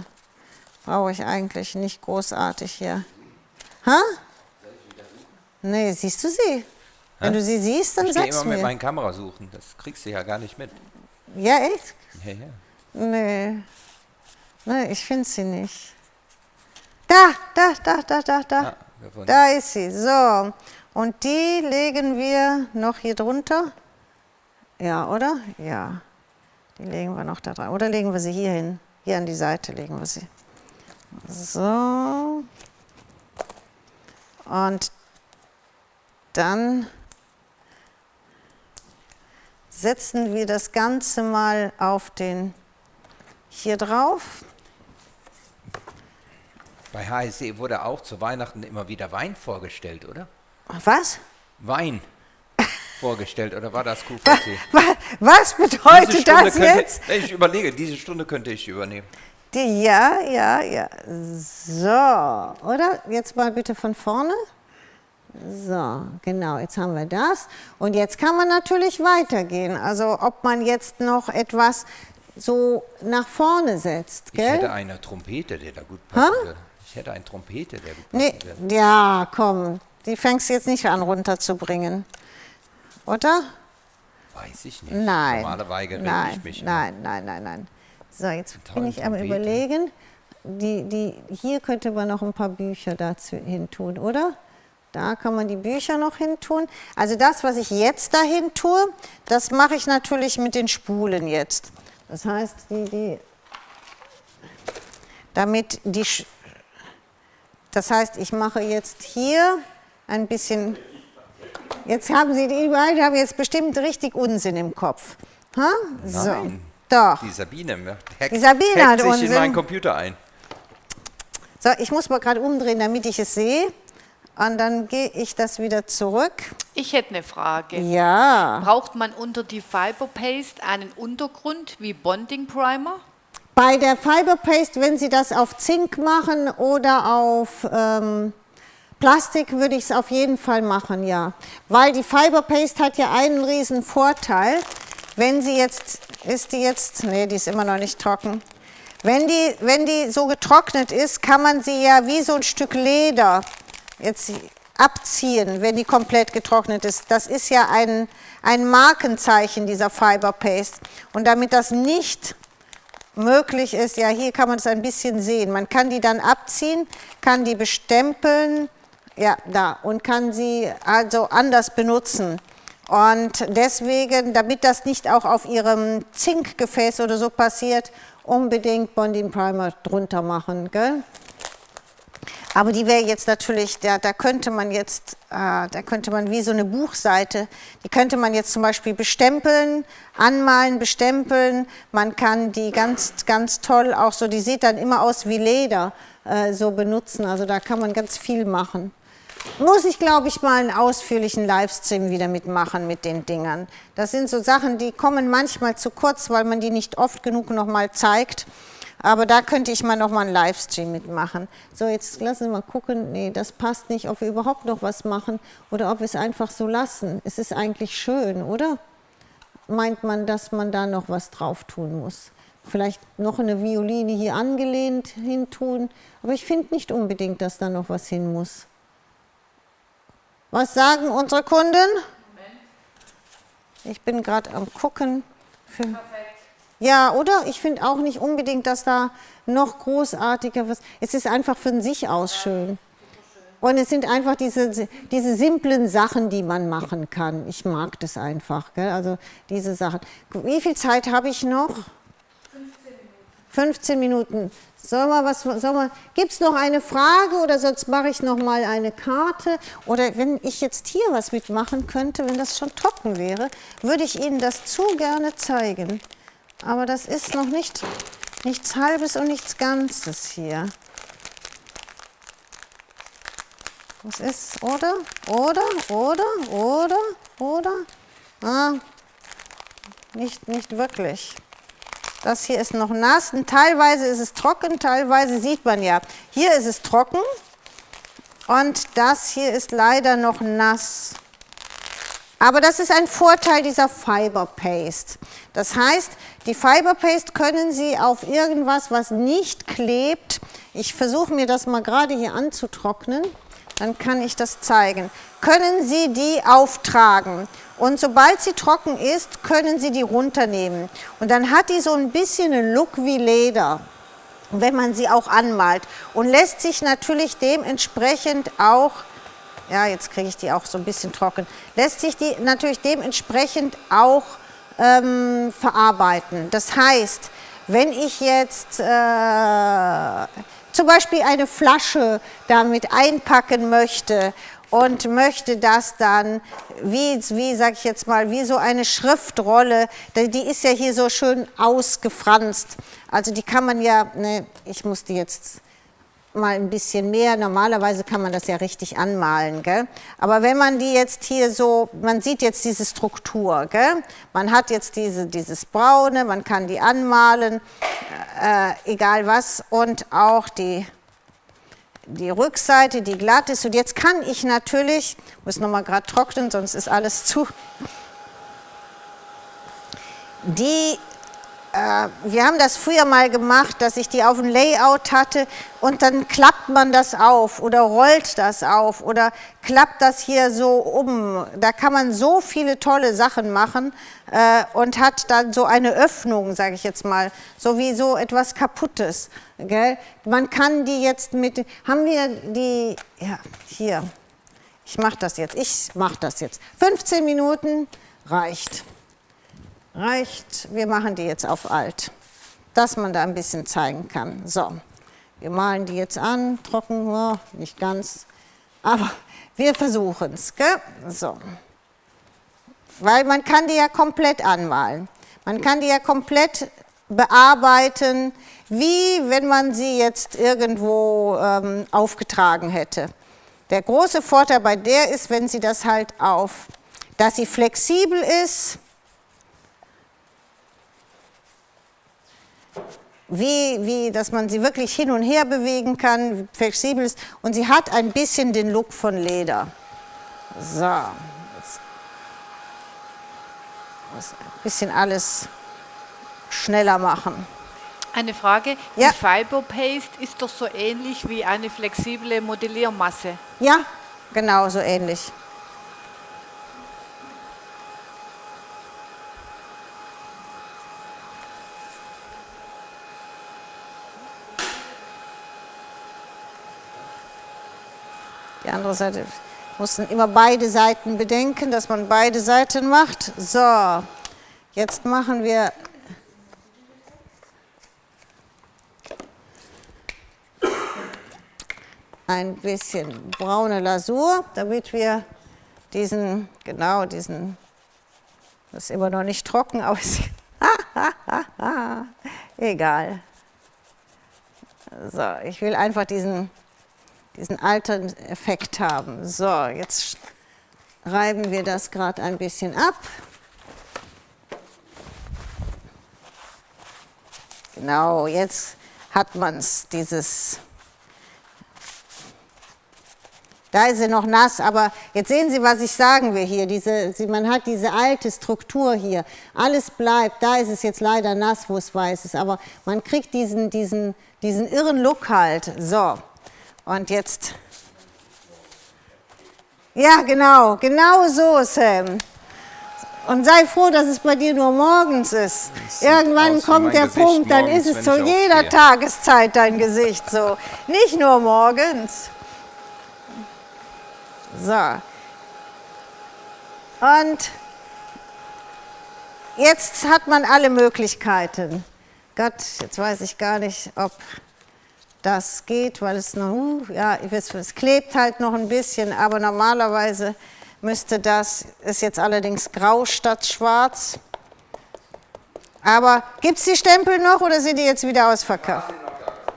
brauche ich eigentlich nicht großartig hier. Nee, siehst du sie? Wenn du sie siehst, dann Ich gehe sag's immer mit mir. meiner Kamera suchen. Das kriegst du ja gar nicht mit. Ja, echt? Ja. Nee, ich finde sie nicht. Da. Gefunden. Da ist sie. So, und die legen wir noch hier drunter. Ja, oder? Ja, die legen wir noch da dran. Oder legen wir sie hier hin? Hier an die Seite legen wir sie. So. Und dann setzen wir das Ganze mal auf den hier drauf. Bei HSE wurde auch zu Weihnachten immer wieder Wein vorgestellt, oder? Was? Wein vorgestellt, oder war das QVC? Was bedeutet das jetzt? Ich überlege, diese Stunde könnte ich übernehmen. Ja. So, oder? Jetzt mal bitte von vorne. So, genau, jetzt haben wir das. Und jetzt kann man natürlich weitergehen. Also ob man jetzt noch etwas so nach vorne setzt, Ich gell? hätte eine Trompete, der da gut passen würde. Ich hätte eine Trompete, der gut passen würde. Ja, komm, die fängst du jetzt nicht an runterzubringen. Oder? Weiß ich nicht. Nein. Normalerweise rede ich mich. Nein. So, jetzt bin Tolle ich am Trompete. Überlegen. Hier könnte man noch ein paar Bücher dazu hin tun, oder? Da kann man die Bücher noch hin tun. Also das, was ich jetzt dahin tue, das mache ich natürlich mit den Spulen jetzt. Das heißt, das heißt, ich mache jetzt hier ein bisschen. Jetzt haben Sie die beiden haben jetzt bestimmt richtig Unsinn im Kopf. Ha? So, Nein. doch. Die Sabine Sabine hat hackt sich Unsinn. in meinen Computer ein. So, ich muss mal gerade umdrehen, damit ich es sehe. Und dann gehe ich das wieder zurück. Ich hätte eine Frage. Ja. Braucht man unter die Fiber Paste einen Untergrund wie Bonding Primer? Bei der Fiber Paste, wenn Sie das auf Zink machen oder auf Plastik, würde ich es auf jeden Fall machen, ja. Weil die Fiber Paste hat ja einen riesen Vorteil. Wenn sie jetzt, nee, die ist immer noch nicht trocken. Wenn die so getrocknet ist, kann man sie ja wie so ein Stück Leder jetzt abziehen, wenn die komplett getrocknet ist. Das ist ja ein Markenzeichen dieser Fiber Paste. Und damit das nicht möglich ist, ja, hier kann man es ein bisschen sehen. Man kann die dann abziehen, kann die bestempeln, ja, da, und kann sie also anders benutzen. Und deswegen, damit das nicht auch auf Ihrem Zinkgefäß oder so passiert, unbedingt Bonding Primer drunter machen, gell? Aber die wäre jetzt natürlich, da könnte man wie so eine Buchseite, die könnte man jetzt zum Beispiel bestempeln, anmalen, bestempeln. Man kann die ganz, ganz toll auch so, die sieht dann immer aus wie Leder. so benutzen. Also da kann man ganz viel machen. Muss ich, glaube ich, mal einen ausführlichen Livestream wieder mitmachen mit den Dingern. Das sind so Sachen, die kommen manchmal zu kurz, weil man die nicht oft genug nochmal zeigt. Aber da könnte ich mal nochmal einen Livestream mitmachen. So, jetzt lassen wir mal gucken. Nee, das passt nicht, ob wir überhaupt noch was machen oder ob wir es einfach so lassen. Es ist eigentlich schön, oder? Meint man, dass man da noch was drauf tun muss? Vielleicht noch eine Violine hier angelehnt hintun. Aber ich finde nicht unbedingt, dass da noch was hin muss. Was sagen unsere Kunden? Moment. Ich bin gerade am Gucken. Perfekt. Ja, oder? Ich finde auch nicht unbedingt, dass da noch großartiger was... Es ist einfach von sich aus schön. Und es sind einfach diese simplen Sachen, die man machen kann. Ich mag das einfach, gell? Also diese Sachen. Wie viel Zeit habe ich noch? 15 Minuten. Gibt es noch eine Frage oder sonst mache ich noch mal eine Karte? Oder wenn ich jetzt hier was mitmachen könnte, wenn das schon trocken wäre, würde ich Ihnen das zu gerne zeigen. Aber das ist noch nichts Halbes und nichts Ganzes hier. Das ist, oder? Ah, nicht wirklich. Das hier ist noch nass, und teilweise ist es trocken, teilweise sieht man ja. Hier ist es trocken und das hier ist leider noch nass. Aber das ist ein Vorteil dieser Fiber Paste. Das heißt, die Fiber Paste können Sie auf irgendwas, was nicht klebt. Ich versuche mir das mal gerade hier anzutrocknen, dann kann ich das zeigen. Können Sie die auftragen und sobald sie trocken ist, können Sie die runternehmen. Und dann hat die so ein bisschen einen Look wie Leder, wenn man sie auch anmalt. Und lässt sich natürlich dementsprechend auch... Ja, jetzt kriege ich die auch so ein bisschen trocken. Lässt sich die natürlich dementsprechend auch verarbeiten. Das heißt, wenn ich jetzt zum Beispiel eine Flasche damit einpacken möchte und möchte das dann, sag ich jetzt mal, wie so eine Schriftrolle, die ist ja hier so schön ausgefranst. Also die kann man ja, ne, ich muss die jetzt mal ein bisschen mehr, normalerweise kann man das ja richtig anmalen, gell? Aber wenn man die jetzt hier so, man sieht jetzt diese Struktur, gell? Man hat jetzt dieses Braune, man kann die anmalen, egal was, und auch die Rückseite, die glatt ist. Und jetzt kann ich natürlich, muss nochmal gerade trocknen, sonst ist alles zu, wir haben das früher mal gemacht, dass ich die auf ein Layout hatte und dann klappt man das auf oder rollt das auf oder klappt das hier so um. Da kann man so viele tolle Sachen machen und hat dann so eine Öffnung, sage ich jetzt mal, so wie so etwas Kaputtes. Gell? Man kann die jetzt mit, haben wir die, ja, hier, ich mache das jetzt. 15 Minuten reicht. Wir machen die jetzt auf alt, dass man da ein bisschen zeigen kann. So, wir malen die jetzt an, trocken, oh, nicht ganz, aber wir versuchen es, gell? So. Weil man kann die ja komplett anmalen. Man kann die ja komplett bearbeiten, wie wenn man sie jetzt irgendwo aufgetragen hätte. Der große Vorteil bei der ist, wenn Sie das halt dass sie flexibel ist, dass man sie wirklich hin und her bewegen kann, flexibel ist und sie hat ein bisschen den Look von Leder. So, jetzt muss ein bisschen alles schneller machen. Eine Frage, ja. Die Fiber Paste ist doch so ähnlich wie eine flexible Modelliermasse. Ja, genau, so ähnlich. Die andere Seite, mussten immer beide Seiten bedenken, dass man beide Seiten macht. So, jetzt machen wir ein bisschen braune Lasur, damit wir das ist immer noch nicht trocken, aber egal. So, ich will einfach diesen alten Effekt haben. So, jetzt reiben wir das gerade ein bisschen ab. Genau, jetzt hat man es, da ist sie noch nass, aber jetzt sehen Sie, was ich sagen will hier, man hat diese alte Struktur hier, alles bleibt, da ist es jetzt leider nass, wo es weiß ist, aber man kriegt diesen irren Look halt, so, und jetzt, ja genau so, Sam. Und sei froh, dass es bei dir nur morgens ist. Irgendwann kommt der Punkt, dann ist es zu jeder Tageszeit dein Gesicht so. Nicht nur morgens. So. Und jetzt hat man alle Möglichkeiten. Gott, jetzt weiß ich gar nicht, ob das geht, weil es noch, ja, es klebt halt noch ein bisschen, aber normalerweise müsste das, ist jetzt allerdings grau statt schwarz. Aber gibt es die Stempel noch oder sind die jetzt wieder ausverkauft?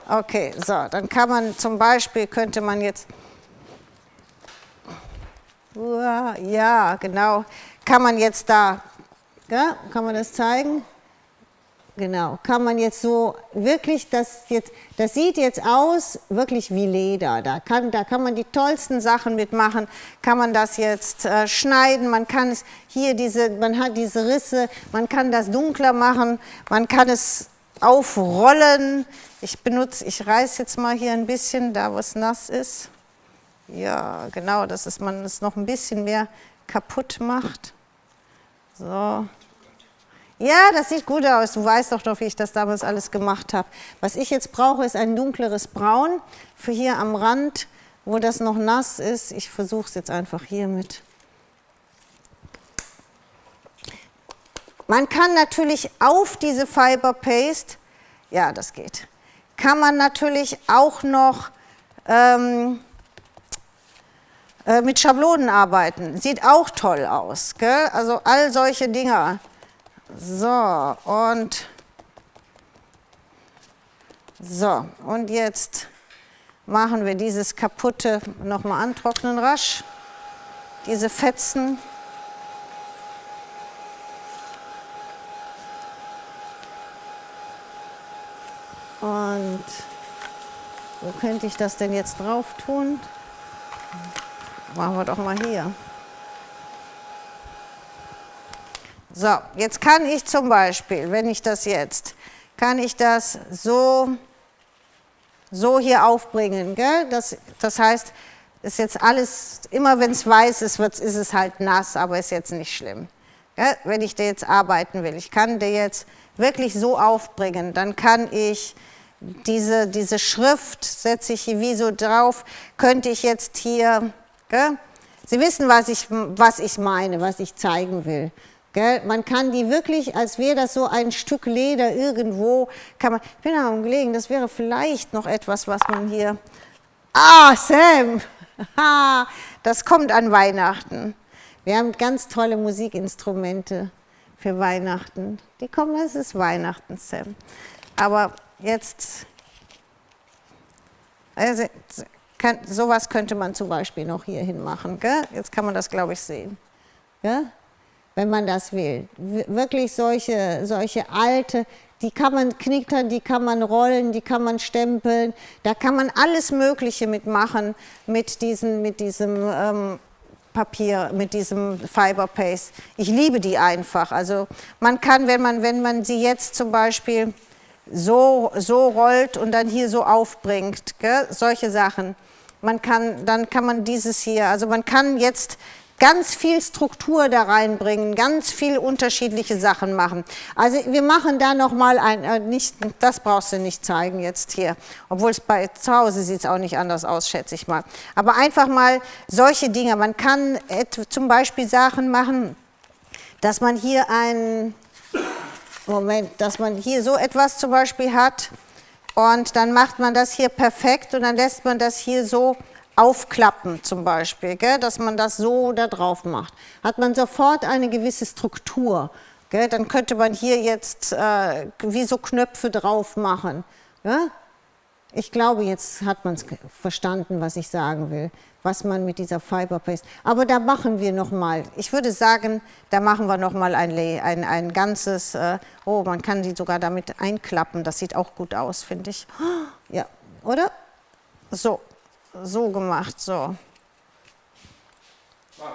Okay, so, dann kann man zum Beispiel, könnte man jetzt, ja, genau, kann man jetzt da, ja, kann man das zeigen? Genau, kann man jetzt so wirklich, das sieht jetzt aus wirklich wie Leder, da kann man die tollsten Sachen mitmachen, kann man das jetzt schneiden, man kann es hier man hat diese Risse, man kann das dunkler machen, man kann es aufrollen, ich reiße jetzt mal hier ein bisschen, da wo es nass ist, ja genau, dass man es noch ein bisschen mehr kaputt macht, so. Ja, das sieht gut aus. Du weißt doch noch, wie ich das damals alles gemacht habe. Was ich jetzt brauche, ist ein dunkleres Braun für hier am Rand, wo das noch nass ist. Ich versuche es jetzt einfach hiermit. Man kann natürlich auf diese Fiber Paste, ja, das geht, kann man natürlich auch noch mit Schablonen arbeiten. Sieht auch toll aus, gell? Also all solche Dinger. So, und jetzt machen wir dieses kaputte nochmal antrocknen rasch, diese Fetzen. Und wo könnte ich das denn jetzt drauf tun? Machen wir doch mal hier. So, jetzt kann ich zum Beispiel, kann ich das so hier aufbringen, gell? Das heißt, ist jetzt alles, immer wenn es weiß ist, ist es halt nass, aber ist jetzt nicht schlimm. Gell? Wenn ich da jetzt arbeiten will, ich kann den jetzt wirklich so aufbringen, dann kann ich diese Schrift, setze ich hier wie so drauf, könnte ich jetzt hier, gell? Sie wissen, was ich meine, was ich zeigen will. Man kann die wirklich, als wäre das so ein Stück Leder irgendwo, ich bin am Überlegen, das wäre vielleicht noch etwas, was man hier, Sam, das kommt an Weihnachten. Wir haben ganz tolle Musikinstrumente für Weihnachten. Die kommen, es ist Weihnachten, Sam. Aber jetzt, also, sowas könnte man zum Beispiel noch hier hin machen. Gell? Jetzt kann man das, glaube ich, sehen. Gell? Wenn man das will. Wirklich solche alte, die kann man knickern, die kann man rollen, die kann man stempeln, da kann man alles Mögliche mitmachen mit diesem Papier, mit diesem Fiber Paste. Ich liebe die einfach. Also man kann, wenn man sie jetzt zum Beispiel so rollt und dann hier so aufbringt, gell? Solche Sachen. Dann kann man dieses hier, also man kann jetzt ganz viel Struktur da reinbringen, ganz viel unterschiedliche Sachen machen. Also wir machen da nochmal das brauchst du nicht zeigen jetzt hier, obwohl zu Hause sieht es auch nicht anders aus, schätze ich mal. Aber einfach mal solche Dinge, man kann zum Beispiel Sachen machen, dass man hier dass man hier so etwas zum Beispiel hat und dann macht man das hier perfekt und dann lässt man das hier so aufklappen zum Beispiel, gell, dass man das so da drauf macht. Hat man sofort eine gewisse Struktur. Gell, dann könnte man hier jetzt wie so Knöpfe drauf machen. Gell? Ich glaube, jetzt hat man es verstanden, was ich sagen will, was man mit dieser Fiber Paste. Aber da machen wir noch mal. Ich würde sagen, da machen wir noch mal ein ganzes. Oh, man kann die sogar damit einklappen. Das sieht auch gut aus, finde ich. Ja, oder? So, so gemacht, so. Machen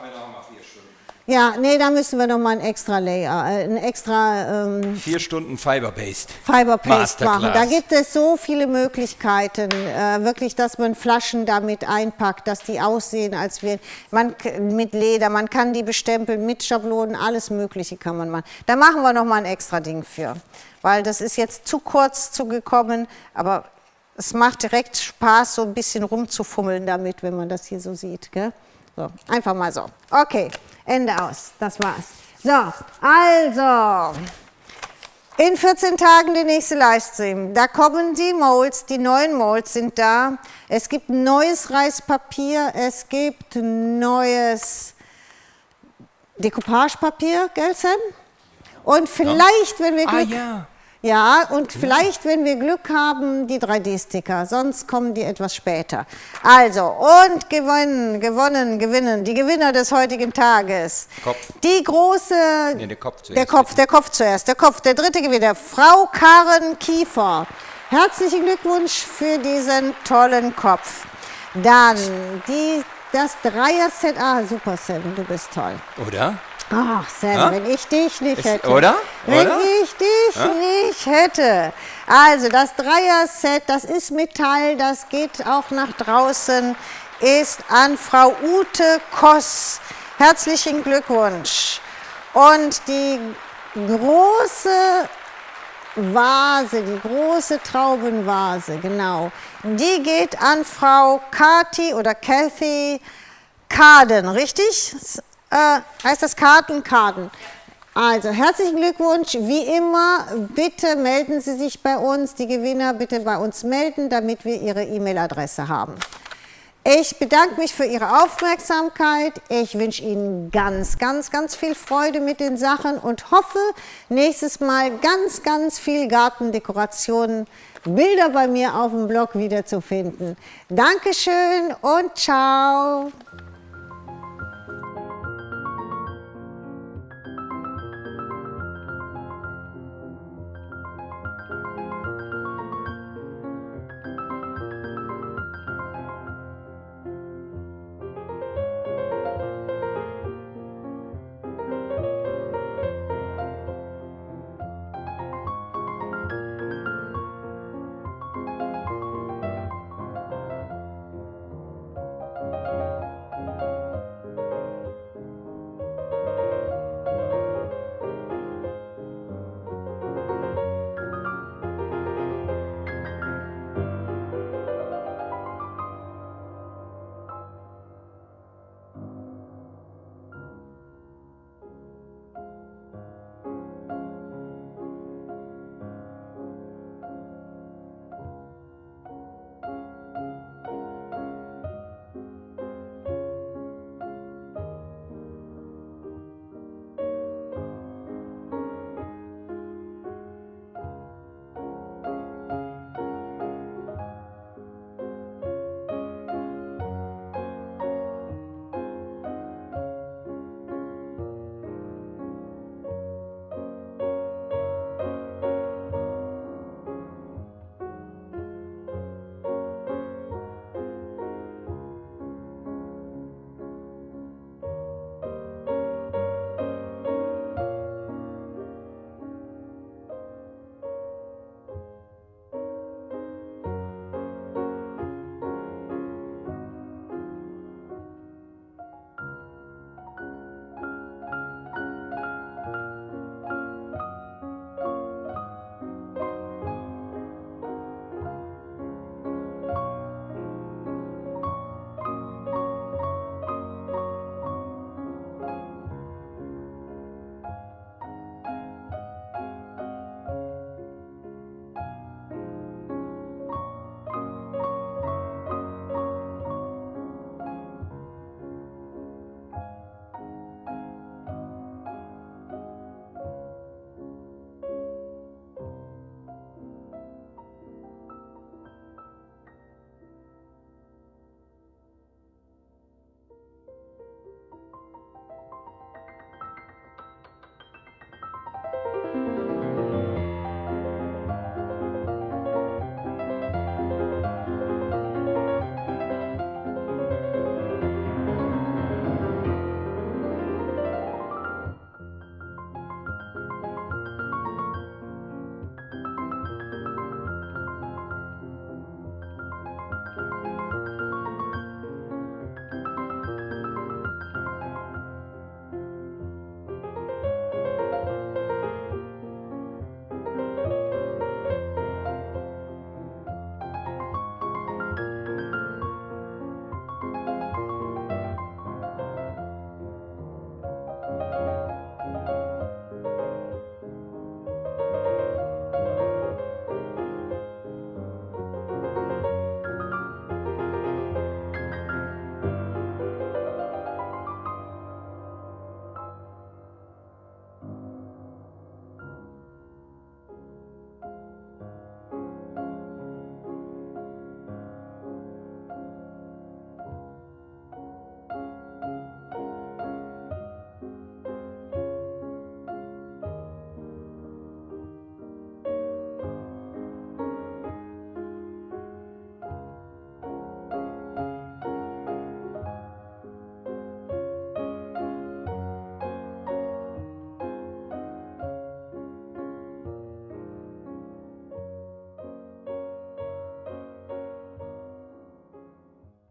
wir noch mal 4 Stunden. Ja, nee, da müssen wir noch mal ein extra Layer, 4 Stunden Fiber-Based. Fiber-Paste machen. Masterclass. Da gibt es so viele Möglichkeiten, wirklich, dass man Flaschen damit einpackt, dass die aussehen, als wir mit Leder, man kann die bestempeln, mit Schablonen, alles Mögliche kann man machen. Da machen wir noch mal ein extra Ding für, weil das ist jetzt zu kurz zugekommen, aber es macht direkt Spaß, so ein bisschen rumzufummeln damit, wenn man das hier so sieht. Gell? So, einfach mal so. Okay. Ende aus, das war's. So, also, in 14 Tagen der nächste Livestream. Da kommen die Molds, die neuen Molds sind da. Es gibt neues Reispapier, es gibt neues Dekoupagepapier, gell, Sam? Und vielleicht, wenn wir Glück... Ja, und vielleicht, wenn wir Glück haben, die 3D-Sticker, sonst kommen die etwas später. Also, und gewinnen, die Gewinner des heutigen Tages. Kopf. Die große... Nee, der Kopf zuerst. Der Kopf zuerst, der dritte Gewinner, Frau Karen Kiefer. Herzlichen Glückwunsch für diesen tollen Kopf. Dann das Dreier-Set, super Sam, du bist toll. Oder? Ach, Sam, wenn ich dich nicht hätte. Oder? Wenn ich dich nicht hätte. Also, das Dreier-Set, das ist Metall, das geht auch nach draußen, ist an Frau Ute Koss. Herzlichen Glückwunsch. Und die große Vase, die große Traubenvase, genau, die geht an Frau Kathy Kaden, richtig? Heißt das Kaden? Also, herzlichen Glückwunsch. Wie immer, bitte melden Sie sich bei uns, die Gewinner bitte bei uns melden, damit wir Ihre E-Mail-Adresse haben. Ich bedanke mich für Ihre Aufmerksamkeit. Ich wünsche Ihnen ganz, ganz, ganz viel Freude mit den Sachen und hoffe, nächstes Mal ganz, ganz viel Gartendekorationen, Bilder bei mir auf dem Blog wiederzufinden. Dankeschön und ciao.